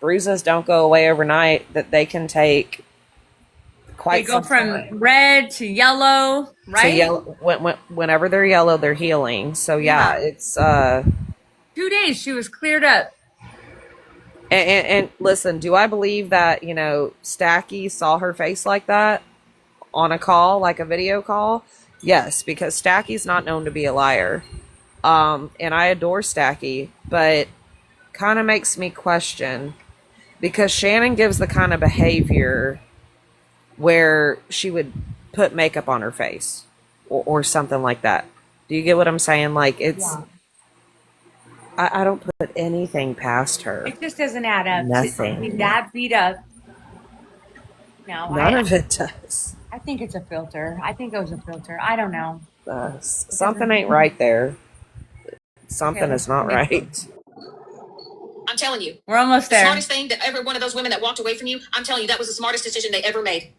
bruises don't go away overnight. That they can take quite. They go from red to yellow, right? To yellow, whenever they're yellow, they're healing. So it's 2 days. She was cleared up. And listen, do I believe that Stacky saw her face like that on a call, like a video call, yes, because Stacky's not known to be a liar. And I adore Stacky, but kind of makes me question because Shannon gives the kind of behavior where she would put makeup on her face or something like that. Do you get what I'm saying? Like, it's, Yeah. I don't put anything past her. It just doesn't add up. Nothing. To be that beat up. No, None of it does. I think it's a filter. I think it was a filter. I don't know. Something ain't right there. Something Okay, is not let's right. I'm telling you. We're almost The there. smartest thing that every one of those women that walked away from you, I'm telling you, that was the smartest decision they ever made.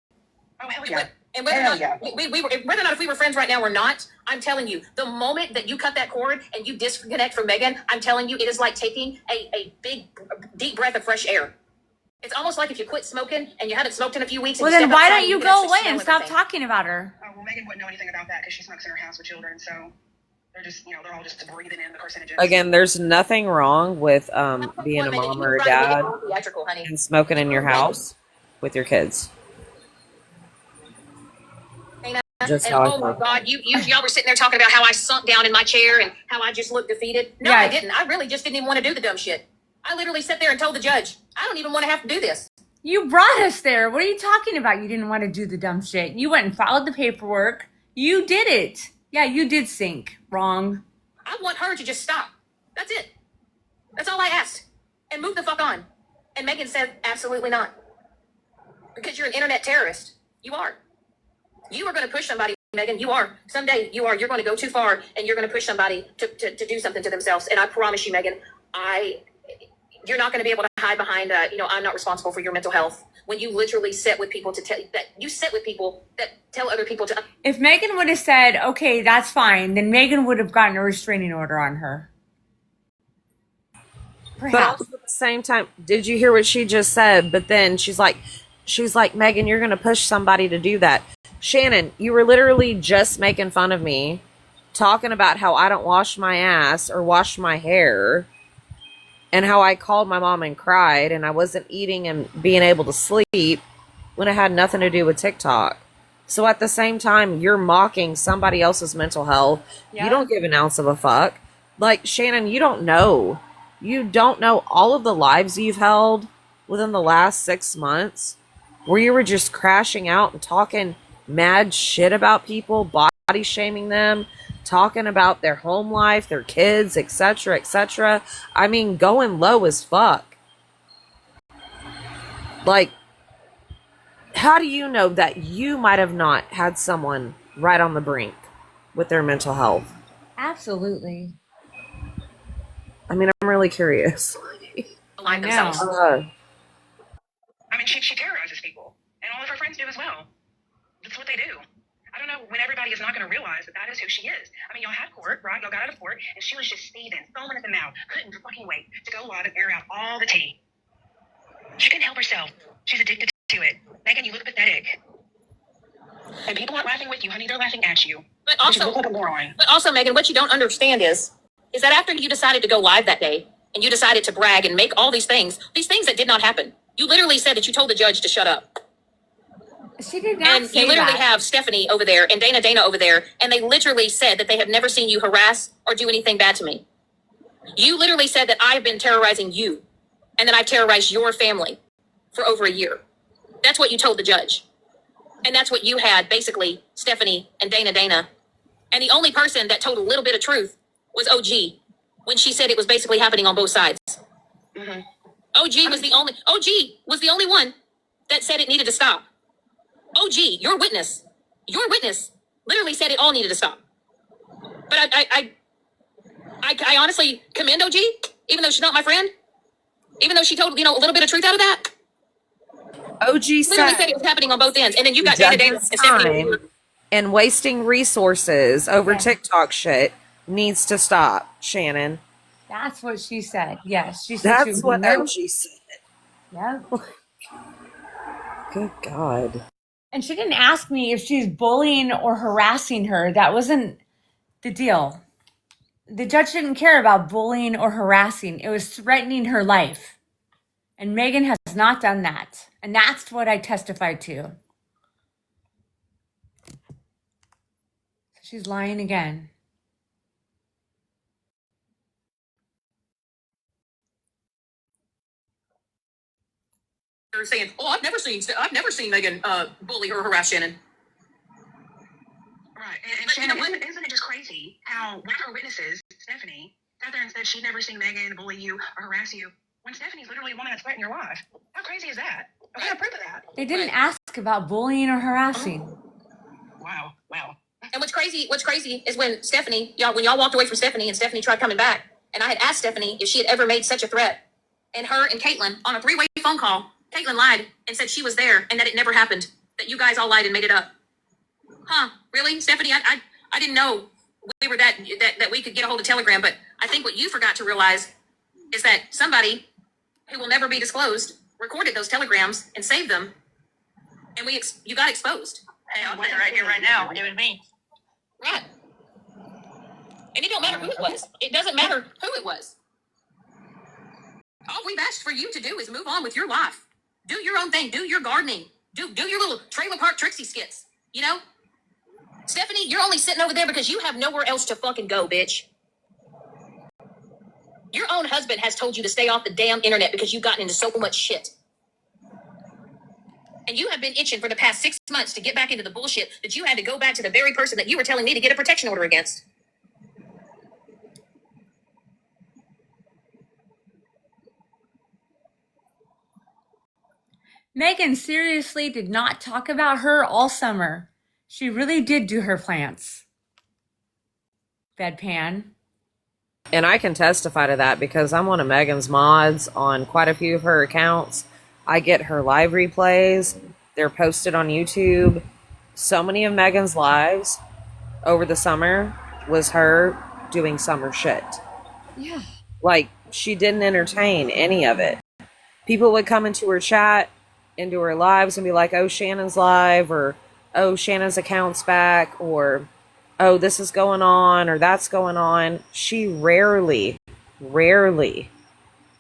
Oh, hell yeah. And whether or Hell not yeah. we were, whether or not if we were friends right now or not, I'm telling you, the moment that you cut that cord and you disconnect from Megan, I'm telling you, it is like taking a big, deep breath of fresh air. It's almost like if you quit smoking and you haven't smoked in a few weeks. Well, and you then step why outside don't and you can go actually away smell and stop everything. talking about her? Oh, well, Megan wouldn't know anything about that because she smokes in her house with children, so they're just, they're all just breathing in the carcinogens. Again, there's nothing wrong with being a Megan, mom you or were a trying to make dad it all theatrical, honey. and smoking in your house with your kids. Just And how I oh my feel. God, y'all were sitting there talking about how I sunk down in my chair and how I just looked defeated. No, Yeah. I didn't. I really just didn't even want to do the dumb shit. I literally sat there and told the judge, I don't even want to have to do this. You brought us there. What are you talking about? You didn't want to do the dumb shit. You went and filed the paperwork. You did it. Yeah, you did sink. Wrong. I want her to just stop. That's it. That's all I asked. And move the fuck on. And Megan said, absolutely not. Because you're an internet terrorist. You are. You are going to push somebody, Megan. You are. Someday you are. You're going to go too far and you're going to push somebody to do something to themselves. And I promise you, Megan, you're not going to be able to hide behind, I'm not responsible for your mental health. When you literally sit with people to tell that you sit with people that tell other people to. If Megan would have said, okay, that's fine, then Megan would have gotten a restraining order on her. But Perhaps. also at the same time, did you hear what she just said? But then she's like, Megan, you're going to push somebody to do that. Shannon, you were literally just making fun of me, talking about how I don't wash my ass or wash my hair, and how I called my mom and cried, and I wasn't eating and being able to sleep when it had nothing to do with TikTok. So at the same time, you're mocking somebody else's mental health. Yeah. You don't give an ounce of a fuck. Like, Shannon, you don't know. You don't know all of the lives you've held within the last 6 months where you were just crashing out and talking mad shit about people, body shaming them, talking about their home life, their kids, etc., etc. I mean, going low as fuck. Like, how do you know that you might have not had someone right on the brink with their mental health? Absolutely. I mean, I'm really curious. Align I themselves. I mean, she terrorizes people, and all of her friends do as well. That's what they do. I don't know when everybody is not going to realize that that is who she is. I mean, y'all had court, right? Y'all got out of court, and she was just seething, foaming at the mouth, couldn't fucking wait to go live and air out all the tea. She couldn't help herself. She's addicted to it. Megan, you look pathetic. And people aren't laughing with you, honey. They're laughing at you. But You also, look like a moron. But also, Megan, what you don't understand is that after you decided to go live that day and you decided to brag and make all these things that did not happen, you literally said that you told the judge to shut up. She did not And say you literally that. have Stephanie over there and Dana over there, and they literally said that they have never seen you harass or do anything bad to me. You literally said that I've been terrorizing you and that I've terrorized your family for over a year. That's what you told the judge. And that's what you had, basically, Stephanie and Dana. And the only person that told a little bit of truth was OG when she said it was basically happening on both sides. Mm-hmm. OG was the only one that said it needed to stop. OG, your witness, literally said it all needed to stop. But I honestly commend OG, even though she's not my friend, even though she told a little bit of truth out of that. OG Literally said said it was happening on both ends, and then you got Dana and judge's Stephanie. time and wasting resources over Yeah. TikTok shit needs to stop, Shannon. That's what she said. Yes, she said she That's would what never. OG said. Yeah. Good God. And she didn't ask me if she's bullying or harassing her. That wasn't the deal. The judge didn't care about bullying or harassing. It was threatening her life. And Megan has not done that. And that's what I testified to. She's lying again. They're saying, "Oh, I've never seen Megan bully or harass Shannon." Right. And Shannon, isn't it just crazy how one of her witnesses, Stephanie, sat there and said she'd never seen Megan bully you or harass you when Stephanie's literally one that's threatening your life? How crazy is that? We have proof of that. They didn't ask about bullying or harassing. Wow. And what's crazy is when y'all walked away from Stephanie and Stephanie tried coming back, and I had asked Stephanie if she had ever made such a threat, and her and Caitlin on a 3-way phone call, Caitlin lied and said she was there and that it never happened, that you guys all lied and made it up. Huh? Really, Stephanie? I didn't know we were that we could get a hold of Telegram, but I think what you forgot to realize is that somebody who will never be disclosed recorded those telegrams and saved them, and you got exposed. Hey, I'll tell you right here, right now. It was me. Right. And it don't matter who it was. It doesn't matter who it was. All we've asked for you to do is move on with your life. Do your own thing. Do your gardening. Do your little trailer park Trixie skits. You know? Stephanie, you're only sitting over there because you have nowhere else to fucking go, bitch. Your own husband has told you to stay off the damn internet because you've gotten into so much shit. And you have been itching for the past 6 months to get back into the bullshit that you had to go back to the very person that you were telling me to get a protection order against. Megan seriously did not talk about her all summer. She really did do her plants. Bedpan. And I can testify to that because I'm one of Megan's mods on quite a few of her accounts. I get her live replays. They're posted on YouTube. So many of Megan's lives over the summer was her doing summer shit. Yeah. Like, she didn't entertain any of it. People would come into her chat, into her lives, and be like, oh, Shannon's live, or oh, Shannon's account's back, or oh, this is going on, or that's going on. She rarely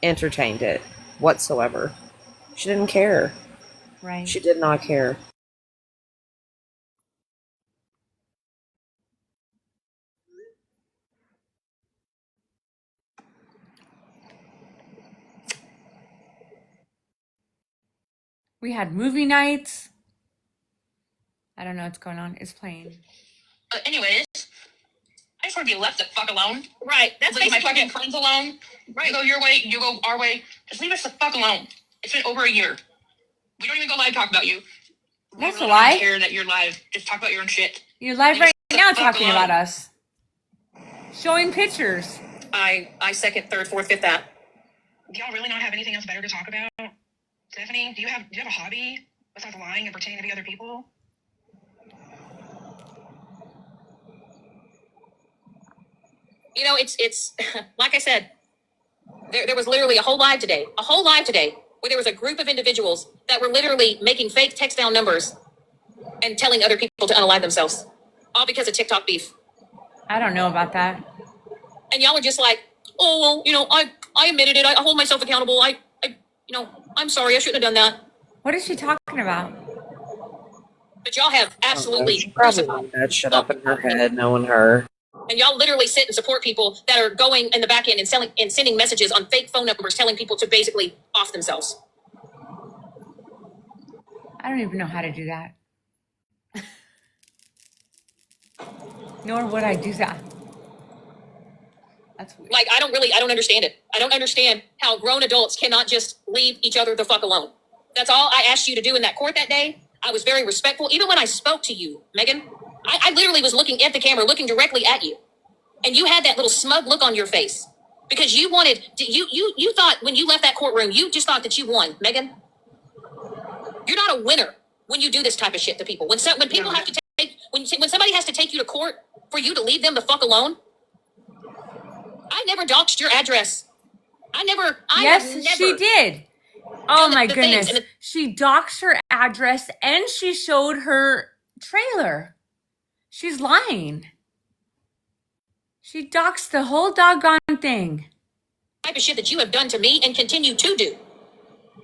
entertained it whatsoever. She didn't care. Right. She did not care. We had movie nights. I don't know what's going on. It's playing. But anyways, I just want to be left the fuck alone. Right. That's Leave my basically fucking friends alone. Right. You go your way, you go our way. Just leave us the fuck alone. It's been over a year. We don't even go live talk about you. That's We a really lie. don't care that you're live. Just talk about your own shit. You're live Leave right us the now fuck talking alone. about us. Showing pictures. I second, third, fourth, fifth that. Do y'all really not have anything else better to talk about? Stephanie, do you have a hobby besides lying and pretending to be other people? You know, it's like I said, there was literally a whole live today where there was a group of individuals that were literally making fake text down numbers and telling other people to unalive themselves, all because of TikTok beef. I don't know about that. And y'all were just like, oh, well, you know, I admitted it. I hold myself accountable. I'm sorry. I shouldn't have done that. What is she talking about? But y'all have absolutely She probably made that shit up in her head, knowing her. And y'all literally sit and support people that are going in the back end and sending messages on fake phone numbers telling people to basically off themselves. I don't even know how to do that. Nor would I do that. That's weird. Like, I don't understand it. I don't understand how grown adults cannot just leave each other the fuck alone. That's all I asked you to do in that court that day. I was very respectful. Even when I spoke to you, Megan, I literally was looking at the camera, looking directly at you. And you had that little smug look on your face. Because you wanted, you thought when you left that courtroom, you just thought that you won, Megan. You're not a winner when you do this type of shit to people. When people have to take, when somebody has to take you to court for you to leave them the fuck alone. I never doxed your address. Yes, she did. Oh my the goodness. things, and She doxed her address and she showed her trailer. She's lying. She doxed the whole doggone thing. type of shit that you have done to me and continue to do.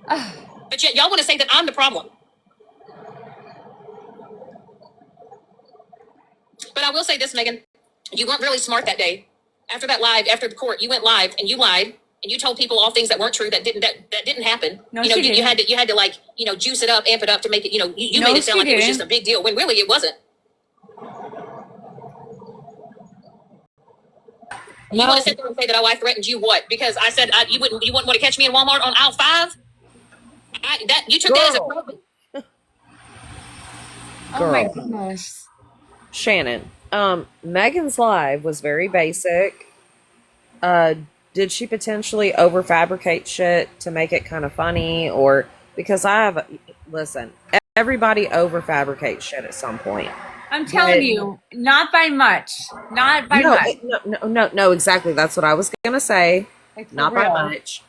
But yet y'all want to say that I'm the problem. But I will say this, Megan, you weren't really smart that day. After that live, after the court, you went live and you lied and you told people all things that weren't true, that didn't happen. No, you know, she you didn't. had to like, you know, juice it up, amp it up to make it, you know, you No, made it sound she like it was didn't. just a big deal when really it wasn't. You want to sit there and say that, oh, I threatened you what? Because I said you wouldn't want to catch me in Walmart on aisle 5? You took that as a problem. Oh my Girl. goodness. Shannon, Megan's live was very basic. Did she potentially overfabricate shit to make it kind of funny? Or because listen, everybody overfabricates shit at some point. I'm telling you, not by much. Not by much. No, exactly. That's what I was gonna say. Like, for Not by real. much.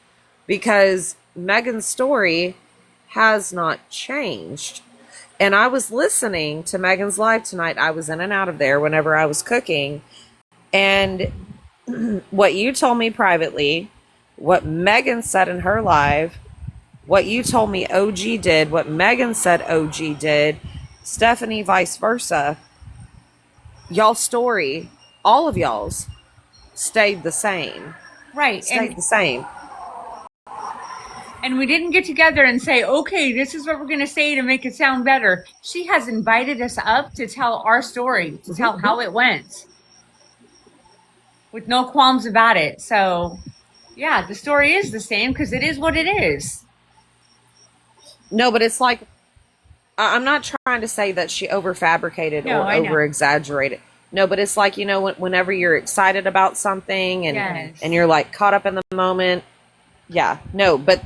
Because Megan's story has not changed. And I was listening to Megan's live tonight. I was in and out of there whenever I was cooking. And what you told me privately, what Megan said in her live, what you told me OG did, what Megan said OG did, Stephanie vice versa, y'all's story, all of y'all's, stayed the same. Right. Stayed the same. And we didn't get together and say, okay, this is what we're going to say to make it sound better. She has invited us up to tell our story, to tell how it went, with no qualms about it. So, yeah, the story is the same because it is what it is. No, but it's like, I'm not trying to say that she overfabricated No, or I know. over exaggerated. No, but it's like, you know, whenever you're excited about something and Yes. and you're like caught up in the moment. Yeah, no, but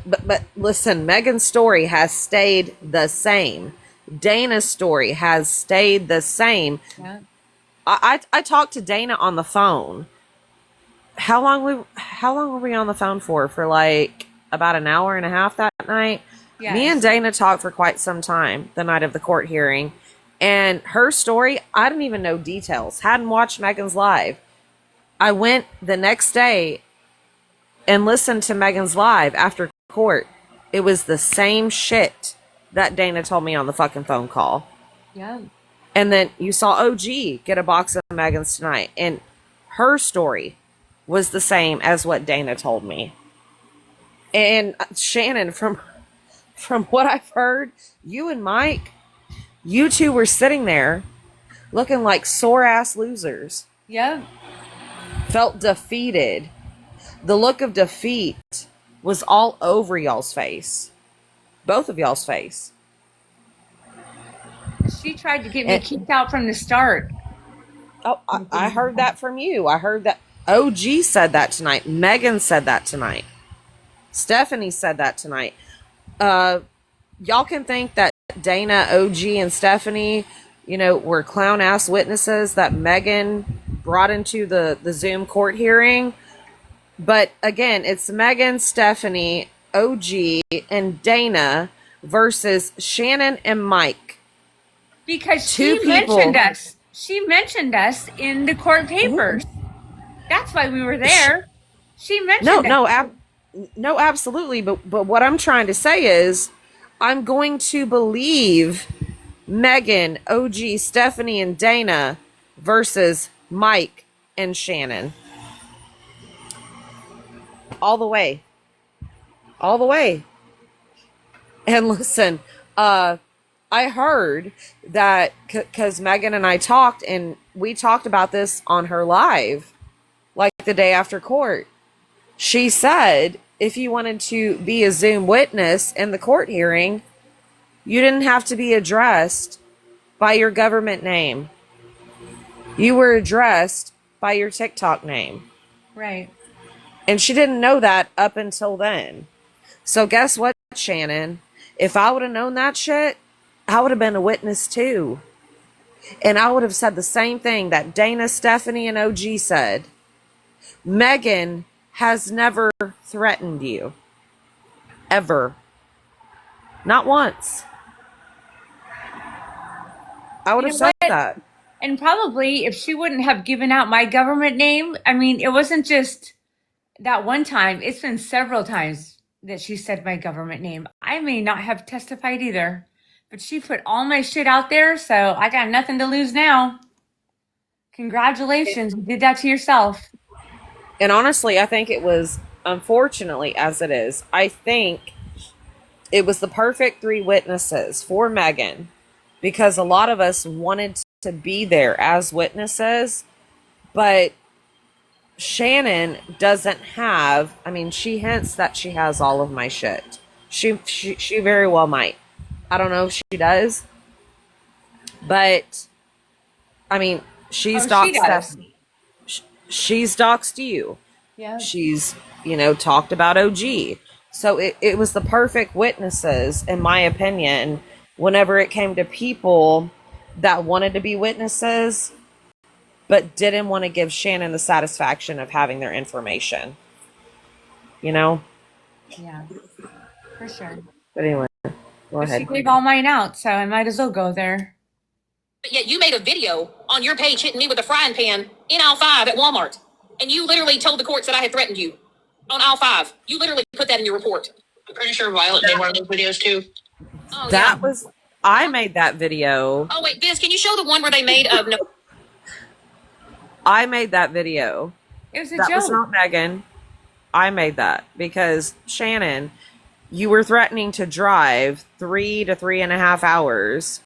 listen, Megan's story has stayed the same. Dana's story has stayed the same. Yeah. I talked to Dana on the phone. How long were we on the phone for? For like about an hour and a half that night. Yes. Me and Dana talked for quite some time the night of the court hearing. And her story, I didn't even know details. Hadn't watched Megan's live. I went the next day and listened to Megan's live after court. It was the same shit that Dana told me on the fucking phone call. Yeah. And then you saw OG get a box of Megan's tonight. And her story was the same as what Dana told me. And Shannon, from what I've heard, you and Mike, you two were sitting there looking like sore ass losers. Yeah. Felt defeated. The look of defeat was all over y'all's face. Both of y'all's face. She tried to get me kicked out from the start. Oh, I heard that from you. I heard that. OG said that tonight. Megan said that tonight. Stephanie said that tonight. Y'all can think that Dana, OG, and Stephanie, you know, were clown ass witnesses that Megan brought into the Zoom court hearing. But again, it's Megan, Stephanie, OG, and Dana versus Shannon and Mike. Because Two she people. mentioned us. She mentioned us in the court papers. That's why we were there. She mentioned us. No, absolutely. But what I'm trying to say is, I'm going to believe Megan, OG, Stephanie, and Dana versus Mike and Shannon. All the way. All the way. And listen, I heard that because Megan and I talked, and we talked about this on her live, like the day after court. She said if you wanted to be a Zoom witness in the court hearing, you didn't have to be addressed by your government name. You were addressed by your TikTok name. Right. And she didn't know that up until then. So guess what, Shannon? If I would have known that shit, I would have been a witness too. And I would have said the same thing that Dana, Stephanie, and OG said. Megan has never threatened you. Ever. Not once. I would have said that. And probably if she wouldn't have given out my government name, I mean, it wasn't just that one time. It's been several times that she said my government name. I may not have testified either, but she put all my shit out there, so I got nothing to lose now. Congratulations. You did that to yourself. And honestly, I think it was, unfortunately, as it is, I think it was the perfect 3 witnesses for Megan, because a lot of us wanted to be there as witnesses, but Shannon doesn't have, I mean, she hints that she has all of my shit. She very well might. I don't know if she does, but I mean, she's doxed Stephanie. She's doxed you. Yeah. She's, talked about OG. So it was the perfect witnesses, in my opinion, whenever it came to people that wanted to be witnesses, but didn't want to give Shannon the satisfaction of having their information. Yeah, for sure. But anyway, go But ahead. she gave all mine out, so I might as well go there. But yet you made a video on your page hitting me with a frying pan in aisle 5 at Walmart. And you literally told the courts that I had threatened you on aisle 5. You literally put that in your report. I'm pretty sure Violet made one of those videos too. Oh, That yeah. was, I made that video. Oh, wait, Biz, can you show the one where they made of no? I made that video. It was a That was joke. not Megan. I made that because Shannon, you were threatening to drive 3 to 3.5 hours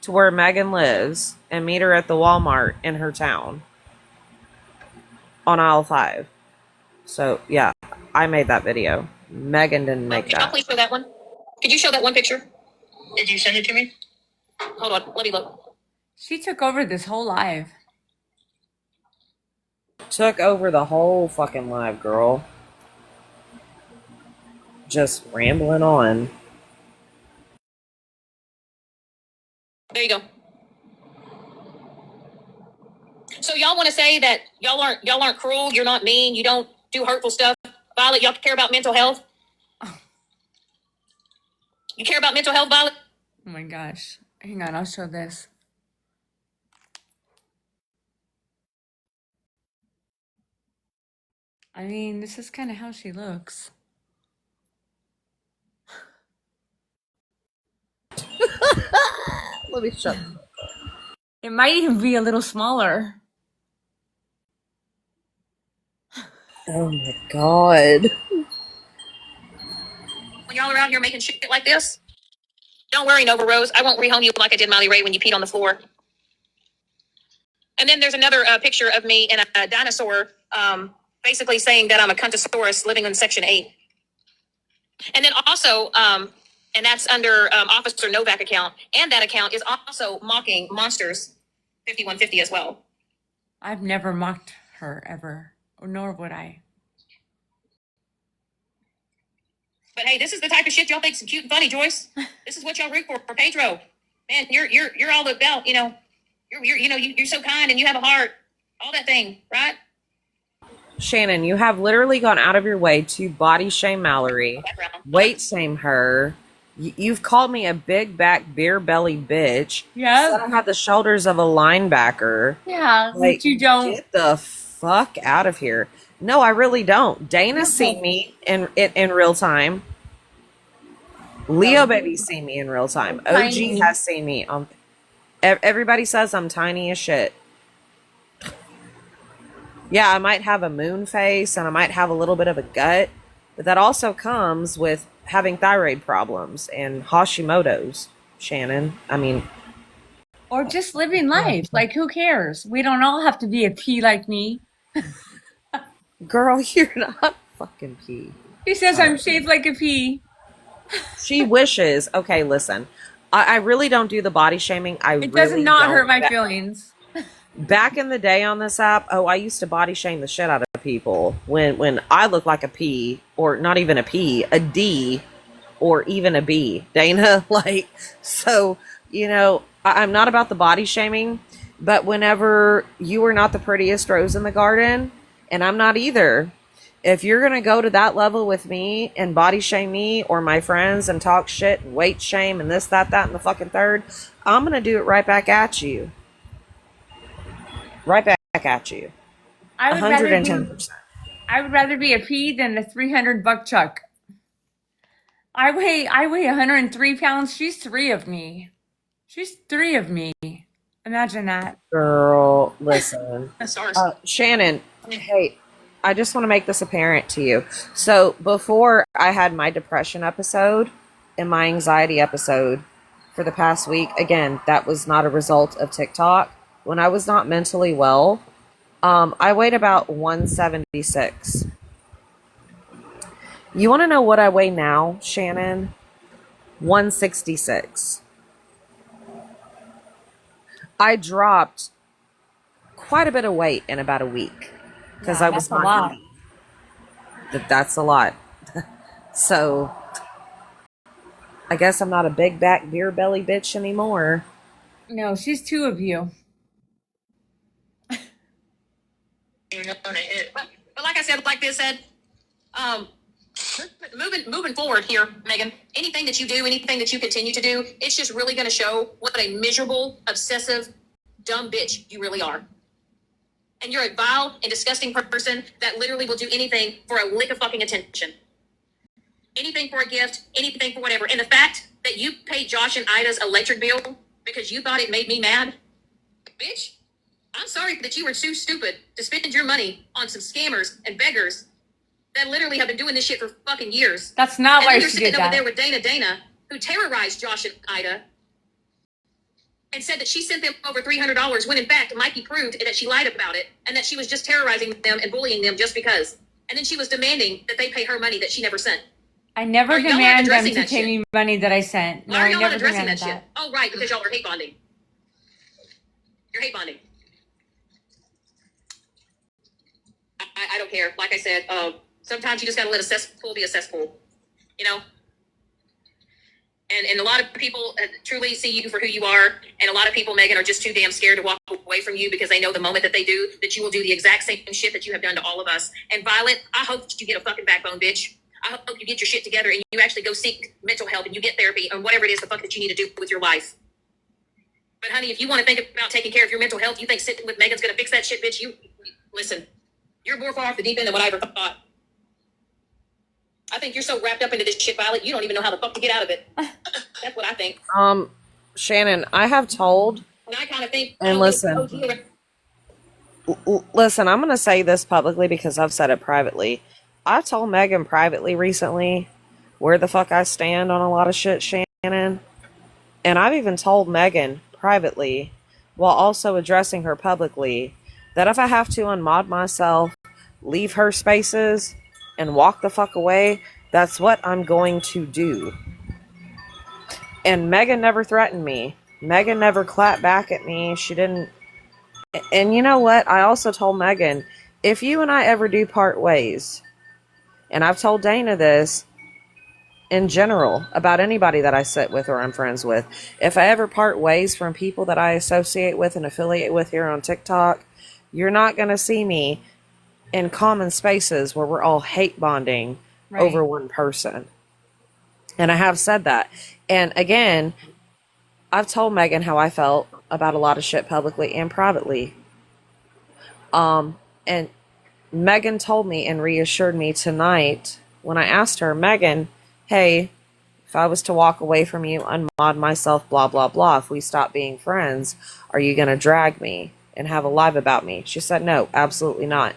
to where Megan lives and meet her at the Walmart in her town on aisle 5. So yeah, I made that video. Megan didn't make Could y'all that. please show that one? Could you show that one picture? Did you send it to me? Hold on, let me look. She took over this whole live. Took over the whole fucking live, girl. Just rambling on. There you go. So y'all want to say that y'all aren't cruel, you're not mean, you don't do hurtful stuff. Violet, y'all care about mental health? You care about mental health, Violet? Oh my gosh. Hang on, I'll show this. I mean, this is kind of how she looks. Let me show. It might even be a little smaller. Oh my god. When y'all are out here making shit like this, don't worry, Nova Rose. I won't rehome you like I did Molly Ray when you peed on the floor. And then there's another picture of me and a dinosaur, basically saying that I'm a Cuntosaurus living in Section 8. And then also, and that's under Officer Novak account, and that account is also mocking Monsters 5150 as well. I've never mocked her ever, nor would I. But hey, this is the type of shit y'all think's cute and funny, Joyce. This is what y'all root for Pedro. Man, you're all about, you're so kind and you have a heart, all that thing, right? Shannon, you have literally gone out of your way to body shame Mallory, weight shame her. You've called me a big back beer belly bitch. Yeah. Said I had the shoulders of a linebacker. Yeah, Like, but you don't. Get the fuck out of here. No, I really don't. Dana's seen me in real time. Leo baby's seen me in real time. OG Tiny. has seen me. Everybody says I'm tiny as shit. Yeah, I might have a moon face and I might have a little bit of a gut, but that also comes with having thyroid problems and Hashimoto's, Shannon. I mean, Or just living life. Like, who cares? We don't all have to be a P like me. girl, you're not fucking pee. He says I'm shaped like a P. She wishes. Okay, listen. I really don't do the body shaming. It does not hurt my feelings. Back in the day on this app, I used to body shame the shit out of people when I look like a P, or not even a P, a D, or even a B. Dana, like, so, I'm not about the body shaming, but whenever you are not the prettiest rose in the garden, and I'm not either, if you're going to go to that level with me and body shame me or my friends and talk shit and weight shame and this, that, and the fucking third, I'm going to do it right back at you. Right back at you. I would rather 110%. I would rather be a P than a 300 buck chuck. I weigh 103 pounds. She's 3 of me. She's 3 of me. And Imagine that. Girl, listen. Stars. Shannon, hey, I just want to make this apparent to you. So before I had my depression episode and my anxiety episode for the past week, again, that was not a result of TikTok. When I was not mentally well, I weighed about 176. You want to know what I weigh now, Shannon? 166. I dropped quite a bit of weight in about a week because I was that's a lot. That's a lot. So I guess I'm not a big back beer belly bitch anymore. No, she's two of you. But like I said, like Biz said, moving forward here, Megan, anything that you do, anything that you continue to do, it's just really going to show what a miserable, obsessive, dumb bitch you really are. And you're a vile and disgusting person that literally will do anything for a lick of fucking attention. Anything for a gift, anything for whatever. And the fact that you paid Josh and Ida's electric bill because you thought it made me mad, bitch, I'm sorry that you were too stupid to spend your money on some scammers and beggars that literally have been doing this shit for fucking years. That's not and why you're she sitting did over that. there with Dana, who terrorized Josh and Ida and said that she sent them over $300 when in fact Mikey proved that she lied about it and that she was just terrorizing them and bullying them just because. And then she was demanding that they pay her money that she never sent. I never Are y'all not demand them addressing to that pay shit? me money that I sent. No, Why are I y'all not never addressing demanded that shit? Oh, right, because y'all are hate bonding. You're hate bonding. I don't care. Like I said, sometimes you just gotta let a cesspool be a cesspool. You know? And a lot of people truly see you for who you are. And a lot of people, Megan, are just too damn scared to walk away from you because they know the moment that they do, that you will do the exact same shit that you have done to all of us. And Violet, I hope that you get a fucking backbone, bitch. I hope you get your shit together and you actually go seek mental help and you get therapy and whatever it is the fuck that you need to do with your life. But honey, if you want to think about taking care of your mental health, you think sitting with Megan's gonna fix that shit, bitch, you listen, you're more far off the deep end than what I ever thought. I think you're so wrapped up into this shit, Violet, you don't even know how the fuck to get out of it. That's what I think. Shannon, I have told, And I kind of think, and listen, listen, I'm going to say this publicly because I've said it privately. I told Megan privately recently where the fuck I stand on a lot of shit, Shannon. And I've even told Megan privately, while also addressing her publicly, that if I have to unmod myself, leave her spaces, and walk the fuck away, that's what I'm going to do. And Megan never threatened me. Megan never clapped back at me. She didn't. And you know what? I also told Megan, if you and I ever do part ways, and I've told Dana this in general about anybody that I sit with or I'm friends with, if I ever part ways from people that I associate with and affiliate with here on TikTok, you're not going to see me in common spaces where we're all hate bonding over one person. And I have said that. And again, I've told Megan how I felt about a lot of shit publicly and privately. And Megan told me and reassured me tonight when I asked her, Megan, hey, if I was to walk away from you, unmod myself, blah, blah, blah, if we stop being friends, are you going to drag me and have a live about me? She said, no, absolutely not.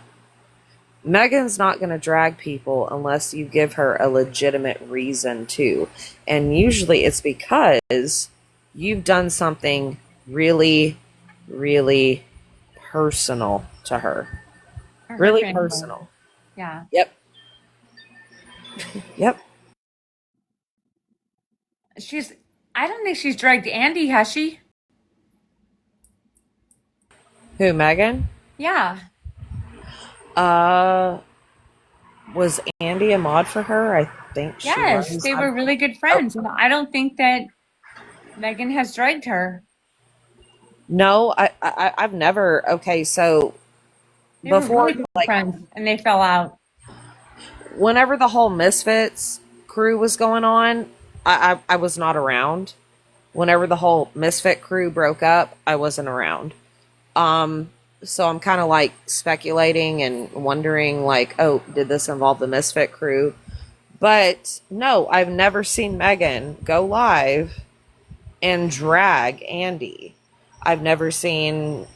Megan's not going to drag people unless you give her a legitimate reason to. And usually it's because you've done something really, really personal to her. Really personal. Yeah. Yep. Yep. I don't think she's dragged Andy, has she? Who, Megan? Yeah. Was Andy a mod for her? I think she Yes, was. they were really good friends. And I don't think that Megan has dragged her. No, I've never. Okay, so They were before, really good friends, and they fell out. whenever the whole Misfits crew was going on, I was not around. Whenever the whole Misfit crew broke up, I wasn't around. So I'm kind of like speculating and wondering like, oh, did this involve the Misfit crew? But no, I've never seen Megan go live and drag Andy. I've never seen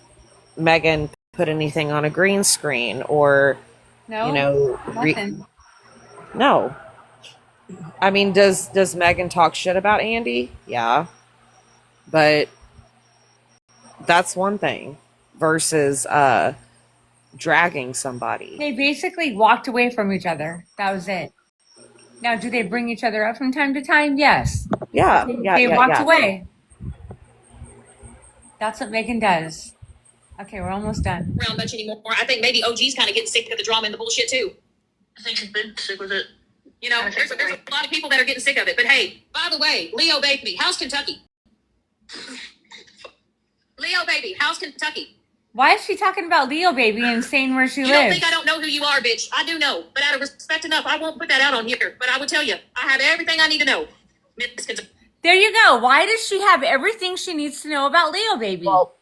Megan put anything on a green screen or, No, you know, nothing. no. I mean, does Megan talk shit about Andy? Yeah. But that's one thing versus dragging somebody. They basically walked away from each other. That was it. Now, do they bring each other up from time to time? Yes. Yeah, They walked away. That's what Megan does. Okay, we're almost done. Around much anymore. I think maybe OG's kind of getting sick of the drama and the bullshit too. I think she's been sick with it. You know, there's a lot of people that are getting sick of it. But hey, by the way, Leo baby, how's Kentucky? Leo baby, how's Kentucky? Why is she talking about Leo baby and saying where she You don't lives? think I don't know who you are, bitch? I do know, but out of respect enough, I won't put that out on here. But I will tell you, I have everything I need to know. Miss Kentucky. There you go. Why does she have everything she needs to know about Leo baby? Well,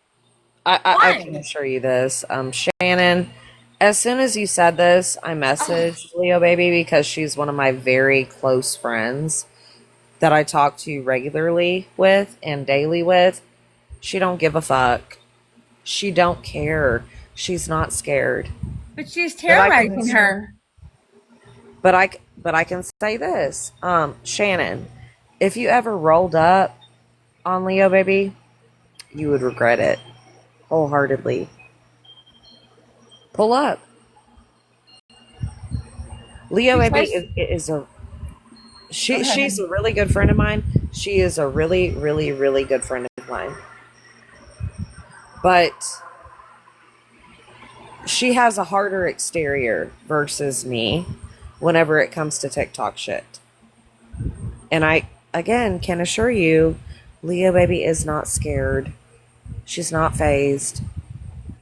I can assure you this, Shannon. As soon as you said this, I messaged Leo baby because she's one of my very close friends that I talk to regularly with and daily with. She don't give a fuck. She don't care. She's not scared. But she's terrorizing her. But I can say this, Shannon, if you ever rolled up on Leo baby, you would regret it wholeheartedly. Pull up. Leo baby is a she's a really good friend of mine. She is a really, really, really good friend of mine. But she has a harder exterior versus me whenever it comes to TikTok shit. And I, again, can assure you, Leo baby is not scared. She's not phased.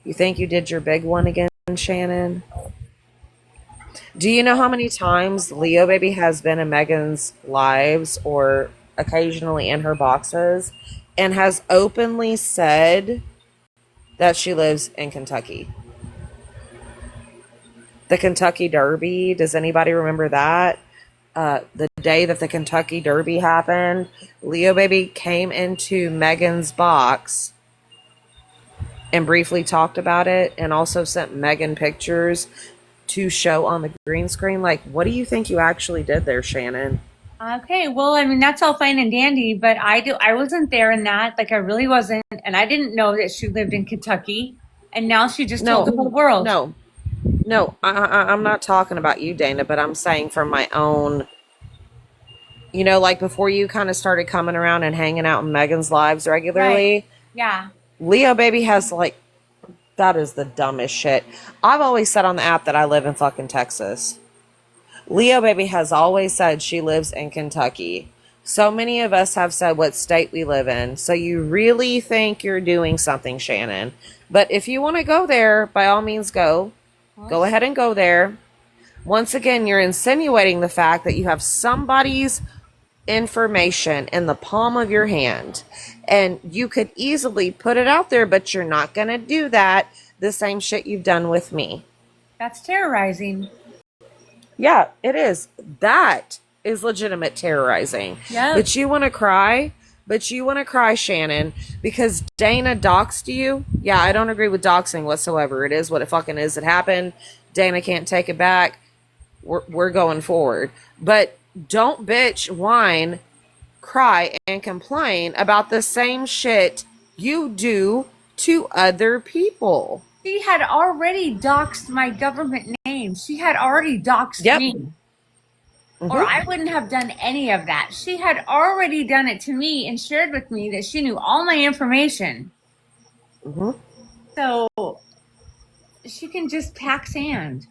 You think you did your big one again, Shannon? Do you know how many times Leo baby has been in Megan's lives or occasionally in her boxes and has openly said that she lives in Kentucky? The Kentucky Derby, does anybody remember that? The day that the Kentucky Derby happened, Leo baby came into Megan's box and briefly talked about it and also sent Megan pictures to show on the green screen. Like, what do you think you actually did there, Shannon? Okay, well, I mean, that's all fine and dandy, but I wasn't there in that. Like, I really wasn't, and I didn't know that she lived in Kentucky, and now she just told the whole world. No, I'm not talking about you, Dana, but I'm saying from my own, you know, like before you kind of started coming around and hanging out in Megan's lives regularly. Right. Yeah. Leo baby has like, that is the dumbest shit. I've always said on the app that I live in fucking Texas. Leo baby has always said she lives in Kentucky. So many of us have said what state we live in. So you really think you're doing something, Shannon. But if you want to go there, by all means go. Go ahead and go there. Once again, you're insinuating the fact that you have somebody's information in the palm of your hand. And you could easily put it out there, but you're not going to do that. The same shit you've done with me. That's terrorizing. Yeah, it is. That is legitimate terrorizing. Yeah. But you want to cry? But you want to cry, Shannon, because Dana doxed you? Yeah, I don't agree with doxing whatsoever. It is what it fucking is. It happened. Dana can't take it back. We're going forward. But don't bitch, whine, cry, and complain about the same shit you do to other people. She had already doxed my government name. She had already doxed me. Mm-hmm. Or I wouldn't have done any of that. She had already done it to me and shared with me that she knew all my information. Mm-hmm. So she can just pack sand.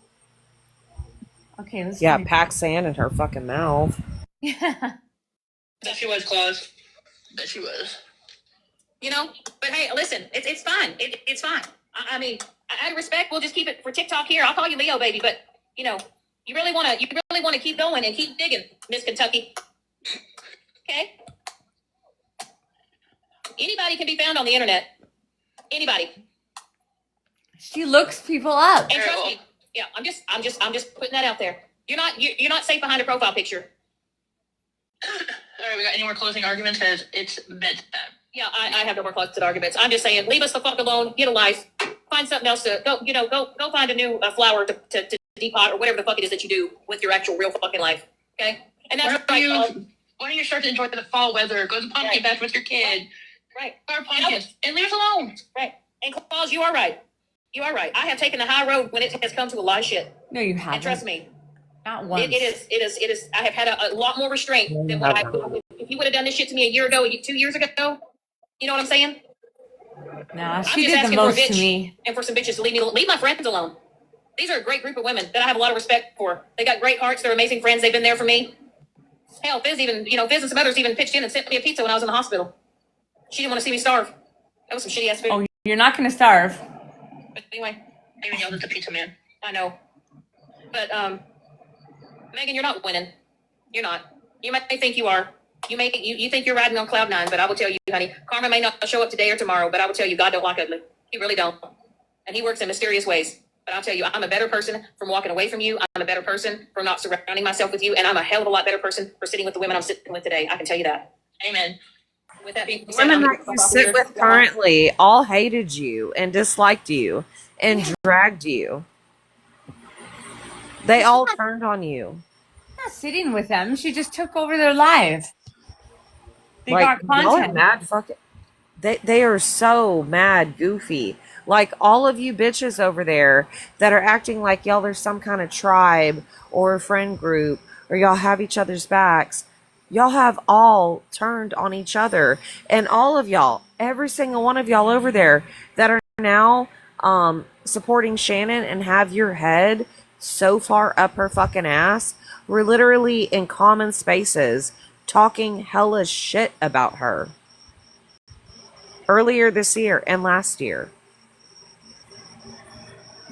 Okay, let's pack sand in her fucking mouth. Yeah. Bet she was, Claus. Bet she was. You know, but hey, listen, it's fine. It's fine. I mean, out of respect, we'll just keep it for TikTok here. I'll call you Leo, baby. But you know, you really want to keep going and keep digging, Miss Kentucky. Okay. Anybody can be found on the internet. Anybody. She looks people up. And trust me. Yeah, I'm just putting that out there. You're not safe behind a profile picture. All right, we got any more closing arguments? As it's bedtime. Yeah, I have no more closeted arguments. I'm just saying, leave us the fuck alone. Get a life. Find something else to go. Go find a new flower to depot or whatever the fuck it is that you do with your actual real fucking life. Okay, and that's why don't you start to enjoy the fall weather? Go to pumpkin patch with your kid. Right. Or pumpkins and leave us alone. Right. And Claus, you are right. You are right. I have taken the high road when it has come to a lot of shit. No, you haven't. And trust me, Not once. it is. I have had a lot more restraint than what I. If you would have done this shit to me a year ago, 2 years ago, you know what I'm saying? Nah, I'm she just did the asking for a most bitch to me. and for some bitches to leave my friends alone. These are a great group of women that I have a lot of respect for. They got great hearts. They're amazing friends. They've been there for me. Hell, Fizz and some others even pitched in and sent me a pizza when I was in the hospital. She didn't want to see me starve. That was some shitty ass food. Oh, you're not gonna starve. But anyway, I even yelled at the pizza man. I know. But Megan, you're not winning. You're not. You might think you are. You think you're riding on cloud nine, but I will tell you, honey, karma may not show up today or tomorrow, but I will tell you, God don't like ugly. He really don't. And he works in mysterious ways. But I'll tell you, I'm a better person from walking away from you. I'm a better person for not surrounding myself with you. And I'm a hell of a lot better person for sitting with the women I'm sitting with today. I can tell you that. Amen. With that being said, Women that you sit with currently all hated you and disliked you and dragged you. They all turned on you. I'm not sitting with them. She just took over their life. They Like, got y'all are content. mad fucking. They are so mad goofy. Like all of you bitches over there that are acting like y'all are some kind of tribe or a friend group or y'all have each other's backs. Y'all have all turned on each other. And all of y'all, every single one of y'all over there that are now supporting Shannon and have your head so far up her fucking ass, we're literally in common spaces talking hella shit about her. Earlier this year and last year.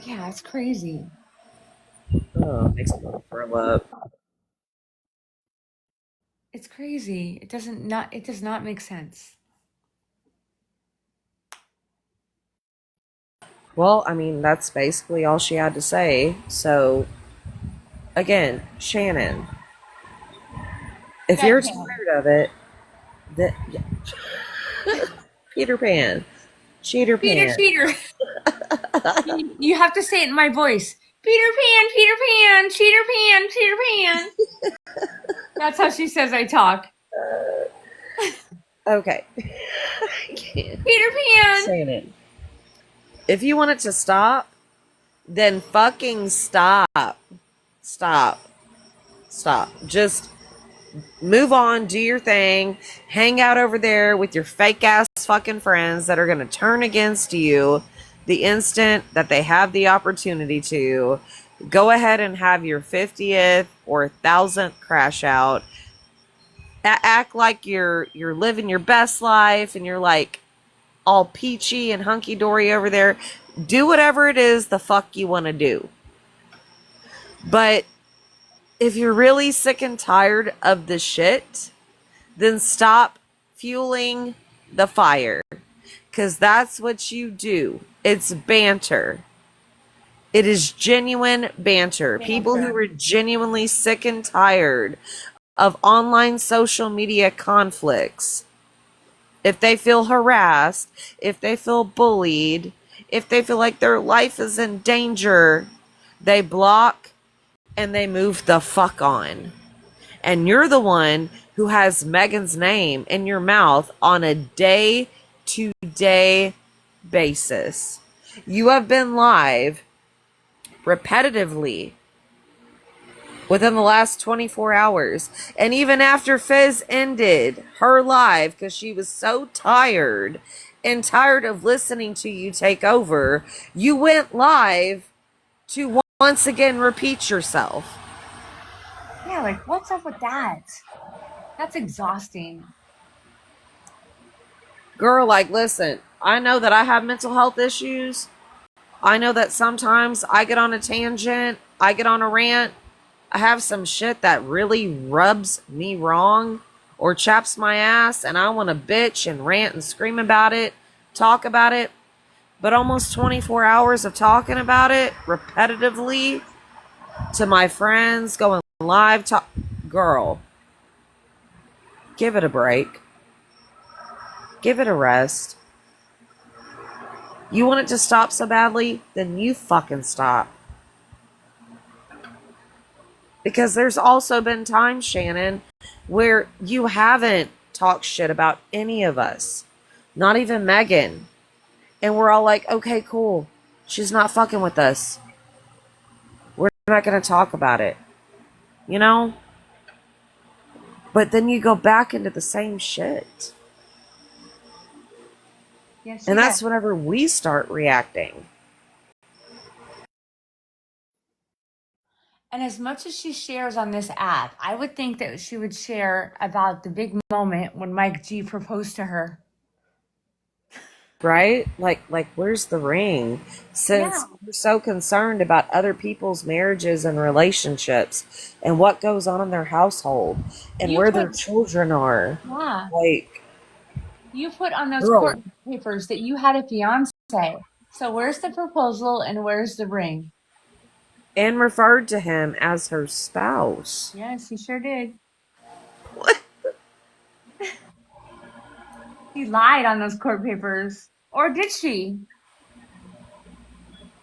Yeah, it's crazy. Oh, makes me want to throw up. It's crazy. It does not make sense. Well, I mean, that's basically all she had to say. So, again, Shannon, if you're tired of it, Peter Pan, Cheater Pan. Peter. You have to say it in my voice. Peter Pan, Cheater Pan, Peter Pan. That's how she says I talk. Okay. Peter Pan. Shannon, if you want it to stop, then fucking stop. Stop. Just move on, do your thing, hang out over there with your fake ass fucking friends that are going to turn against you the instant that they have the opportunity to. Go ahead and have your 50th or 1000th crash out. Act like you're living your best life and you're like all peachy and hunky-dory over there. Do whatever it is the fuck you want to do. But if you're really sick and tired of the shit, then stop fueling the fire. Because that's what you do. It's banter. It is genuine banter. People who are genuinely sick and tired of online social media conflicts, if they feel harassed, if they feel bullied, if they feel like their life is in danger, they block and they move the fuck on. And you're the one who has Megan's name in your mouth on a day-to-day basis. You have been live repetitively within the last 24 hours. And even after Fizz ended her live because she was so tired of listening to you take over, you went live to once again repeat yourself. Yeah, like what's up with that? That's exhausting. Girl, like, listen, I know that I have mental health issues. I know that sometimes I get on a tangent, I get on a rant, I have some shit that really rubs me wrong or chaps my ass, and I want to bitch and rant and scream about it, talk about it. But almost 24 hours of talking about it repetitively to my friends, going live, girl, give it a break. Give it a rest. You want it to stop so badly? Then you fucking stop. Because there's also been times, Shannon, where you haven't talked shit about any of us. Not even Megan. And we're all like, okay, cool. She's not fucking with us. We're not going to talk about it. You know? But then you go back into the same shit. Yes, And that's whenever we start reacting. And as much as she shares on this app, I would think that she would share about the big moment when Mike G proposed to her. Right? Like where's the ring? Since we're so concerned about other people's marriages and relationships and what goes on in their household and You where their put- children are. Yeah. Like, You put on those Girl. court papers that you had a fiance. So where's the proposal and where's the ring? and referred to him as her spouse. Yes, he sure did. What? He lied on those court papers. Or did she?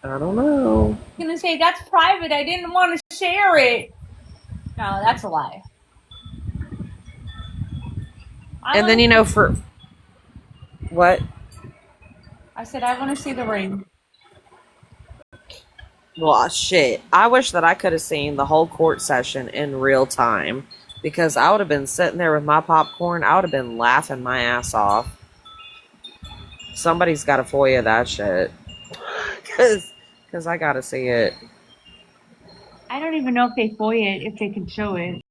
I don't know. I'm gonna say that's private. I didn't want to share it. No, that's a lie. And then, you know, for what? I said I want to see the ring. Well, shit. I wish that I could have seen the whole court session in real time, because I would have been sitting there with my popcorn. I would have been laughing my ass off. Somebody's got to FOIA that shit. Because I got to see it. I don't even know if they FOIA it, if they can show it.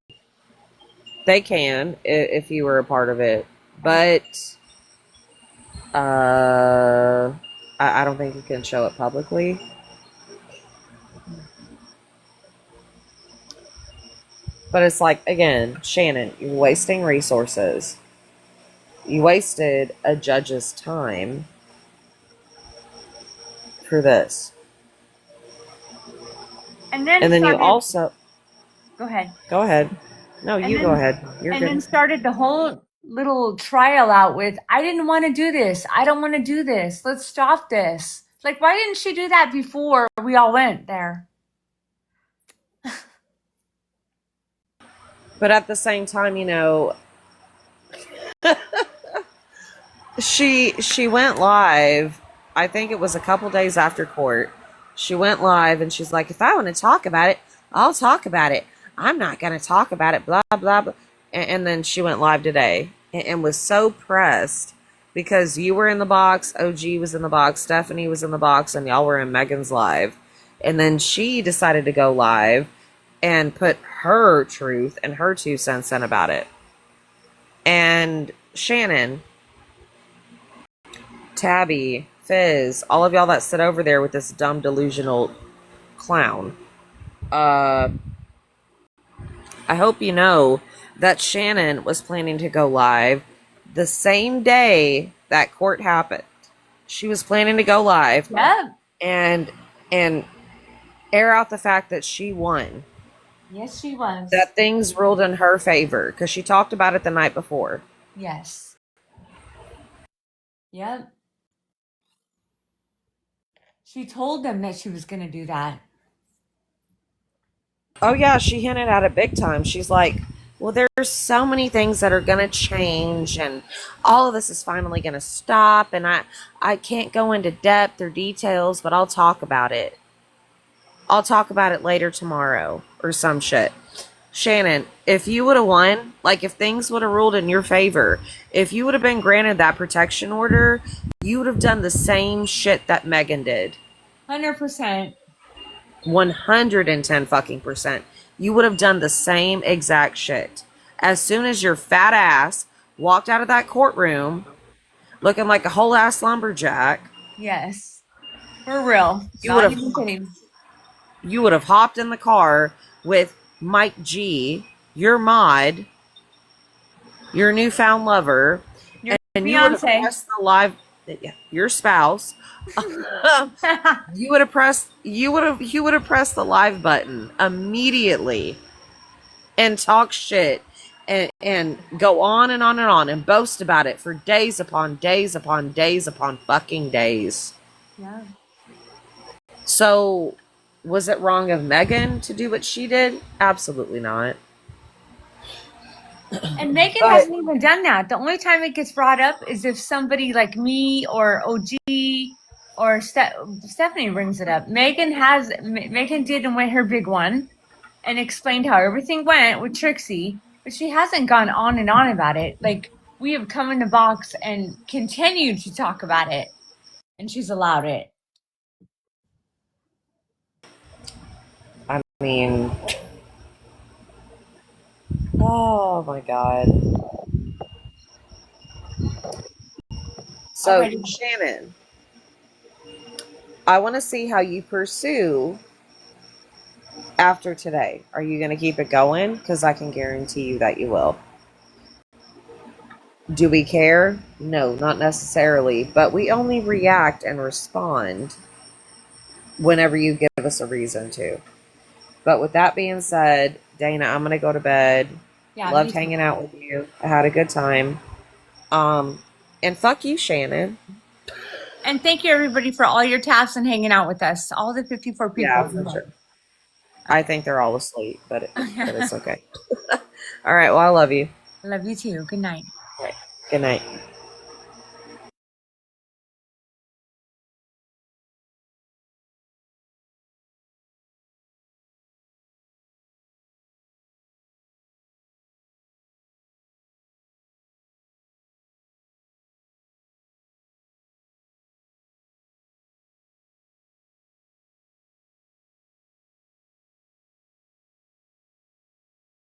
They can, if you were a part of it. But I don't think you can show it publicly. But it's like, again, Shannon, you're wasting resources. You wasted a judge's time for this. And then And then you started- also... Go ahead. Go ahead. No, And you then- go ahead. You're and good. then started the whole little trial out with, I didn't want to do this. I don't want to do this. Let's stop this. Like, why didn't she do that before we all went there? But at the same time, you know, she went live. I think it was a couple days after court. She went live and she's like, if I want to talk about it, I'll talk about it. I'm not going to talk about it, blah, blah, blah. And then she went live today and was so pressed because you were in the box, OG was in the box, Stephanie was in the box, and y'all were in Megan's live. And then she decided to go live and put her truth and her 2 cents in about it. And Shannon, Tabby, Fizz, all of y'all that sit over there with this dumb delusional clown, I hope you know that Shannon was planning to go live the same day that court happened. She was planning to go live and air out the fact that she won. Yes, she was. That things ruled in her favor because she talked about it the night before. Yes. Yep. She told them that she was going to do that. Oh yeah, she hinted at it big time. She's like, well, there's so many things that are going to change and all of this is finally going to stop, and I can't go into depth or details, but I'll talk about it. I'll talk about it later tomorrow or some shit. Shannon, if you would have won, like if things would have ruled in your favor, if you would have been granted that protection order, you would have done the same shit that Megan did. 100%. 110 fucking percent. You would have done the same exact shit. As soon as your fat ass walked out of that courtroom looking like a whole ass lumberjack. Yes. For real. You would have hopped in the car with Mike G, your mod, your newfound lover, Your and you would have fiance. pressed the live, your spouse. you would have pressed the live button immediately and talk shit and go on and on and on and boast about it for days upon days upon days upon fucking days. Yeah. So, was it wrong of Megan to do what she did? Absolutely not. And Megan But hasn't even done that. The only time it gets brought up is if somebody like me or OG or Stephanie brings it up. Megan did and went her big one and explained how everything went with Trixie, but she hasn't gone on and on about it. Like, we have come in the box and continued to talk about it, and she's allowed it. I mean, oh my God. So, Alrighty. Shannon, I want to see how you pursue after today. Are you going to keep it going? Because I can guarantee you that you will. Do we care? No, not necessarily. But we only react and respond whenever you give us a reason to. But with that being said, Dana, I'm going to go to bed. Yeah, Loved me too. hanging out with you. I had a good time. And fuck you, Shannon. And thank you, everybody, for all your taps and hanging out with us. All the 54 people. Yeah, for sure. I think they're all asleep, but it's okay. All right. Well, I love you. Love you too. Good night. All right. Good night.